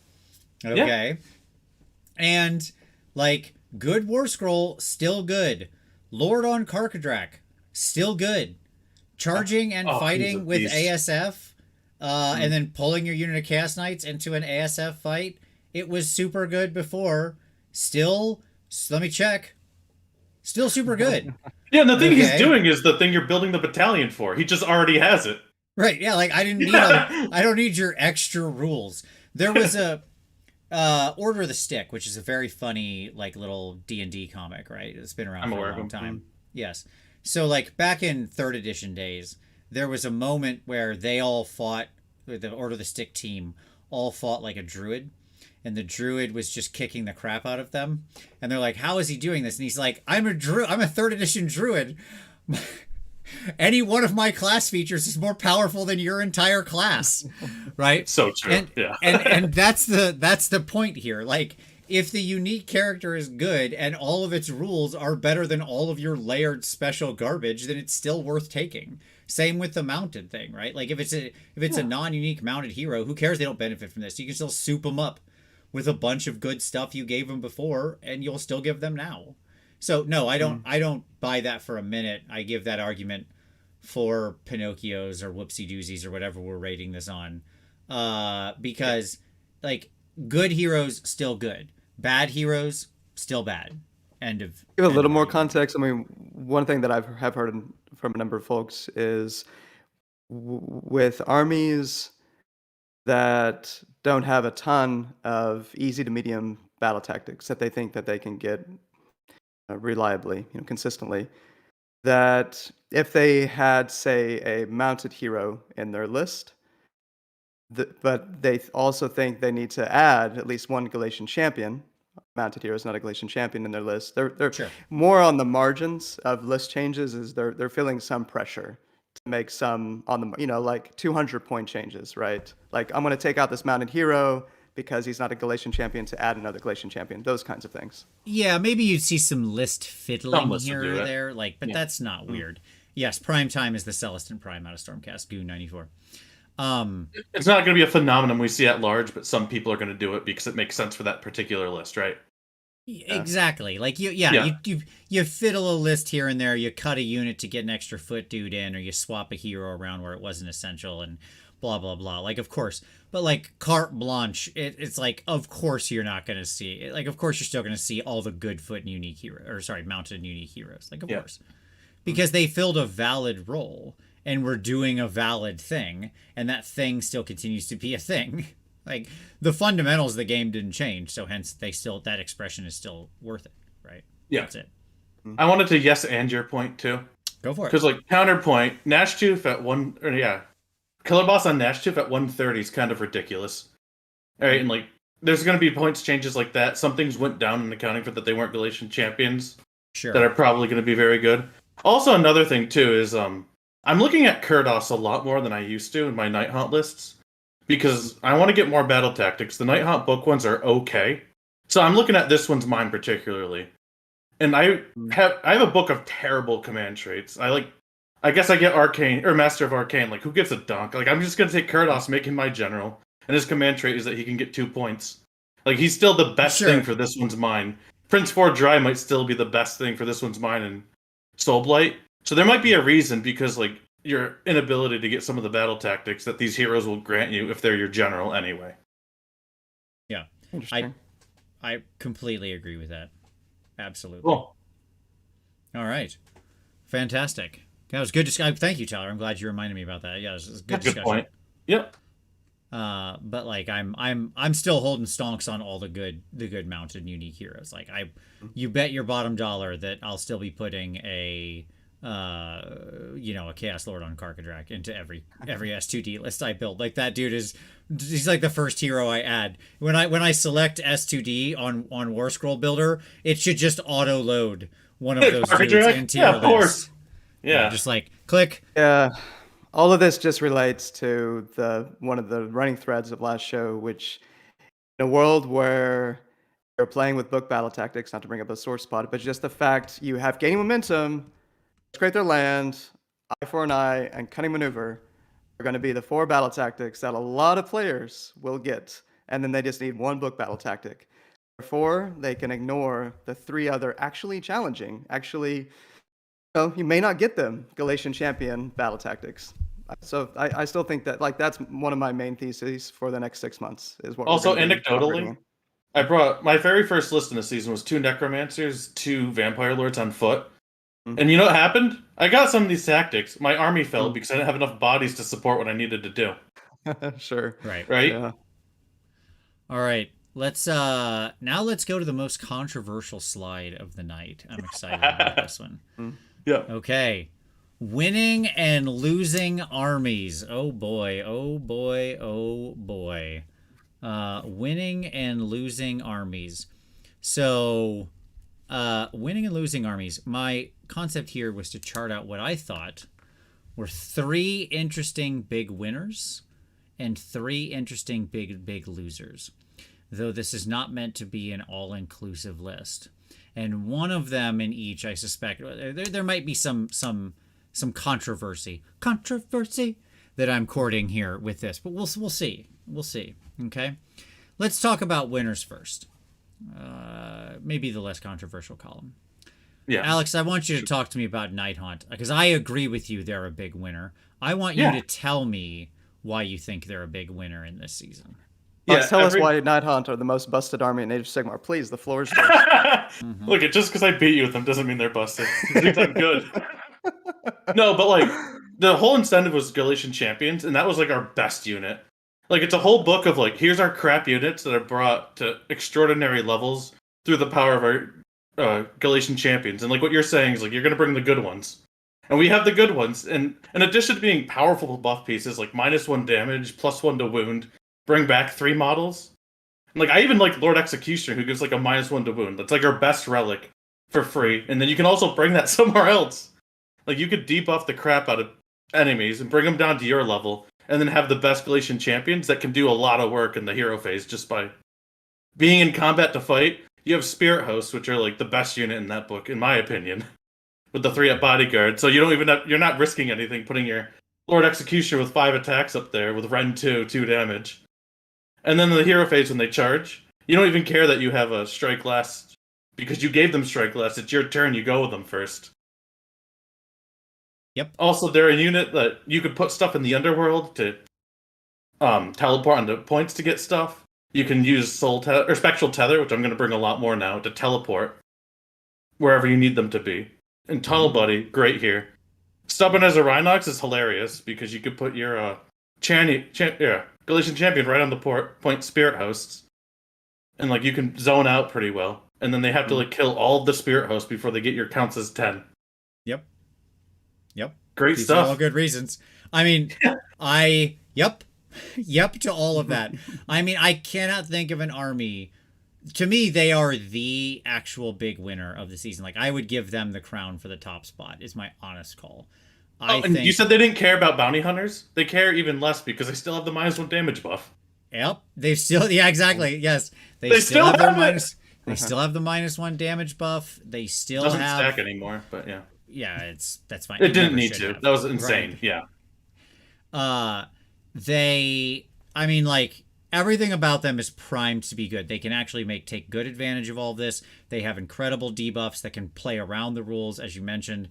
[SPEAKER 1] Okay. And, like, good War Scroll, still good. Lord on Karkadrak, still good. Charging and
[SPEAKER 3] Oh, he's a
[SPEAKER 1] fighting with
[SPEAKER 3] beast.
[SPEAKER 1] ASF, and then pulling your unit of Chaos Knights into an ASF fight, it was super good before. Still, let me check. Still super good.
[SPEAKER 3] Yeah, and the thing he's
[SPEAKER 1] Okay.
[SPEAKER 3] doing is the thing you're building the battalion for. He just already has it.
[SPEAKER 1] Right, yeah, like I didn't need I don't need your extra rules. There was a Order of the Stick, which is a very funny like little D&D comic, right? It's been around
[SPEAKER 3] I'm
[SPEAKER 1] for
[SPEAKER 3] aware
[SPEAKER 1] a
[SPEAKER 3] of
[SPEAKER 1] long
[SPEAKER 3] them.
[SPEAKER 1] time. Yes. So like back in 3rd edition days, there was a moment where they all fought, the Order of the Stick team all fought like a druid, and the druid was just kicking the crap out of them. And they're like, "How is he doing this?" And he's like, "I'm a 3rd edition druid. Any one of my class features is more powerful than your entire class." Right?
[SPEAKER 3] So true.
[SPEAKER 1] And
[SPEAKER 3] yeah.
[SPEAKER 1] and that's the point here. Like, if the unique character is good and all of its rules are better than all of your layered special garbage, then it's still worth taking. Same with the mounted thing, right? Like if it's a non-unique mounted hero, who cares? They don't benefit from this. You can still soup them up with a bunch of good stuff you gave them before, and you'll still give them now. So no, I don't buy that for a minute. I give that argument for Pinocchios or whoopsie doozies or whatever we're rating this on, because like good heroes still good, bad heroes still bad. End of.
[SPEAKER 2] Give a
[SPEAKER 1] end
[SPEAKER 2] little
[SPEAKER 1] of
[SPEAKER 2] more
[SPEAKER 1] argument.
[SPEAKER 2] context. I mean, one thing that have heard from a number of folks is with armies that don't have a ton of easy to medium battle tactics that they think that they can get reliably, consistently, that if they had, say, a mounted hero in their list, but they also think they need to add at least one Galatian champion. Mounted hero is not a Galatian champion in their list. They're
[SPEAKER 1] Sure.
[SPEAKER 2] more on the margins of list changes. Is they're feeling some pressure to make some on the like 200-point changes, right? Like I'm going to take out this mounted hero because he's not a Galatian champion to add another Galatian champion. Those kinds of things.
[SPEAKER 1] Yeah, maybe you'd see some list fiddling
[SPEAKER 3] lists would
[SPEAKER 1] here
[SPEAKER 3] do
[SPEAKER 1] or
[SPEAKER 3] it.
[SPEAKER 1] there, like, but
[SPEAKER 3] Yeah.
[SPEAKER 1] that's not weird. Yes, Prime Time is the Celestin Prime out of Stormcast, Goo 94.
[SPEAKER 3] It's not going to be a phenomenon we see at large, but some people are going to do it because it makes sense for that particular list, right?
[SPEAKER 1] Exactly. Like
[SPEAKER 3] Yeah.
[SPEAKER 1] you fiddle a list here and there. You cut a unit to get an extra foot dude in, or you swap a hero around where it wasn't essential, and blah blah blah. Like of course, but like carte blanche, it's like of course you're not going to see. Like of course you're still going to see all the good foot and unique hero, or sorry, mounted and unique heroes. Like of
[SPEAKER 3] Yeah.
[SPEAKER 1] course, because they filled a valid role and were doing a valid thing, and that thing still continues to be a thing. Like the fundamentals of the game didn't change, so hence that expression is still worth it, right?
[SPEAKER 3] Yeah.
[SPEAKER 1] That's it.
[SPEAKER 3] I wanted to yes and your point too.
[SPEAKER 1] Go for it.
[SPEAKER 3] Because like counterpoint, Nashtooth at Killer Boss on Nashtooth at 130 is kind of ridiculous. Alright, and like there's gonna be points changes like that. Some things went down in accounting for that they weren't Galatian champions
[SPEAKER 1] Sure.
[SPEAKER 3] that are probably gonna be very good. Also another thing too is I'm looking at Kurdos a lot more than I used to in my Night Haunt lists. Because I want to get more battle tactics. The Night Haunt book ones are okay. So I'm looking at this one's mine particularly. And I have a book of terrible command traits. I guess I get Arcane or Master of Arcane. Like who gives a dunk? Like I'm just gonna take Kurdos, make him my general, and his command trait is that he can get 2 points. Like he's still the best
[SPEAKER 1] Sure.
[SPEAKER 3] thing for this one's mine. Prince 4 Dry might still be the best thing for this one's mine in Soulblight. So there might be a reason because like your inability to get some of the battle tactics that these heroes will grant you if they're your general anyway.
[SPEAKER 1] Yeah.
[SPEAKER 2] Interesting.
[SPEAKER 1] I completely agree with that. Absolutely.
[SPEAKER 3] Cool.
[SPEAKER 1] All right. Fantastic. That was good discussion. Thank you, Tyler. I'm glad you reminded me about that. Yeah, it was a good
[SPEAKER 3] Good
[SPEAKER 1] discussion.
[SPEAKER 3] point. Yep.
[SPEAKER 1] But like I'm still holding stonks on all the good mounted and unique heroes. Like you bet your bottom dollar that I'll still be putting a a Chaos Lord on Karkadrak into every S2D list I build. Like that dude he's like the first hero I add. When I select S2D on War Scroll Builder, it should just auto load one of those dudes into your
[SPEAKER 3] of course.
[SPEAKER 1] list.
[SPEAKER 3] Yeah.
[SPEAKER 1] Just like click.
[SPEAKER 2] Yeah. All of this just relates to one of the running threads of last show, which in a world where you're playing with book battle tactics, not to bring up a sore spot, but just the fact you have gaining momentum, create their land, eye for an eye, and cunning maneuver are going to be the 4 battle tactics that a lot of players will get, and then they just need one book battle tactic. Therefore, they can ignore the 3 other actually challenging, you may not get them, Galletian Champion battle tactics. So I still think that that's one of my main theses for the next 6 months is what.
[SPEAKER 3] Also, anecdotally, I brought my very first list in the season was 2 Necromancers, 2 Vampire Lords on foot. And you know what happened? I got some of these tactics. My army fell because I didn't have enough bodies to support what I needed to do.
[SPEAKER 2] Sure.
[SPEAKER 1] Right.
[SPEAKER 2] Yeah.
[SPEAKER 1] All right. Let's go to the most controversial slide of the night. I'm excited about this one.
[SPEAKER 3] Yeah.
[SPEAKER 1] Okay. Winning and losing armies. Oh boy. Oh boy. Oh boy. Winning and losing armies. So, winning and losing armies. My concept here was to chart out what I thought were 3 interesting big winners and 3 interesting big losers. Though this is not meant to be an all-inclusive list. And one of them in each, I suspect, there might be some controversy that I'm courting here with this, but we'll see. We'll see. Okay, let's talk about winners first. Maybe the less controversial column.
[SPEAKER 3] Yeah,
[SPEAKER 1] Alex, I want you to talk to me about Nighthaunt because I agree with you. They're a big winner. I want you to tell me why you think they're a big winner in this season.
[SPEAKER 2] Yeah, tell us why Nighthaunt are the most busted army in Age of Sigmar. Please, the floor is yours.
[SPEAKER 3] Look, just because I beat you with them doesn't mean they're busted. It means I'm good. No, but like the whole incentive was Galletian Champions, and that was like our best unit. Like it's a whole book of like here's our crap units that are brought to extraordinary levels through the power of our Galletian Champions. And like what you're saying is like you're gonna bring the good ones, and we have the good ones. And in addition to being powerful buff pieces like -1 damage, +1 to wound, bring back 3 models. And like I even like Lord Executioner who gives like a -1 to wound. That's like our best relic for free. And then you can also bring that somewhere else. Like you could debuff the crap out of enemies and bring them down to your level, and then have the best Galletian Champions that can do a lot of work in the hero phase just by being in combat to fight. You have Spirit Hosts, which are like the best unit in that book, in my opinion, with the 3 at bodyguard. So you're not risking anything putting your Lord Executioner with 5 attacks up there with Ren 2 damage. And then in the hero phase when they charge, you don't even care that you have a strike last because you gave them strike last. It's your turn. You go with them first.
[SPEAKER 1] Yep.
[SPEAKER 3] Also, they're a unit that you could put stuff in the underworld to teleport onto points to get stuff. You can use Spectral Tether, which I'm going to bring a lot more now, to teleport wherever you need them to be. And Tunnel Buddy, great here. Stubborn as a Rhinox is hilarious because you could put your Galletian Champion right on the point Spirit Hosts, and like you can zone out pretty well. And then they have to like kill all of the Spirit Hosts before they get your counts as 10.
[SPEAKER 1] Yep.
[SPEAKER 3] Great
[SPEAKER 1] These
[SPEAKER 3] stuff.
[SPEAKER 1] are all good reasons. I mean, yep to all of that. I mean, I cannot think of an army. To me, they are the actual big winner of the season. Like I would give them the crown for the top spot. Is my honest call.
[SPEAKER 3] And you said they didn't care about bounty hunters? They care even less because they still have the -1 damage buff.
[SPEAKER 1] Yep. They've still exactly. Yes. They still have their minus. They still have the -1 damage buff. They still
[SPEAKER 3] doesn't
[SPEAKER 1] have
[SPEAKER 3] stack anymore, but yeah.
[SPEAKER 1] Yeah, that's fine.
[SPEAKER 3] It didn't need to. That was insane.
[SPEAKER 1] Right.
[SPEAKER 3] Yeah.
[SPEAKER 1] I mean, like, everything about them is primed to be good. They can actually take good advantage of all of this. They have incredible debuffs that can play around the rules, as you mentioned.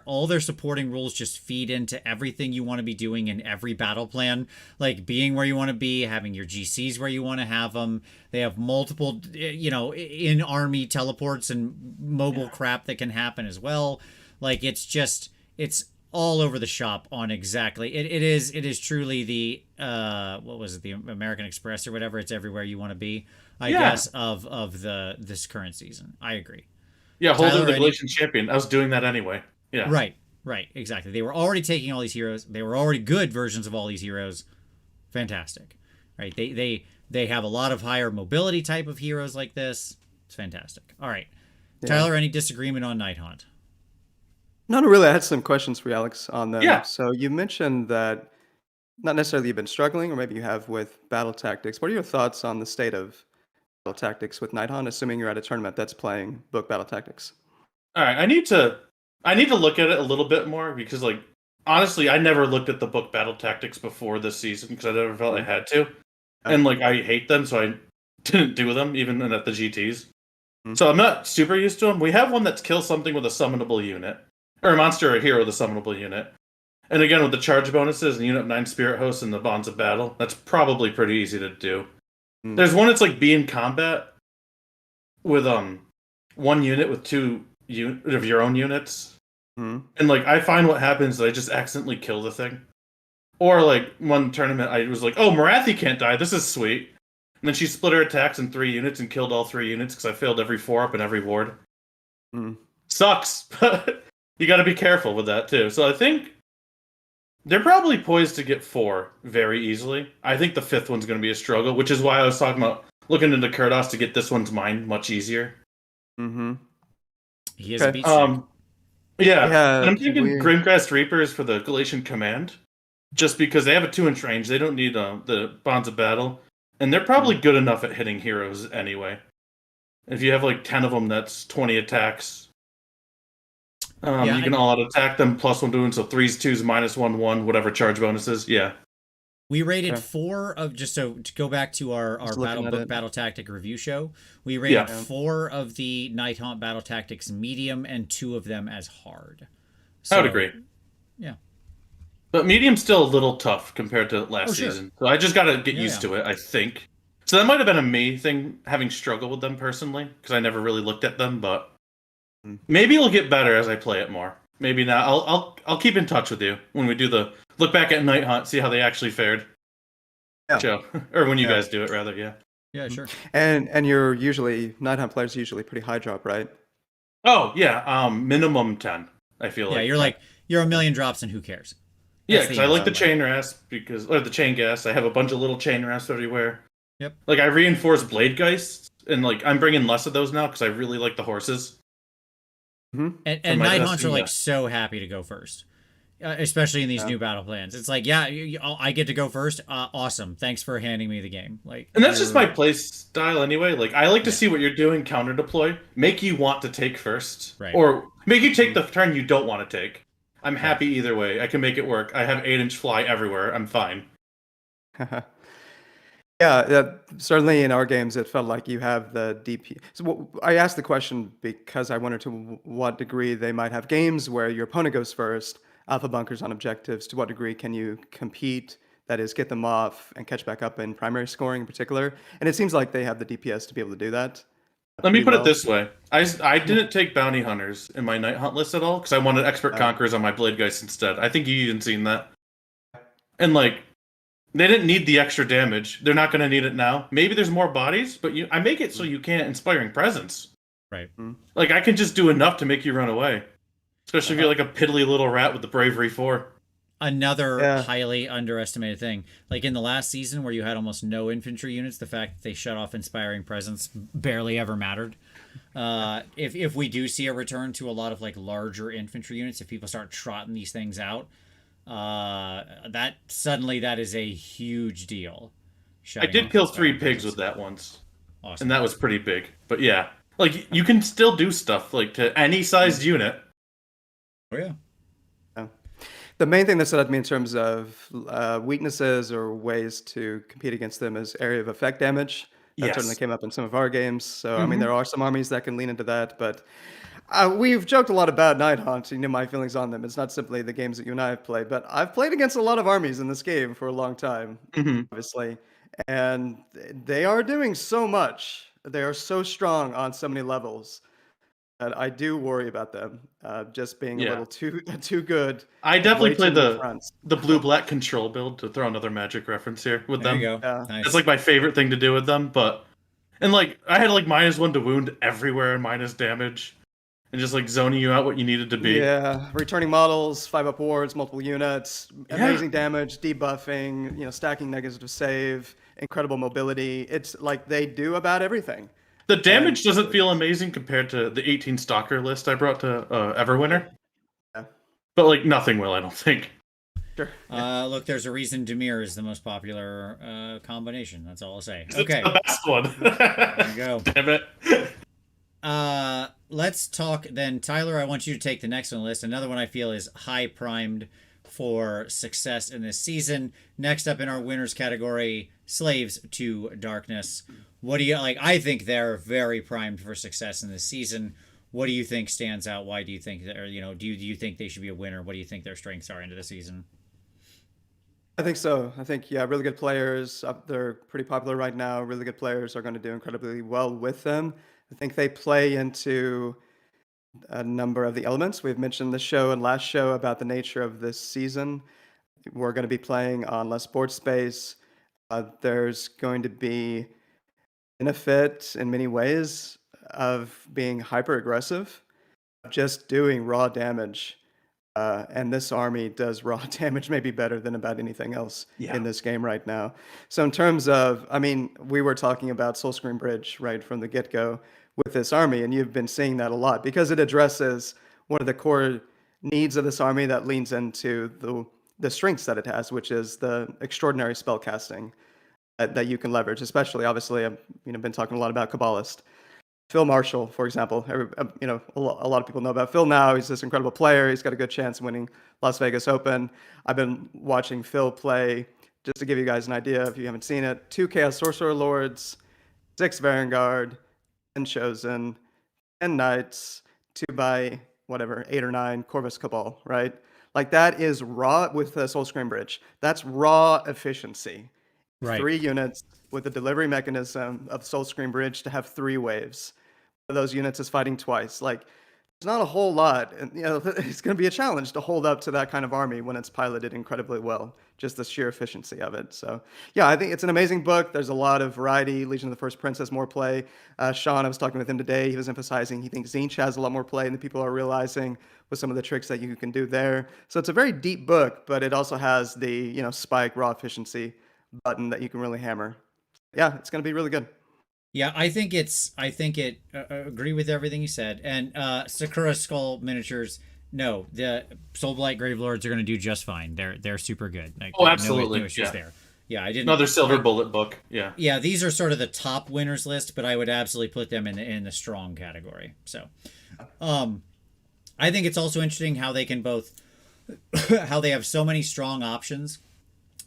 [SPEAKER 1] All their supporting rules just feed into everything you want to be doing in every battle plan, like being where you want to be, having your GCs where you want to have them. They have multiple, in army teleports and mobile crap that can happen as well. Like it's all over the shop on exactly. It is truly the what was it, the American Express or whatever. It's everywhere you want to be, I guess, of this current season. I agree.
[SPEAKER 3] Yeah, holding the Galletian Champion. I was doing that anyway. Yeah.
[SPEAKER 1] Right, exactly. They were already taking all these heroes. They were already good versions of all these heroes. Fantastic, right? They have a lot of higher mobility type of heroes like this. It's fantastic. All right,
[SPEAKER 2] Yeah.
[SPEAKER 1] Tyler, any disagreement on Night Haunt?
[SPEAKER 2] No, no, really. I had some questions for you, Alex, on them.
[SPEAKER 3] Yeah.
[SPEAKER 2] So you mentioned that not necessarily you've been struggling, or maybe you have with battle tactics. What are your thoughts on the state of battle tactics with Night Haunt, assuming you're at a tournament that's playing book battle tactics?
[SPEAKER 3] All right. I need to look at it a little bit more because, like, honestly, I never looked at the book battle tactics before this season because I never felt I had to, and like I hate them, so I didn't do them even at the GTS. So I'm not super used to them. We have one that's kill something with a summonable unit, or a monster or a hero with a summonable unit. And again, with the charge bonuses and unit 9 spirit hosts and the bonds of battle, that's probably pretty easy to do. There's one that's like be in combat with one unit with 2 of your own units. And like I find what happens is I just accidentally kill the thing. Or like one tournament I was like, oh, Marathi can't die, this is sweet. And then she split her attacks in 3 units and killed all 3 units because I failed every 4-up and every ward. Sucks, but you got to be careful with that too. So I think they're probably poised to get 4 very easily. I think the 5th one's going to be a struggle, which is why I was talking about looking into Kurdos to get this one's mine much easier.
[SPEAKER 1] He is a beat stick.
[SPEAKER 3] Yeah, I'm thinking Grimcrest Reapers for the Galletian Command, just because they have a 2-inch range. They don't need the Bonds of Battle, and they're probably good enough at hitting heroes anyway. If you have like 10 of them, that's 20 attacks. You can all out attack them, +1 doing so 3s, 2s, -1, whatever charge bonuses. Yeah.
[SPEAKER 1] We rated 4 of, just so to go back to our battle tactic review show, we rated 4 of the Night Haunt battle tactics medium and 2 of them as hard. So,
[SPEAKER 3] I would agree.
[SPEAKER 1] Yeah.
[SPEAKER 3] But medium's still a little tough compared to last season. So I just got to get used to it, I think. So that might have been a me thing, having struggled with them personally, because I never really looked at them, but maybe it'll get better as I play it more. Maybe not. I'll keep in touch with you when we do the look back at Night Hunt, see how they actually fared.
[SPEAKER 2] Yeah.
[SPEAKER 3] Show. Or when you guys do it, rather. Yeah.
[SPEAKER 1] Yeah, sure.
[SPEAKER 2] And you're usually Night Hunt players usually pretty high drop, right?
[SPEAKER 3] Oh yeah, minimum 10. I feel like.
[SPEAKER 1] Yeah, you're a million drops, and who cares?
[SPEAKER 3] Yeah, because I like the chain rasp or the chain gas. I have a bunch of little chain rasps everywhere.
[SPEAKER 1] Yep. Like
[SPEAKER 3] I reinforce blade geists, and like I'm bringing less of those now because I really like the horses.
[SPEAKER 1] And Night Haunts are like so happy to go first, especially in these new battle plans. It's like, I get to go first. Awesome, thanks for handing me the game. Like,
[SPEAKER 3] and that's just my play style anyway. Like I like to see what you're doing, counter deploy, make you want to take first, or make you take the turn you don't want to take. I'm happy either way. I can make it work. I have 8-inch fly everywhere. I'm fine.
[SPEAKER 2] Certainly in our games, it felt like you have the DP. So I asked the question because I wondered to what degree they might have games where your opponent goes first, alpha bunkers on objectives. To what degree can you compete? That is, get them off and catch back up in primary scoring in particular. And it seems like they have the DPS to be able to do that.
[SPEAKER 3] Let me put it this way. I didn't take bounty hunters in my Night Hunt list at all because I wanted expert conquerors on my blade geist instead. I think you even seen that. And like, they didn't need the extra damage. They're not going to need it now. Maybe there's more bodies, but I make it so you can't inspiring presence.
[SPEAKER 1] Right.
[SPEAKER 3] Like I can just do enough to make you run away. Especially if you're like a piddly little rat with the bravery 4.
[SPEAKER 1] Another highly underestimated thing. Like in the last season where you had almost no infantry units, the fact that they shut off inspiring presence barely ever mattered. If we do see a return to a lot of like larger infantry units, if people start trotting these things out, that is a huge deal.
[SPEAKER 3] I did kill 3 pigs with that once. Awesome. And that was pretty big. But yeah, like you can still do stuff like to any sized unit.
[SPEAKER 1] Oh yeah.
[SPEAKER 2] The main thing that stood out to me in terms of weaknesses or ways to compete against them is area of effect damage. That certainly came up in some of our games. So, I mean, there are some armies that can lean into that. But we've joked a lot about Night Hunt. You know my feelings on them. It's not simply the games that you and I have played. But I've played against a lot of armies in this game for a long time, obviously. And they are doing so much. They are so strong on so many levels. And I do worry about them just being a little too good.
[SPEAKER 3] I definitely played the blue-black control build, to throw another Magic reference here with them.
[SPEAKER 1] There you go. Nice.
[SPEAKER 3] It's like my favorite thing to do with them. And like I had like -1 to wound everywhere and minus damage. and just like zoning you out what you needed to be.
[SPEAKER 2] Yeah, returning models, 5-up wards, multiple units, amazing damage, debuffing, stacking negative save, incredible mobility. It's like they do about everything.
[SPEAKER 3] The damage doesn't feel amazing compared to the 18 Stalker list I brought to Everwinter.
[SPEAKER 2] Yeah.
[SPEAKER 3] But like nothing will, I don't think.
[SPEAKER 2] Sure.
[SPEAKER 1] Look, there's a reason Dimir is the most popular combination. That's all I'll say.
[SPEAKER 3] It's
[SPEAKER 1] Okay.
[SPEAKER 3] the best one.
[SPEAKER 1] There you go.
[SPEAKER 3] Damn it.
[SPEAKER 1] Let's talk then. Tyler, I want you to take the next on the list. Another one I feel is high primed for success in this season. Next up in our winners category, Slaves to Darkness. What do you like? I think they're very primed for success in this season. What do you think stands out? Why do you think that, or do you think they should be a winner? What do you think their strengths are into the season?
[SPEAKER 2] I think so. I think, really good players. They're pretty popular right now. Really good players are going to do incredibly well with them. I think they play into a number of the elements. We've mentioned the show and last show about the nature of this season. We're going to be playing on less board space. There's going to be benefit in many ways of being hyper aggressive, just doing raw damage. And this army does raw damage maybe better than about anything else in this game right now. So in terms of, we were talking about Soulscream Bridge right from the get-go with this army, and you've been seeing that a lot because it addresses one of the core needs of this army that leans into the strengths that it has, which is the extraordinary spell casting that you can leverage. Especially, obviously, I've been talking a lot about Kabbalist. Phil Marshall, for example, a lot of people know about Phil now. He's this incredible player. He's got a good chance of winning Las Vegas Open. I've been watching Phil play, just to give you guys an idea if you haven't seen it, 2 Chaos Sorcerer Lords, 6 Vanguard, 10 Chosen, 10 Knights, 2 by whatever, 8 or 9 Corvus Cabal, right? Like that is raw with the Soulscream Bridge. That's raw efficiency.
[SPEAKER 1] Right.
[SPEAKER 2] 3 units with the delivery mechanism of Soulscream Bridge to have 3 waves. One of those units is fighting twice. Like, there's not a whole lot. And, it's going to be a challenge to hold up to that kind of army when it's piloted incredibly well. Just the sheer efficiency of it. So, yeah, I think it's an amazing book. There's a lot of variety. Legion of the First Prince has more play. Sean, I was talking with him today. He was emphasizing he thinks Tzeentch has a lot more play than people are realizing with some of the tricks that you can do there. So it's a very deep book, but it also has the, spike raw efficiency button that you can really hammer. Yeah, it's going to be really good.
[SPEAKER 1] Yeah, I think agree with everything you said. And Sakura Skull miniatures, no, the Soulblight Gravelords are going to do just fine. They're super good. Like,
[SPEAKER 3] absolutely.
[SPEAKER 1] No issues there. Yeah, I didn't.
[SPEAKER 3] Another silver bullet book. Yeah.
[SPEAKER 1] Yeah, these are sort of the top winners list, but I would absolutely put them in the strong category. So, I think it's also interesting how they can both, how they have so many strong options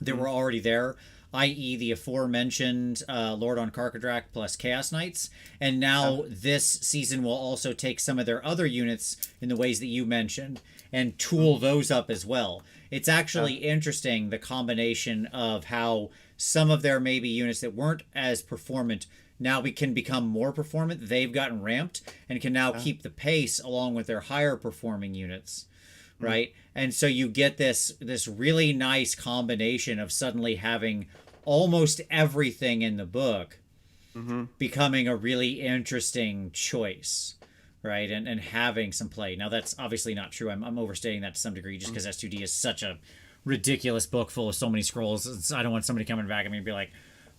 [SPEAKER 1] that were already there, i.e. the aforementioned Lord on Karkadrak plus Chaos Knights. And now this season will also take some of their other units in the ways that you mentioned and tool those up as well. It's actually interesting, the combination of how some of their maybe units that weren't as performant now we can become more performant. They've gotten ramped and can now keep the pace along with their higher performing units. Right. And so you get this really nice combination of suddenly having almost everything in the book becoming a really interesting choice. Right. And having some play. Now, that's obviously not true. I'm overstating that to some degree just because S2D is such a ridiculous book full of so many scrolls. I don't want somebody coming back at me and be like,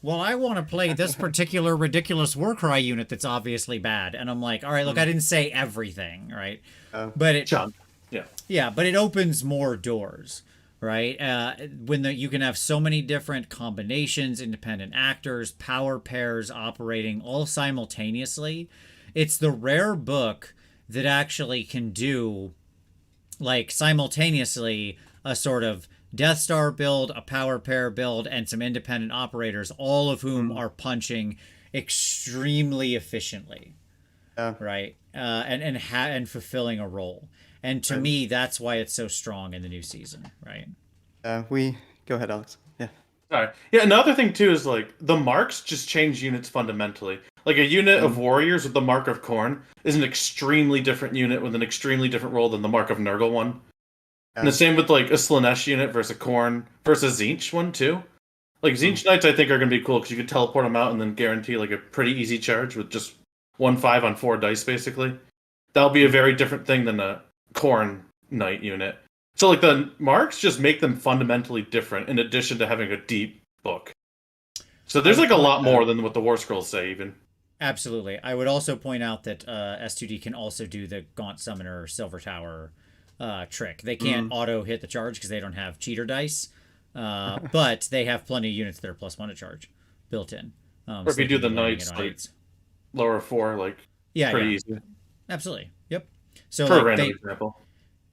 [SPEAKER 1] well, I want to play this particular ridiculous Warcry unit that's obviously bad. And I'm like, all right, look, I didn't say everything. Right. But it. Yeah, but it opens more doors, right? When you can have so many different combinations, independent actors, power pairs operating all simultaneously. It's the rare book that actually can do, like, simultaneously a sort of Death Star build, a power pair build, and some independent operators, all of whom are punching extremely efficiently, right? And fulfilling a role. And to me, that's why it's so strong in the new season, right?
[SPEAKER 2] Go ahead, Alex. Yeah.
[SPEAKER 3] Sorry. Yeah, another thing, too, is, like, the marks just change units fundamentally. Like, a unit of warriors with the Mark of Khorne is an extremely different unit with an extremely different role than the Mark of Nurgle one. And the same with, like, a Slaanesh unit versus a Khorne versus a Tzeentch one, too. Like, Tzeentch Knights, I think, are going to be cool because you can teleport them out and then guarantee, like, a pretty easy charge with just 1/5 on 4 dice, basically. that'll be a very different thing than a Khorne Knight unit. So like the marks just make them fundamentally different in addition to having a deep book. So there's like a lot more than what the War Scrolls say even.
[SPEAKER 1] Absolutely. I would also point out that S2D can also do the Gaunt Summoner Silver Tower trick. They can't auto hit the charge because they don't have cheater dice, but they have plenty of units that are +1 to charge built in.
[SPEAKER 3] Or if you do the Knights, like lower 4, like pretty easy.
[SPEAKER 1] Absolutely. Yep. So
[SPEAKER 3] for a random example.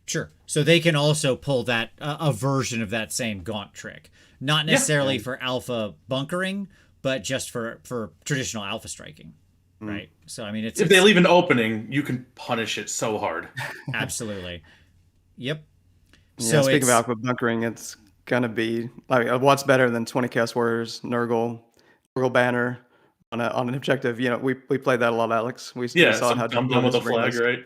[SPEAKER 1] Sure. So they can also pull that a version of that same Gaunt trick. Not necessarily for alpha bunkering, but just for traditional alpha striking. Right? So, I mean, if
[SPEAKER 3] they leave an opening, you can punish it so hard.
[SPEAKER 1] Absolutely. Yep.
[SPEAKER 2] Yeah,
[SPEAKER 1] so
[SPEAKER 2] speaking of alpha bunkering, it's going to be like what's better than 20 Chaos Warriors, Nurgle Banner on an objective. You know, we played that a lot, Alex. We saw how
[SPEAKER 3] dumb with a flag, right?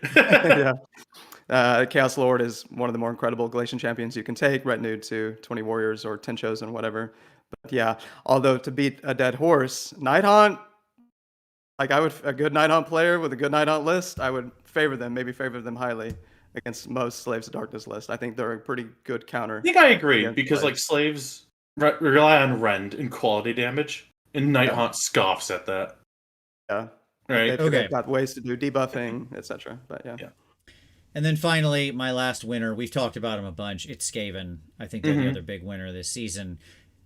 [SPEAKER 2] Yeah. Chaos Lord is one of the more incredible Galletian champions you can take, retinued to 20 warriors or 10 chosen, whatever. But yeah, although to beat a dead horse, Nighthaunt, like a good Nighthaunt player with a good Nighthaunt list, I would favor them highly against most Slaves of Darkness list. I think they're a pretty good counter.
[SPEAKER 3] I think I agree because like slaves rely on rend and quality damage, and Nighthaunt scoffs at that.
[SPEAKER 2] Yeah.
[SPEAKER 3] Right.
[SPEAKER 2] They've got ways to do debuffing, etc. But yeah.
[SPEAKER 1] And then finally, my last winner, we've talked about him a bunch. It's Skaven. I think they're the other big winner this season.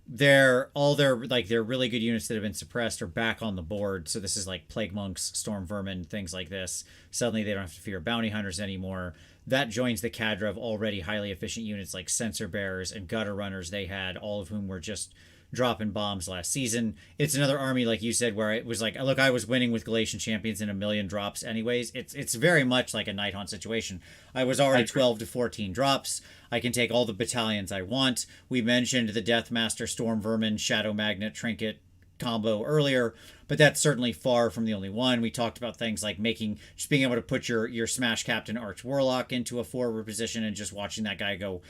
[SPEAKER 1] They're really good units that have been suppressed are back on the board. So this is like Plague Monks, Storm Vermin, things like this. Suddenly they don't have to fear bounty hunters anymore. That joins the cadre of already highly efficient units like Sensor Bearers and Gutter Runners they had, all of whom were just dropping bombs last season. It's another army, like you said, where it was like, look, I was winning with Galletian Champions in 1 million drops anyways. It's very much like a Nighthaunt situation. I was already 12 to 14 drops. I can take all the battalions I want. We mentioned the Deathmaster, Storm Vermin, Shadow Magnet, Trinket combo earlier, but that's certainly far from the only one. We talked about things like being able to put your Smash Captain Arch Warlock into a forward position and just watching that guy go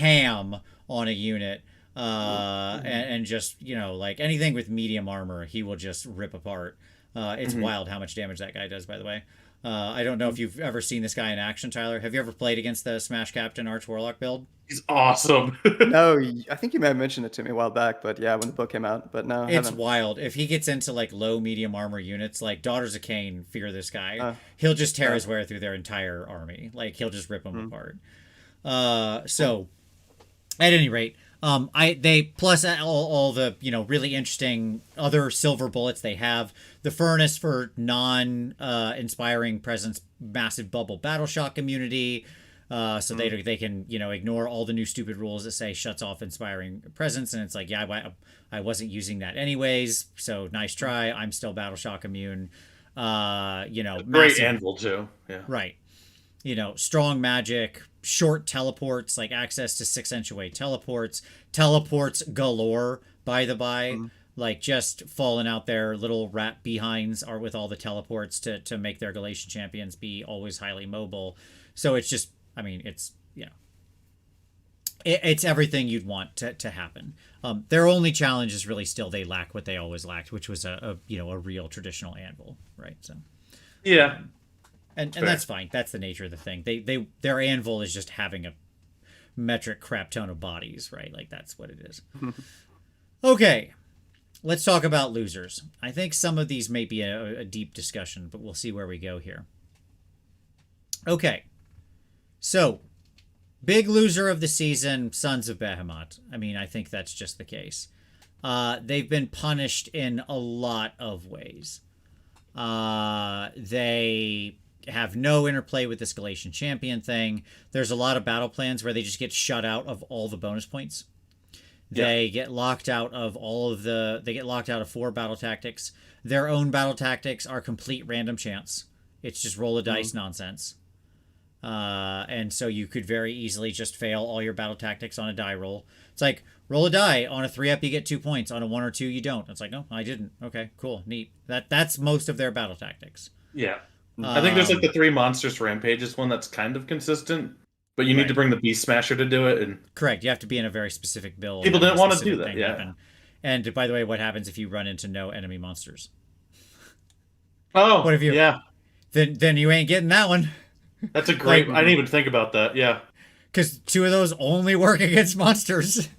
[SPEAKER 1] ham on a unit. And just, like anything with medium armor, he will just rip apart. It's wild how much damage that guy does, by the way. I don't know if you've ever seen this guy in action, Tyler. Have you ever played against the Smash Captain Arch Warlock build?
[SPEAKER 3] He's awesome.
[SPEAKER 2] No, I think you may have mentioned it to me a while back, but yeah, when the book came out, but no,
[SPEAKER 1] it's wild. If he gets into like low medium armor units, like Daughters of Cain fear this guy. He'll just tear his way through their entire army. Like he'll just rip them apart. So at any rate, they plus all the really interesting other silver bullets they have. The Furnace for non-inspiring presence, massive bubble battle shock immunity, so they can ignore all the new stupid rules that say shuts off inspiring presence, and it's like I wasn't using that anyways, so nice try. I'm still battle shock immune.
[SPEAKER 3] Great anvil too. Yeah.
[SPEAKER 1] Right. Strong magic, short teleports, like access to 6 inch away teleports galore, by the by, like just falling out there, little rat behinds are with all the teleports to make their Galletian champions be always highly mobile. So it's just, it's everything you'd want to happen. Their only challenge is really still they lack what they always lacked, which was a real traditional anvil, right? So
[SPEAKER 3] yeah.
[SPEAKER 1] And that's fine. That's the nature of the thing. Their anvil is just having a metric crap ton of bodies, right? Like that's what it is. Okay, let's talk about losers. I think some of these may be a deep discussion, but we'll see where we go here. Okay, so big loser of the season, Sons of Behemoth. I mean, I think that's just the case. They've been punished in a lot of ways. They have no interplay with this Galletian champion thing. There's a lot of battle plans where they just get shut out of all the bonus points. They get locked out of they get locked out of 4 battle tactics. Their own battle tactics are complete random chance. It's just roll a dice nonsense. And so you could very easily just fail all your battle tactics on a die roll. It's like, roll a die. On a 3-up, you get 2 points. On a 1 or 2, you don't. It's like, no, I didn't. Okay, cool, neat. That's most of their battle tactics.
[SPEAKER 3] Yeah. I think there's like the 3 Monstrous Rampages one that's kind of consistent, but you need to bring the Beast Smasher to do it. And
[SPEAKER 1] correct. You have to be in a very specific build.
[SPEAKER 3] People didn't want to do that, yeah.
[SPEAKER 1] Happen. And by the way, what happens if you run into no enemy monsters?
[SPEAKER 3] Oh,
[SPEAKER 1] what if you?
[SPEAKER 3] Yeah.
[SPEAKER 1] then you ain't getting that one.
[SPEAKER 3] That's a great.
[SPEAKER 1] Like-
[SPEAKER 3] I didn't even think about that. Yeah.
[SPEAKER 1] Because 2 of those only work against monsters.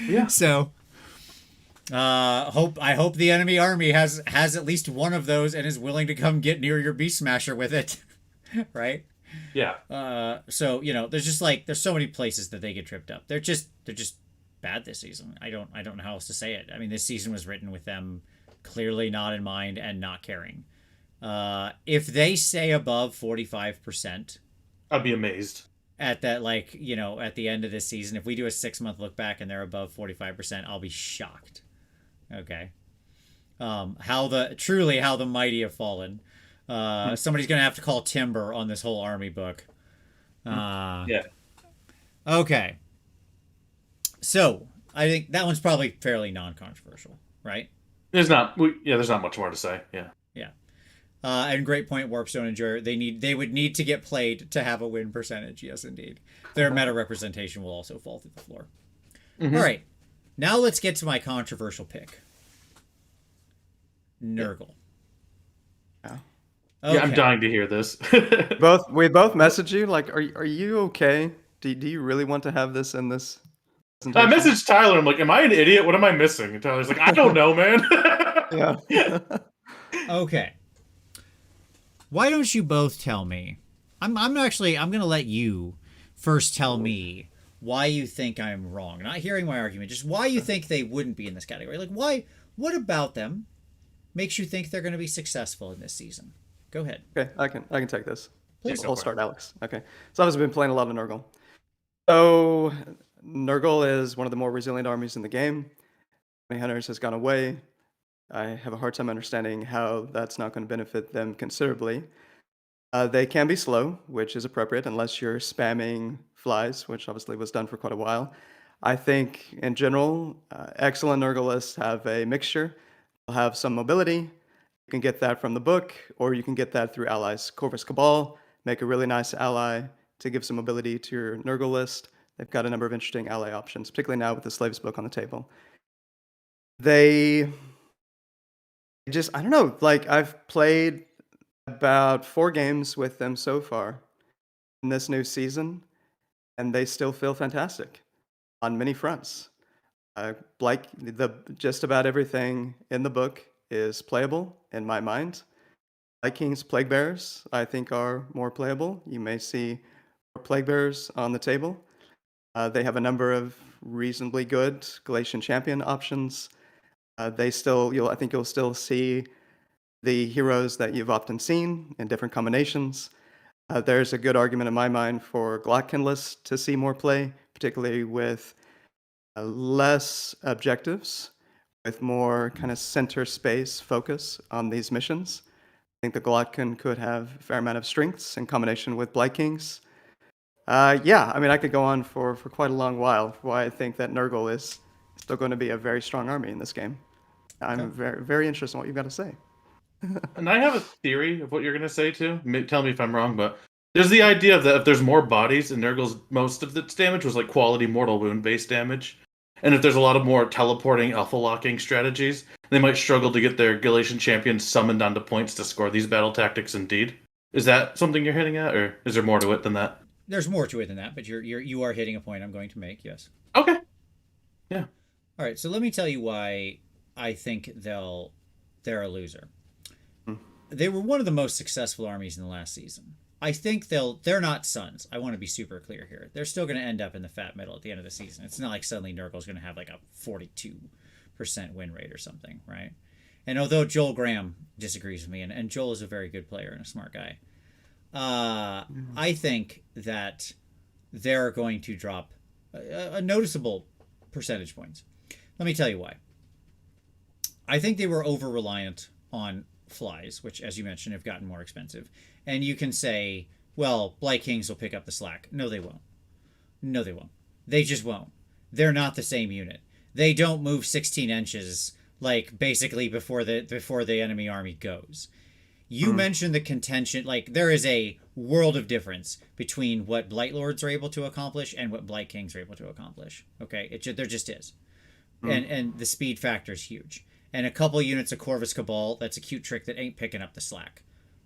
[SPEAKER 3] Yeah.
[SPEAKER 1] So, I hope the enemy army has at least one of those and is willing to come get near your Beast Smasher with it, right?
[SPEAKER 3] Yeah.
[SPEAKER 1] So there's just there's so many places that they get tripped up. They're just bad this season. I don't know how else to say it. I mean, this season was written with them clearly not in mind and not caring. If they stay above 45%,
[SPEAKER 3] I'd be amazed.
[SPEAKER 1] at that, at the end of this season, if we do a 6-month look back and they're above 45%, I'll be shocked. Okay. How the mighty have fallen. Somebody's gonna have to call timber on this whole army book.
[SPEAKER 3] Yeah.
[SPEAKER 1] Okay. So I think that one's probably fairly non-controversial, right?
[SPEAKER 3] There's not much more to say. Yeah.
[SPEAKER 1] Yeah. And great point, Warpstone Enjoyer. They would need to get played to have a win percentage. Yes, indeed. Their meta representation will also fall through the floor.
[SPEAKER 3] Mm-hmm.
[SPEAKER 1] All right. Now let's get to my controversial pick. Nurgle.
[SPEAKER 2] Yeah.
[SPEAKER 1] Okay.
[SPEAKER 3] Yeah, I'm dying to hear this.
[SPEAKER 2] We both messaged you. Like, are you okay? Do you really want to have this in this?
[SPEAKER 3] I
[SPEAKER 2] presentation?
[SPEAKER 3] messaged Tyler. I'm like, "Am I an idiot? What am I missing?" And Tyler's like, "I don't know, man."
[SPEAKER 2] Yeah.
[SPEAKER 1] Okay. Why don't you both tell me? I'm going to let you first tell me why you think I'm wrong. Not hearing my argument, just why you think they wouldn't be in this category. Like, what about them makes you think they're going to be successful in this season? Go ahead.
[SPEAKER 2] Okay, I can take this.
[SPEAKER 1] Please.
[SPEAKER 2] I'll start, Alex. Okay. So I've been playing a lot of Nurgle. So Nurgle is one of the more resilient armies in the game. Many Hunters has gone away. I have a hard time understanding how that's not going to benefit them considerably. They can be slow, which is appropriate unless you're spamming flies, which obviously was done for quite a while. I think in general, excellent Nurgle lists have a mixture. They'll have some mobility. You can get that from the book, or you can get that through allies. Corvus Cabal, make a really nice ally to give some mobility to your Nurgle list. They've got a number of interesting ally options, particularly now with the Slaves book on the table. They just, I don't know, like I've played about 4 games with them so far in this new season, and they still feel fantastic on many fronts. Like just about everything in the book is playable in my mind. Like King's Plague Bearers, I think are more playable. You may see more Plague Bearers on the table. They have a number of reasonably good Galletian Champion options. I think you'll still see the heroes that you've often seen in different combinations. There's a good argument in my mind for Galletian lists to see more play, particularly with less objectives, with more kind of center space focus on these missions. I think the Galletian could have a fair amount of strengths in combination with Blight Kings. Yeah, I mean, I could go on for quite a long while why I think that Nurgle is still going to be a very strong army in this game. I'm very, very interested in what you've got to say.
[SPEAKER 3] And I have a theory of what you're going to say too. Tell me if I'm wrong, but there's the idea that if there's more bodies in Nurgle's, most of its damage was like quality mortal wound based damage. And if there's a lot of more teleporting alpha locking strategies, they might struggle to get their Galletian champions summoned onto points to score these battle tactics indeed. Is that something you're hitting at, or is there more to it than that?
[SPEAKER 1] There's more to it than that, but you are hitting a point I'm going to make, yes.
[SPEAKER 3] Okay. Yeah.
[SPEAKER 1] All right, so let me tell you why I think they're a loser. They were one of the most successful armies in the last season. I think they're not Suns. I want to be super clear here. They're still going to end up in the fat middle at the end of the season. It's not like suddenly Nurgle's going to have like a 42% win rate or something, right? And although Joel Graham disagrees with me, and Joel is a very good player and a smart guy, I think that they're going to drop a noticeable percentage points. Let me tell you why. I think they were over-reliant on flies, which, as you mentioned, have gotten more expensive. And you can say, well, Blight Kings will pick up the slack. No, they won't. No, they won't. They just won't. They're not the same unit. They don't move 16 inches, like, basically before the enemy army goes. You mentioned the contention, like, there is a world of difference between what Blight Lords are able to accomplish and what Blight Kings are able to accomplish. Okay? There just is. And the speed factor is huge. And a couple units of Corvus Cabal, that's a cute trick that ain't picking up the slack.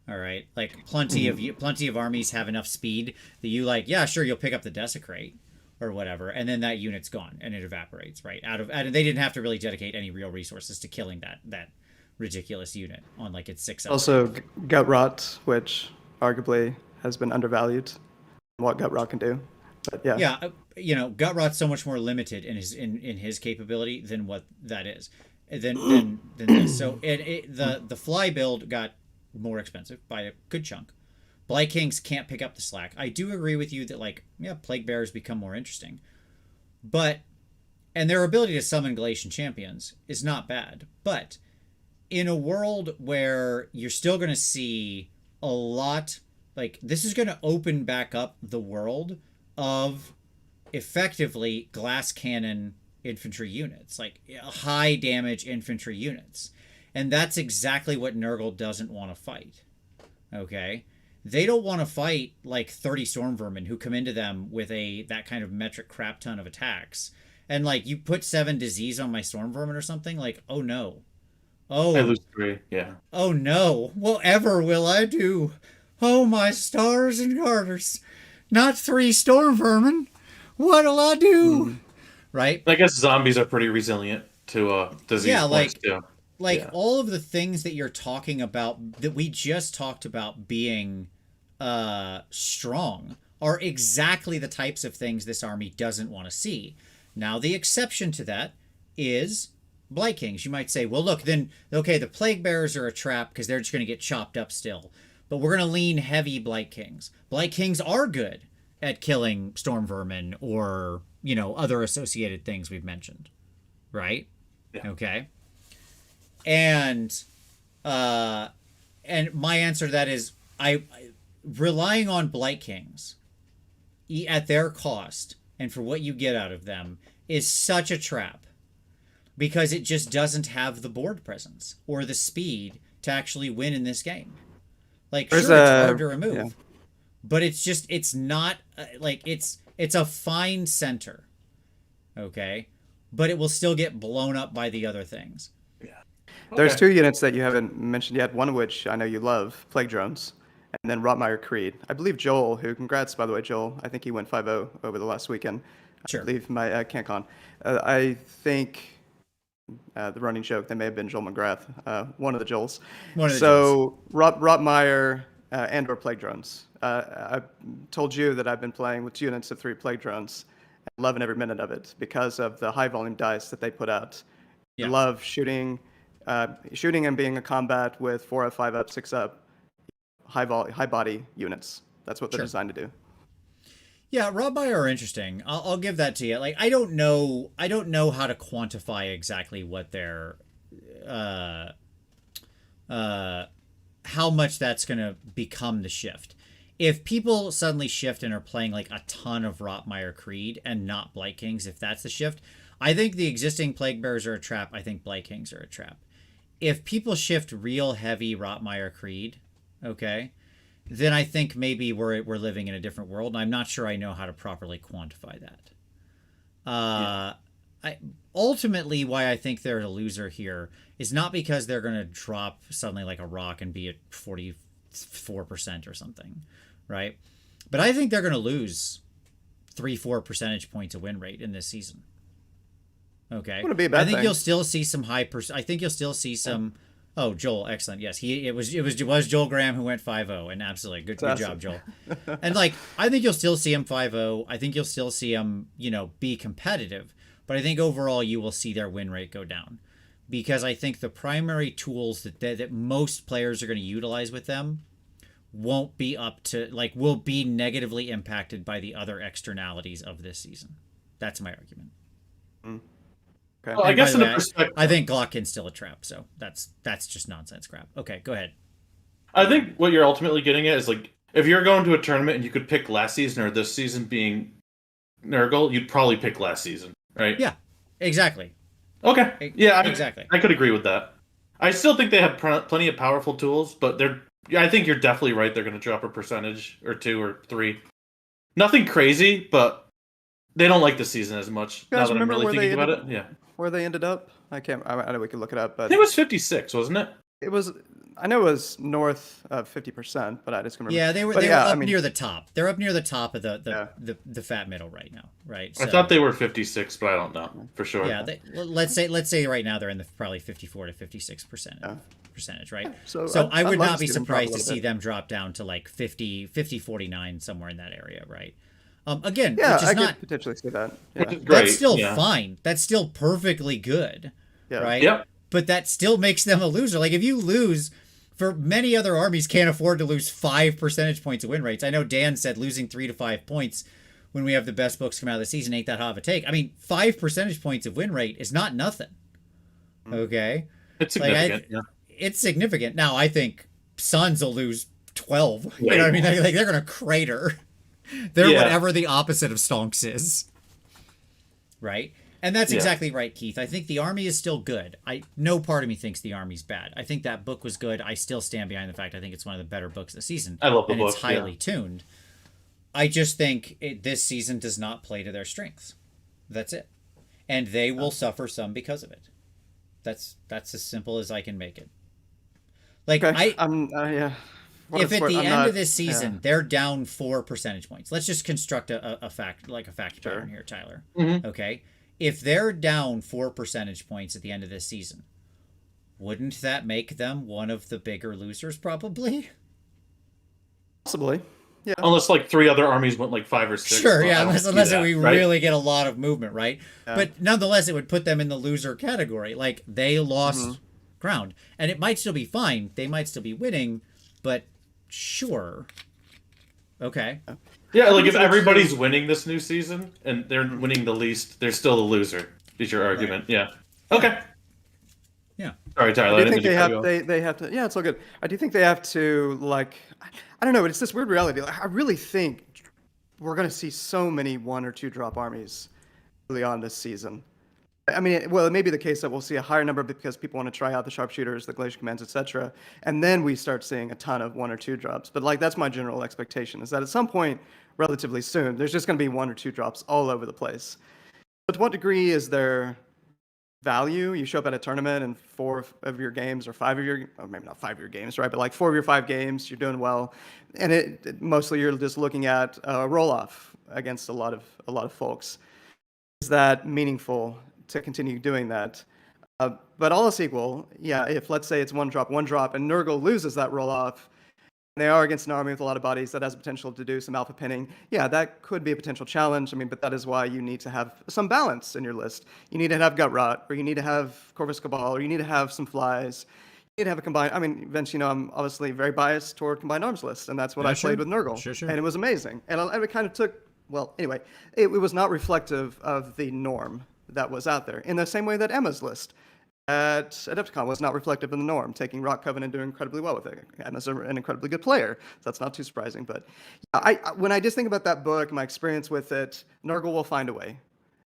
[SPEAKER 1] All right, like plenty of armies have enough speed that you like. Yeah, sure, you'll pick up the desecrate or whatever, and then that unit's gone and it evaporates. Right out of they didn't have to really dedicate any real resources to killing that ridiculous unit on like its 6.
[SPEAKER 2] Also, gut rot, which arguably has been undervalued. What gut rot can do, but yeah.
[SPEAKER 1] Yeah, gut rot's so much more limited in his capability than what that is. Than this. So the fly build got more expensive by a good chunk. Blight Kings can't pick up the slack. I do agree with you that Plague Bearers become more interesting, and their ability to summon Galletian Champions is not bad. But in a world where you're still going to see a lot, this is going to open back up the world of effectively glass cannon infantry units, high damage infantry units. And that's exactly what Nurgle doesn't want to fight. Okay? They don't want to fight 30 storm vermin who come into them with that kind of metric crap ton of attacks. And you put 7 disease on my storm vermin or something, oh no. Oh,
[SPEAKER 3] I lose 3, yeah.
[SPEAKER 1] Oh no. Whatever will I do? Oh, my stars and garters. Not 3 storm vermin. What'll I do? Right?
[SPEAKER 3] I guess zombies are pretty resilient to disease points too.
[SPEAKER 1] All of the things that you're talking about that we just talked about being strong are exactly the types of things this army doesn't want to see. Now, the exception to that is Blight Kings. You might say, well, look, then, okay, the Plague Bearers are a trap because they're just going to get chopped up still. But we're going to lean heavy Blight Kings. Blight Kings are good at killing storm vermin or, other associated things we've mentioned. Right?
[SPEAKER 3] Yeah.
[SPEAKER 1] Okay. And my answer to that is relying on Blight Kings at their cost and for what you get out of them is such a trap because it just doesn't have the board presence or the speed to actually win in this game. Sure, it's hard to remove, but it's not it's a fine center. Okay. But it will still get blown up by the other things.
[SPEAKER 2] There's 2 units that you haven't mentioned yet, one of which I know you love, Plague Drones, and then Rotmire Creed. I believe Joel, who, congrats, by the way, Joel, I think he went 5-0 over the last weekend.
[SPEAKER 1] Sure.
[SPEAKER 2] I believe my CanCon. I think the running joke, that may have been Joel McGrath, one of the Joels. Rotmire and or Plague Drones. I told you that I've been playing with units of 3 Plague Drones, and loving every minute of it because of the high volume dice that they put out. I love shooting and being a combat with 4 up, 5 up, 6 up, high body units. That's what they're designed to do.
[SPEAKER 1] Yeah, Rotmire are interesting. I'll give that to you. I don't know how to quantify exactly what their how much that's going to become the shift. If people suddenly shift and are playing a ton of Rotmire Creed and not Blight Kings, if that's the shift, I think the existing Plague Bearers are a trap. I think Blight Kings are a trap. If people shift real heavy Rotmire Creed, okay, then I think maybe we're living in a different world, and I'm not sure I know how to properly quantify that. Ultimately, why I think they're a loser here is not because they're going to drop suddenly like a rock and be at 44% or something, right? But I think they're going to lose 3-4 percentage points of win rate in this season. Okay,
[SPEAKER 2] wouldn't be a bad
[SPEAKER 1] I think
[SPEAKER 2] thing.
[SPEAKER 1] You'll still see some I think you'll still see some. Oh, Joel, excellent. Yes, it was Joel Graham who went 5-0, and absolutely good job, Joel. And I think you'll still see him 5-0. I think you'll still see him, be competitive. But I think overall you will see their win rate go down, because I think the primary tools that most players are going to utilize with them won't be up to will be negatively impacted by the other externalities of this season. That's my argument.
[SPEAKER 2] Okay.
[SPEAKER 3] Well, I guess in a perspective,
[SPEAKER 1] I think Glockin's still a trap, so that's just nonsense crap. Okay, go ahead.
[SPEAKER 3] I think what you're ultimately getting at is if you're going to a tournament and you could pick last season or this season being Nurgle, you'd probably pick last season, right?
[SPEAKER 1] Yeah, exactly.
[SPEAKER 3] Okay. Yeah,
[SPEAKER 1] exactly.
[SPEAKER 3] I could agree with that. I still think they have plenty of powerful tools, but I think you're definitely right. They're going to drop a percentage or 2 or 3. Nothing crazy, but they don't like the season as much.
[SPEAKER 2] You guys
[SPEAKER 3] now that I'm
[SPEAKER 2] remember
[SPEAKER 3] really thinking about it,
[SPEAKER 2] where they ended up? I know we could look it up, but
[SPEAKER 3] I think it was 56, wasn't it?
[SPEAKER 2] it was I know it was north of 50%, but I just can remember.
[SPEAKER 1] Yeah, they were
[SPEAKER 2] But
[SPEAKER 1] they
[SPEAKER 2] yeah,
[SPEAKER 1] were
[SPEAKER 2] I
[SPEAKER 1] up
[SPEAKER 2] mean,
[SPEAKER 1] near the top. They're up near the top of
[SPEAKER 2] Yeah.
[SPEAKER 1] the fat middle right now, right?
[SPEAKER 3] I thought they were 56, but I don't know for sure.
[SPEAKER 1] Yeah, let's say right now they're in the probably 54 to 56% percentage, right?
[SPEAKER 2] So
[SPEAKER 1] I would
[SPEAKER 2] I'd love
[SPEAKER 1] not
[SPEAKER 2] to
[SPEAKER 1] be
[SPEAKER 2] see them drop a
[SPEAKER 1] surprised to
[SPEAKER 2] little
[SPEAKER 1] see
[SPEAKER 2] bit.
[SPEAKER 1] them drop down to like 50 49 somewhere in that area, right? Again,
[SPEAKER 2] Yeah,
[SPEAKER 1] which is
[SPEAKER 2] I
[SPEAKER 1] not
[SPEAKER 2] could potentially see that.
[SPEAKER 3] Which
[SPEAKER 2] Yeah.
[SPEAKER 3] is great.
[SPEAKER 1] that's still
[SPEAKER 3] yeah.
[SPEAKER 1] fine. That's still perfectly good,
[SPEAKER 2] Yeah.
[SPEAKER 1] right?
[SPEAKER 3] Yep.
[SPEAKER 1] But that still makes them a loser. Like if you lose, for many other armies can't afford to lose 5 percentage points of win rates. I know Dan said losing 3 to 5 points when we have the best books come out of the season ain't that hot of a take. I mean, 5 percentage points of win rate is not nothing. Okay,
[SPEAKER 3] It's
[SPEAKER 1] Like,
[SPEAKER 3] significant. yeah.
[SPEAKER 1] it's significant. Now I think Suns will lose 12. You
[SPEAKER 3] Way
[SPEAKER 1] know what I mean?
[SPEAKER 3] more.
[SPEAKER 1] They're gonna crater. They're
[SPEAKER 3] Yeah.
[SPEAKER 1] whatever the opposite of stonks is. Right? And that's
[SPEAKER 3] Yeah.
[SPEAKER 1] exactly right, Keith. I think the army is still good. No part of me thinks the army's bad. I think that book was good. I still stand behind the fact I think it's one of the better books of the season.
[SPEAKER 3] I love the
[SPEAKER 1] and
[SPEAKER 3] book,
[SPEAKER 1] it's highly tuned. I just think this season does not play to their strengths. That's it. And they will suffer some because of it. That's as simple as I can make it. Like
[SPEAKER 2] Okay. Yeah. What
[SPEAKER 1] if
[SPEAKER 2] it's
[SPEAKER 1] at
[SPEAKER 2] worth,
[SPEAKER 1] the
[SPEAKER 2] I'm
[SPEAKER 1] end
[SPEAKER 2] not-
[SPEAKER 1] of this season
[SPEAKER 2] yeah.
[SPEAKER 1] they're down 4 percentage points, let's just construct a fact pattern here, Tyler. Okay, if they're down 4 percentage points at the end of this season, wouldn't that make them one of the bigger losers? Probably.
[SPEAKER 2] Possibly. Yeah.
[SPEAKER 3] Unless like 3 other armies went like 5 or 6.
[SPEAKER 1] Sure,
[SPEAKER 3] but I
[SPEAKER 1] yeah,
[SPEAKER 3] don't
[SPEAKER 1] unless
[SPEAKER 3] see that,
[SPEAKER 1] we
[SPEAKER 3] right?
[SPEAKER 1] really get a lot of movement, right?
[SPEAKER 2] Yeah.
[SPEAKER 1] But nonetheless, it would put them in the loser category. Like they lost ground, and it might still be fine. They might still be winning, but sure, okay.
[SPEAKER 3] Yeah, like if everybody's winning this new season and they're winning the least, they're still the loser. Is your argument? Yeah. Okay.
[SPEAKER 1] Yeah.
[SPEAKER 3] Sorry, Tyler.
[SPEAKER 2] I
[SPEAKER 3] I
[SPEAKER 2] do
[SPEAKER 3] didn't
[SPEAKER 2] think
[SPEAKER 3] mean to cut you off.
[SPEAKER 2] they have to. Yeah, it's all good. I do think they have to like. I don't know. It's this weird reality. Like, I really think we're going to see so many 1 or 2 drop armies early on this season. I mean, it may be the case that we'll see a higher number because people want to try out the sharpshooters, the Galletian Champions, etc., and then we start seeing a ton of 1 or 2 drops. But like that's my general expectation is that at some point, relatively soon, there's just going to be 1 or 2 drops all over the place. But to what degree is there value? You show up at a tournament and 4 of your games or 5 of your, or maybe not 5 of your games, right? But like 4 of your 5 games, you're doing well, and mostly you're just looking at a roll off against a lot of folks. Is that meaningful to continue doing that? But all else equal, yeah, if let's say it's one drop, and Nurgle loses that roll off, and they are against an army with a lot of bodies that has potential to do some alpha pinning, yeah, that could be a potential challenge. I mean, but that is why you need to have some balance in your list. You need to have Gut Rot, or you need to have Corvus Cabal, or you need to have some flies. You need to have a combined, I mean, Vince, I'm obviously very biased toward combined arms lists, and that's what I
[SPEAKER 1] sure.
[SPEAKER 2] played with Nurgle.
[SPEAKER 1] Sure.
[SPEAKER 2] And it was amazing. And it kind of took, well, anyway, it was not reflective of the norm that was out there. In the same way that Emma's list at Adepticon was not reflective of the norm, taking Rock Covenant and doing incredibly well with it. Emma's an incredibly good player, so that's not too surprising. But when I just think about that book, my experience with it, Nurgle will find a way.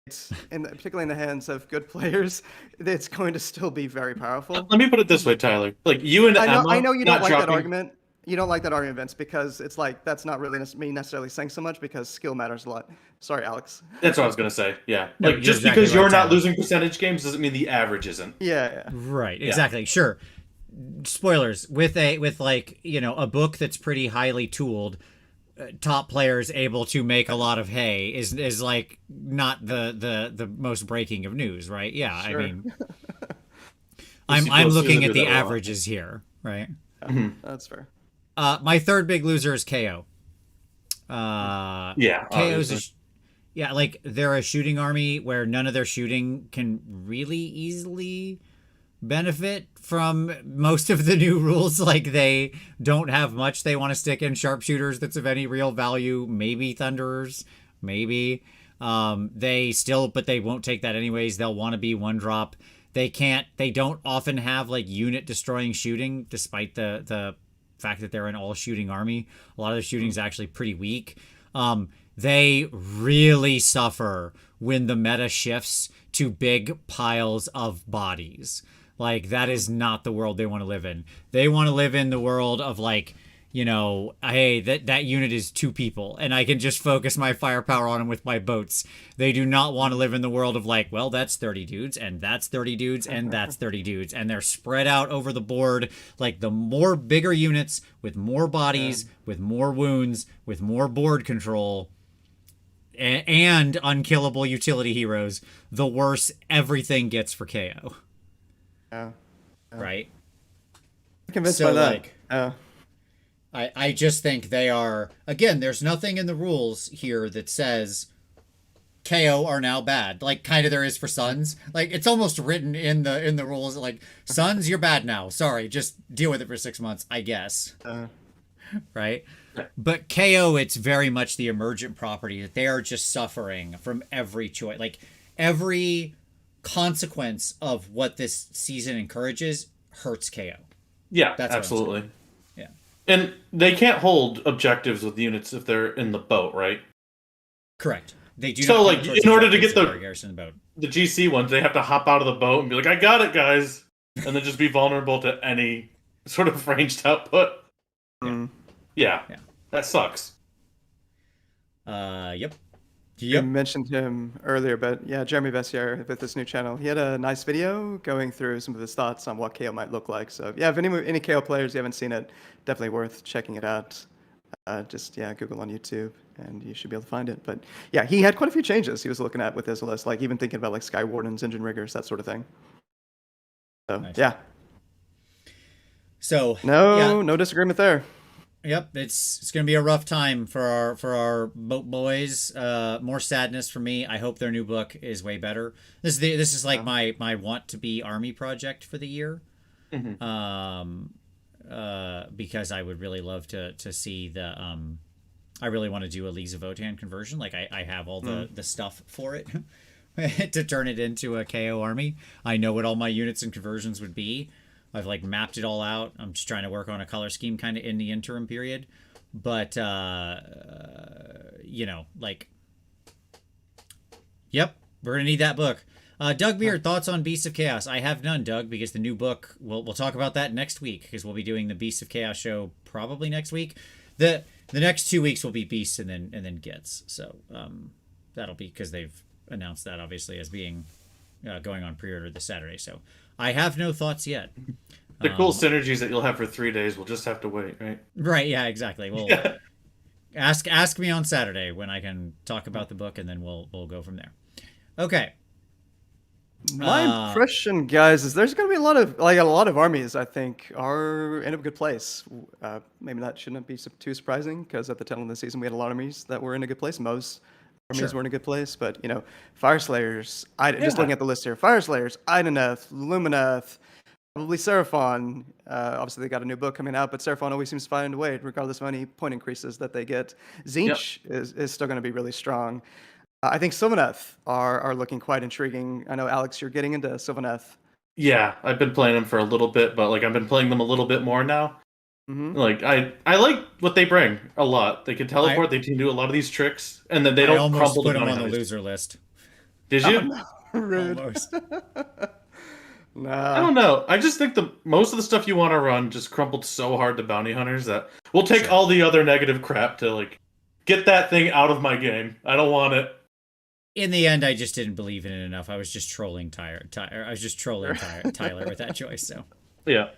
[SPEAKER 2] It's particularly in the hands of good players, it's going to still be very powerful.
[SPEAKER 3] Let me put it this way, Tyler. Like you and Emma.
[SPEAKER 2] I know you don't
[SPEAKER 3] not
[SPEAKER 2] like that
[SPEAKER 3] dropping-
[SPEAKER 2] argument. You don't like that argument, Vince, because it's like that's not really me necessarily saying so much because skill matters a lot. Sorry, Alex.
[SPEAKER 3] That's what I was gonna say. Yeah.
[SPEAKER 1] No,
[SPEAKER 3] Like
[SPEAKER 1] you're
[SPEAKER 3] just
[SPEAKER 1] exactly
[SPEAKER 3] because
[SPEAKER 1] right,
[SPEAKER 3] you're not
[SPEAKER 1] Tyler.
[SPEAKER 3] losing percentage games doesn't mean the average isn't.
[SPEAKER 2] Yeah.
[SPEAKER 1] Right, exactly. Sure. Spoilers with like, a book that's pretty highly tooled, top players able to make a lot of hay is like not the most breaking of news, right? Yeah,
[SPEAKER 2] Sure.
[SPEAKER 1] I mean
[SPEAKER 3] You see
[SPEAKER 1] I'm
[SPEAKER 3] most
[SPEAKER 1] looking
[SPEAKER 3] losers
[SPEAKER 1] at
[SPEAKER 3] do
[SPEAKER 1] the
[SPEAKER 3] that a lot.
[SPEAKER 1] averages here, right?
[SPEAKER 2] That's fair.
[SPEAKER 1] My third big loser is KO.
[SPEAKER 3] Yeah.
[SPEAKER 1] KO's
[SPEAKER 3] obviously.
[SPEAKER 1] like they're a shooting army where none of their shooting can really easily benefit from most of the new rules. Like they don't have much they want to stick in sharpshooters that's of any real value. Maybe Thunderers, maybe. But they won't take that anyways. They'll want to be 1 drop. They don't often have like unit destroying shooting, despite the fact that they're an all shooting army. A lot of their shooting is actually pretty weak. They really suffer when the meta shifts to big piles of bodies. Like that is not the world they want to live in. They want to live in the world of like, you know, hey, that unit is 2 people and I can just focus my firepower on them with my boats. They do not want to live in the world of like, well, that's 30 dudes and that's 30 dudes and that's 30 dudes. And they're spread out over the board. Like the more bigger units with more bodies, with more wounds, with more board control and unkillable utility heroes, the worse everything gets for KO.
[SPEAKER 2] Yeah.
[SPEAKER 1] Right?
[SPEAKER 2] I'm convinced
[SPEAKER 1] So,
[SPEAKER 2] by that.
[SPEAKER 1] like, I just think they are, again, there's nothing in the rules here that says KO are now bad. Like kind of there is for Suns. Like it's almost written in the rules like Suns, you're bad now. Sorry, just deal with it for 6 months, I guess. Right? But KO, it's very much the emergent property that they are just suffering from every choice. Like every consequence of what this season encourages hurts KO.
[SPEAKER 3] Yeah,
[SPEAKER 1] That's
[SPEAKER 3] absolutely.
[SPEAKER 1] Yeah.
[SPEAKER 3] And they can't hold objectives with units if they're in the boat, right?
[SPEAKER 1] Correct. They do.
[SPEAKER 3] So,
[SPEAKER 1] not
[SPEAKER 3] like,
[SPEAKER 1] count towards
[SPEAKER 3] in order to get
[SPEAKER 1] garrison boat.
[SPEAKER 3] the GC ones, they have to hop out of the boat and be like, "I got it, guys," and then just be vulnerable to any sort of ranged output. Yeah, that sucks.
[SPEAKER 1] Yep.
[SPEAKER 2] You mentioned him earlier, but yeah, Jeremy Vessier with this new channel, he had a nice video going through some of his thoughts on what KO might look like. So yeah, if any KO players you haven't seen it, definitely worth checking it out. Just Google on YouTube and you should be able to find it. But yeah, he had quite a few changes he was looking at with his list, like even thinking about like Sky Wardens, Engine Riggers, that sort of thing. So
[SPEAKER 1] Nice.
[SPEAKER 2] yeah.
[SPEAKER 1] So
[SPEAKER 2] no disagreement there.
[SPEAKER 1] Yep, it's gonna be a rough time for our boat boys. More sadness for me. I hope their new book is way better. This is like my want to be army project for the year. Because I would really love to see the I really want to do a Leagues of Votann conversion. Like I have all the stuff for it to turn it into a KO army. I know what all my units and conversions would be. I've like mapped it all out. I'm just trying to work on a color scheme kind of in the interim period. But you know, like yep, we're gonna need that book. Doug Beard, thoughts on Beasts of Chaos? I have none, Doug, because the new book, we'll talk about that next week, because we'll be doing the Beasts of Chaos show probably next week. The next 2 weeks will be Beasts and then Gets. So that'll be because they've announced that obviously as being going on pre-order this Saturday. So I have no thoughts yet.
[SPEAKER 3] The cool synergies that you'll have for 3 days, we'll just have to wait, right?
[SPEAKER 1] Right, yeah, exactly. Well, ask me on Saturday when I can talk about the book, and then we'll go from there. Okay.
[SPEAKER 2] My impression, guys, is there's going to be a lot of armies. I think are in a good place. Maybe that shouldn't be too surprising because at the tail end of the season we had a lot of armies that were in a good place. Most armies were in a good place, but you know, Fire Slayers. Just looking at the list here: Fire Slayers, Ideneth, Lumineth, probably Seraphon. Obviously, they got a new book coming out, but Seraphon always seems to find a way, regardless of any point increases that they get. Tzeentch is still going to be really strong. I think Sylvaneth are looking quite intriguing. I know, Alex, you're getting into Sylvaneth.
[SPEAKER 3] Yeah, I've been playing them for a little bit, but like I've been playing them a little bit more now. Like I like what they bring a lot. They can teleport. They can do a lot of these tricks, and then they don't
[SPEAKER 1] almost
[SPEAKER 3] crumble
[SPEAKER 1] put
[SPEAKER 3] to
[SPEAKER 1] them on
[SPEAKER 3] bounty
[SPEAKER 1] the
[SPEAKER 3] hunters.
[SPEAKER 1] loser list.
[SPEAKER 3] Did you?
[SPEAKER 2] No, rude.
[SPEAKER 1] Almost.
[SPEAKER 3] I don't know. I just think most of the stuff you want to run just crumbled so hard to bounty hunters that we'll take all the other negative crap to like get that thing out of my game. I don't want it.
[SPEAKER 1] In the end, I just didn't believe in it enough. I was just trolling Tyler. I was just trolling Tyler with that choice. So
[SPEAKER 3] Yeah.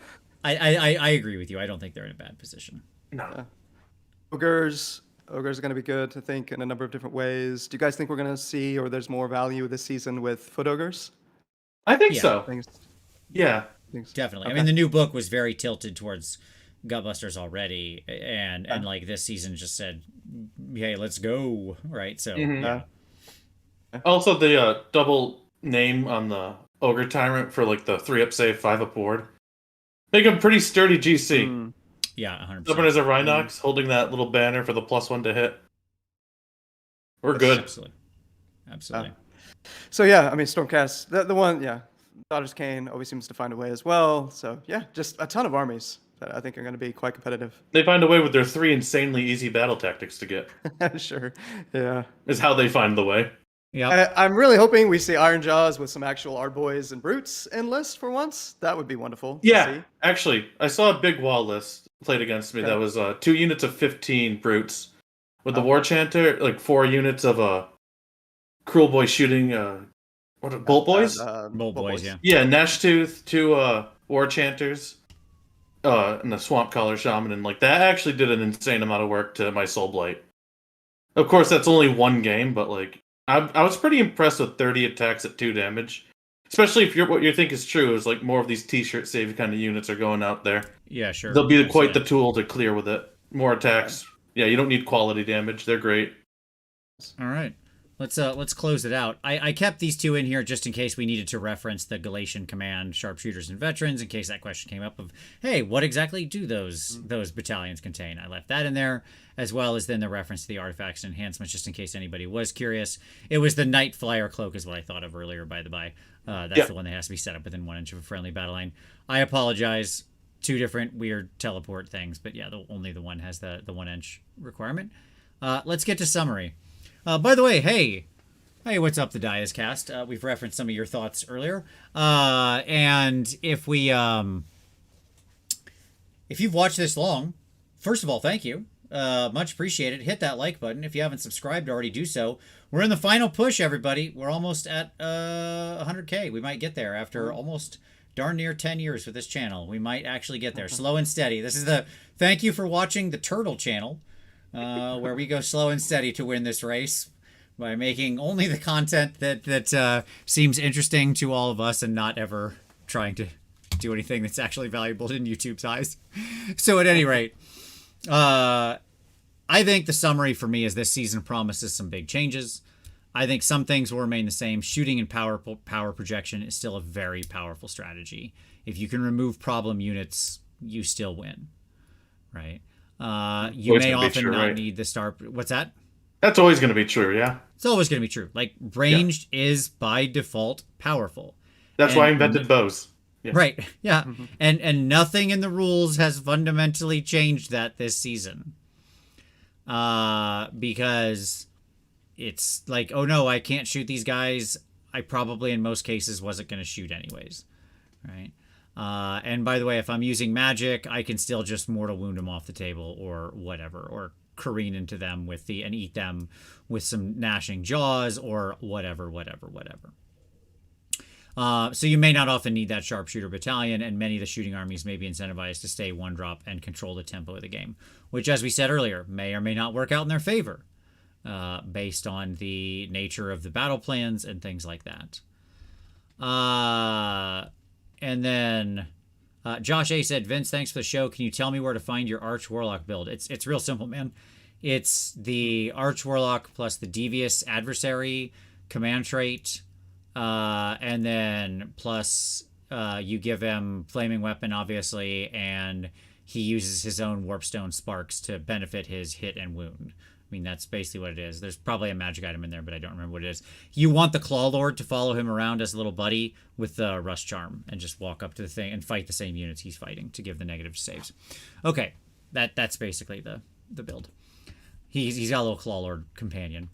[SPEAKER 1] I agree with you. I don't think they're in a bad position.
[SPEAKER 3] No.
[SPEAKER 2] Ogres are going to be good, I think, in a number of different ways. Do you guys think we're going to see, or there's more value this season with foot ogres?
[SPEAKER 3] I think
[SPEAKER 1] Yeah.
[SPEAKER 3] so. Yeah.
[SPEAKER 1] Definitely.
[SPEAKER 2] Okay.
[SPEAKER 1] I mean, the new book was very tilted towards Gutbusters already, and like this season just said, "Hey, let's go!" Right? So
[SPEAKER 3] Also, the double name on the Ogre Tyrant for like the 3-up save, 5-up board. Make him pretty sturdy GC.
[SPEAKER 1] yeah, 100%.
[SPEAKER 3] Stubborn as a Rhinox, holding that little banner for the +1 to hit. We're good.
[SPEAKER 1] Absolutely.
[SPEAKER 2] So yeah, I mean, Stormcast, the one, Daughters Kane always seems to find a way as well. So yeah, just a ton of armies that I think are going to be quite competitive.
[SPEAKER 3] They find a way with their 3 insanely easy battle tactics to get.
[SPEAKER 2] Sure, yeah.
[SPEAKER 3] Is how they find the way.
[SPEAKER 1] Yeah.
[SPEAKER 2] I'm really hoping we see Iron Jaws with some actual Ardboys and Brutes in list for once. That would be wonderful. To
[SPEAKER 3] Yeah,
[SPEAKER 2] see.
[SPEAKER 3] actually, I saw a big wall list played against me.
[SPEAKER 2] Okay.
[SPEAKER 3] That was 2 units of 15 brutes with the war chanter, like 4 units of cruel boy shooting. Bolt boys?
[SPEAKER 1] Bolt boys, yeah.
[SPEAKER 3] Yeah, Nashtooth, 2 war chanters, and the swamp collar shaman, and like that actually did an insane amount of work to my soul blight. Of course, that's only 1 game, but like I was pretty impressed with 30 attacks at 2 damage. Especially if what you think is true is like more of these t-shirt save kind of units are going out there.
[SPEAKER 1] Yeah, sure.
[SPEAKER 3] They'll be quite the tool to clear with it. More attacks. Yeah, you don't need quality damage. They're great.
[SPEAKER 1] All right. Let's close it out. I kept these 2 in here just in case we needed to reference the Galletian command sharpshooters and veterans in case that question came up of, hey, what exactly do those battalions contain? I left that in there, as well as then the reference to the artifacts and enhancements just in case anybody was curious. It was the Night Flyer cloak is what I thought of earlier, by the by. That's the one that has to be set up within 1 inch of a friendly battle line. I apologize. 2 different weird teleport things, but yeah, only the one has the 1 inch requirement. Let's get to summary. By the way, hey, what's up, the Dias cast? We've referenced some of your thoughts earlier, and if you've watched this long, first of all, thank you, much appreciated. Hit that like button if you haven't subscribed already. Do so. We're in the final push, everybody. We're almost at 100K. We might get there after almost darn near 10 years with this channel. We might actually get there, slow and steady. This is the thank you for watching the Turtle channel. Where we go slow and steady to win this race by making only the content that seems interesting to all of us and not ever trying to do anything that's actually valuable in YouTube's eyes. So at any rate, I think the summary for me is this season promises some big changes. I think some things will remain the same. Shooting and power projection is still a very powerful strategy. If you can remove problem units, you still win, right? You may often not need the star. What's that?
[SPEAKER 3] That's always going to be true, yeah.
[SPEAKER 1] It's always going to be true. Like, ranged is by default powerful.
[SPEAKER 3] That's why I invented bows.
[SPEAKER 1] Yeah. Right, yeah. And nothing in the rules has fundamentally changed that this season. Because it's like, oh no, I can't shoot these guys. I probably, in most cases, wasn't going to shoot anyways, right? And by the way, if I'm using magic, I can still just mortal wound them off the table or whatever, or careen into them and eat them with some gnashing jaws or whatever. So you may not often need that sharpshooter battalion, and many of the shooting armies may be incentivized to stay 1-drop and control the tempo of the game, which, as we said earlier, may or may not work out in their favor, based on the nature of the battle plans and things like that. And then Josh A said, Vince, thanks for the show. Can you tell me where to find your Arch Warlock build? It's real simple, man. It's the Arch Warlock plus the Devious Adversary command trait, and then plus you give him Flaming Weapon, obviously, and he uses his own Warpstone Sparks to benefit his hit and wound. I mean, that's basically what it is. There's probably a magic item in there, but I don't remember what it is. You want the Claw Lord to follow him around as a little buddy with the Rust Charm and just walk up to the thing and fight the same units he's fighting to give the negative saves. Okay, that's basically the build. He's got a little Claw Lord companion.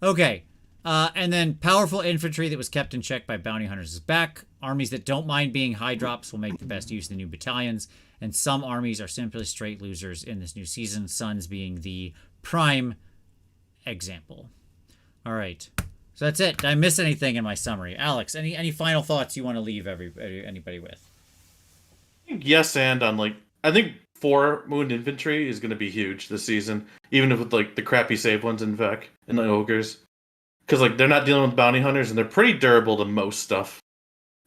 [SPEAKER 1] Okay, and then powerful infantry that was kept in check by bounty hunters is back. Armies that don't mind being high drops will make the best use of the new battalions, and some armies are simply straight losers in this new season, Suns being the prime example. All right, so that's it. Did I miss anything in my summary? Alex, any final thoughts you want to leave anybody with?
[SPEAKER 3] Yes, and on I think 4 wound infantry is going to be huge this season, even with the crappy save ones in Vec and the ogres, because they're not dealing with bounty hunters and they're pretty durable to most stuff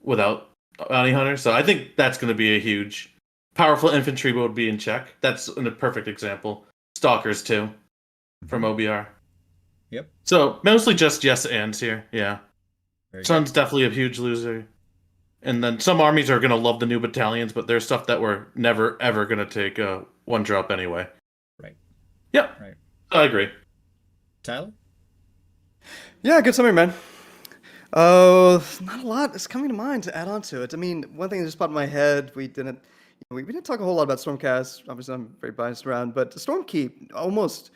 [SPEAKER 3] without bounty hunters. So I think that's going to be a huge powerful infantry would be in check. That's a perfect example. Stalkers too, from OBR.
[SPEAKER 1] Yep.
[SPEAKER 3] So mostly just yes ands here. Yeah. Sun's definitely a huge loser. And then some armies are going to love the new battalions, but there's stuff that we're never ever going to take 1-drop anyway.
[SPEAKER 1] Right.
[SPEAKER 3] Yep.
[SPEAKER 1] Right.
[SPEAKER 3] I agree.
[SPEAKER 1] Tyler?
[SPEAKER 2] Yeah, good summary, man. Not a lot is coming to mind to add on to it. I mean, one thing that just popped in my head, we didn't talk a whole lot about Stormcast. Obviously, I'm very biased around, but Stormkeep almost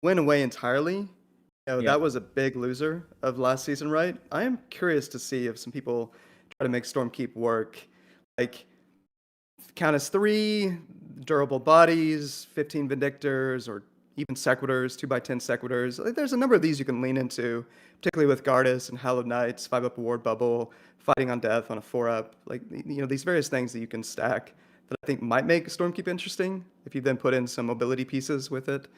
[SPEAKER 2] went away entirely. That was a big loser of last season, right? I am curious to see if some people try to make Stormkeep work. count as 3 durable bodies, 15 Vindictors, or even Sequitors, 2x10 Sequitors. Like, there's a number of these you can lean into, particularly with Gardas and Hallowed Knights, 5-up Ward Bubble, Fighting on Death on a 4-up. Like, these various things that you can stack that I think might make Stormkeep interesting if you then put in some mobility pieces with it.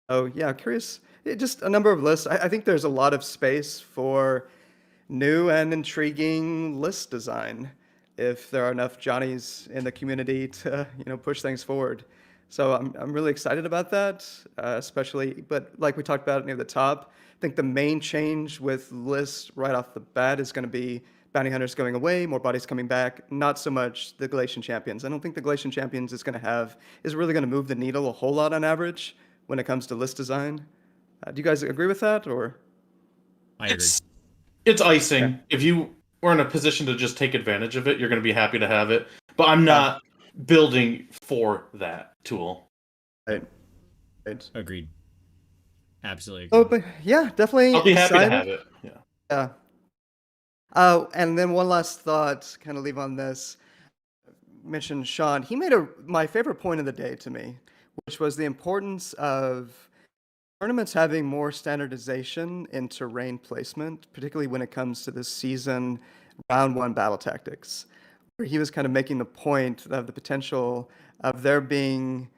[SPEAKER 2] Oh, yeah, curious. Just a number of lists. I think there's a lot of space for new and intriguing list design if there are enough Johnnies in the community to push things forward. So I'm really excited about that, especially. But like we talked about near the top, I think the main change with lists right off the bat is going to be bounty hunters going away, more bodies coming back. Not so much the Galletian Champions. I don't think the Galletian Champions is really going to move the needle a whole lot on average when it comes to list design. Do you guys agree with that, or?
[SPEAKER 1] I agree.
[SPEAKER 3] It's icing.
[SPEAKER 2] Okay.
[SPEAKER 3] If you were in a position to just take advantage of it, you're going to be happy to have it. But I'm not building for that tool.
[SPEAKER 2] Right.
[SPEAKER 1] Agreed. Absolutely agreed.
[SPEAKER 2] Oh, but yeah, definitely.
[SPEAKER 3] I'll be happy
[SPEAKER 2] excited.
[SPEAKER 3] to have it. Yeah.
[SPEAKER 2] Yeah. Oh, and then one last thought, kind of leave on this. Mentioned Sean. He made my favorite point of the day to me, which was the importance of tournaments having more standardization in terrain placement, particularly when it comes to this season round 1 battle tactics, where he was kind of making the point of the potential of there being,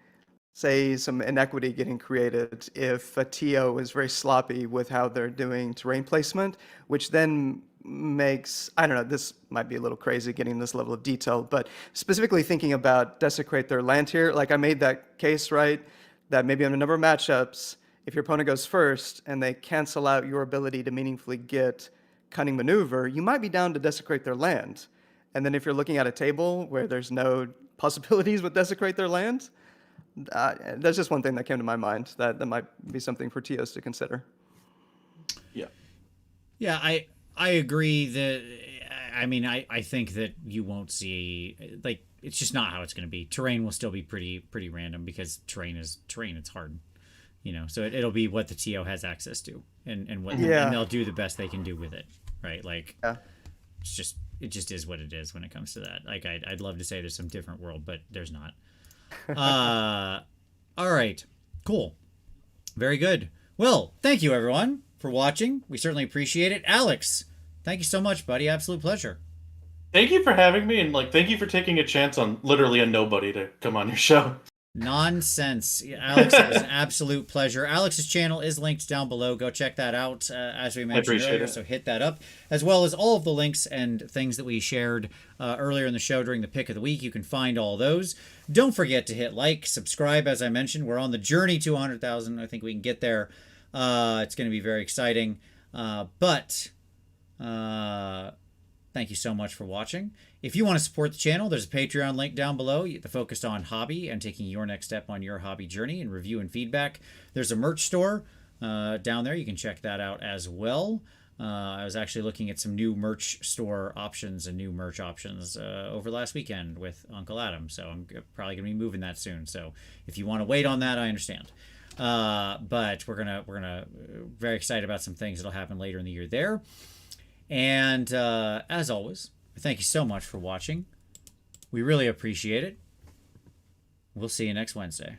[SPEAKER 2] say, some inequity getting created if a TO is very sloppy with how they're doing terrain placement, which then makes, I don't know, this might be a little crazy getting this level of detail, but specifically thinking about desecrate their land here, like I made that case, right, that maybe in a number of matchups, if your opponent goes first and they cancel out your ability to meaningfully get cunning maneuver, you might be down to desecrate their land. And then if you're looking at a table where there's no possibilities with desecrate their land, that's just one thing that came to my mind, that might be something for TOs to consider.
[SPEAKER 3] Yeah.
[SPEAKER 1] Yeah, I agree that, I mean, I think that you won't see, like, it's just not how it's going to be. Terrain will still be pretty random because terrain is terrain. It's hard, so it'll be what the TO has access to and what and they'll do the best they can do with it, right? Like, it just is what it is when it comes to that. Like, I'd love to say there's some different world, but there's not. All right, cool. Very good. Well, thank you everyone for watching. We certainly appreciate it. Alex, thank you so much, buddy. Absolute pleasure.
[SPEAKER 3] Thank you for having me, and thank you for taking a chance on literally a nobody to come on your show.
[SPEAKER 1] Nonsense. Alex, it was an absolute pleasure. Alex's channel is linked down below. Go check that out, as we mentioned earlier, so hit that up, as well as all of the links and things that we shared earlier in the show during the pick of the week. You can find all those. Don't forget to hit like, subscribe, as I mentioned. We're on the journey to 100,000. I think we can get there. It's going to be very exciting. But thank you so much for watching. If you want to support the channel, there's a Patreon link down below focused on hobby and taking your next step on your hobby journey and review and feedback. There's a merch store down there. You can check that out as well. I was actually looking at some new merch store options and new merch options over last weekend with Uncle Adam. So I'm probably going to be moving that soon. So if you want to wait on that, I understand. But we're gonna very excited about some things that'll happen later in the year there. And as always, thank you so much for watching. We really appreciate it. We'll see you next Wednesday.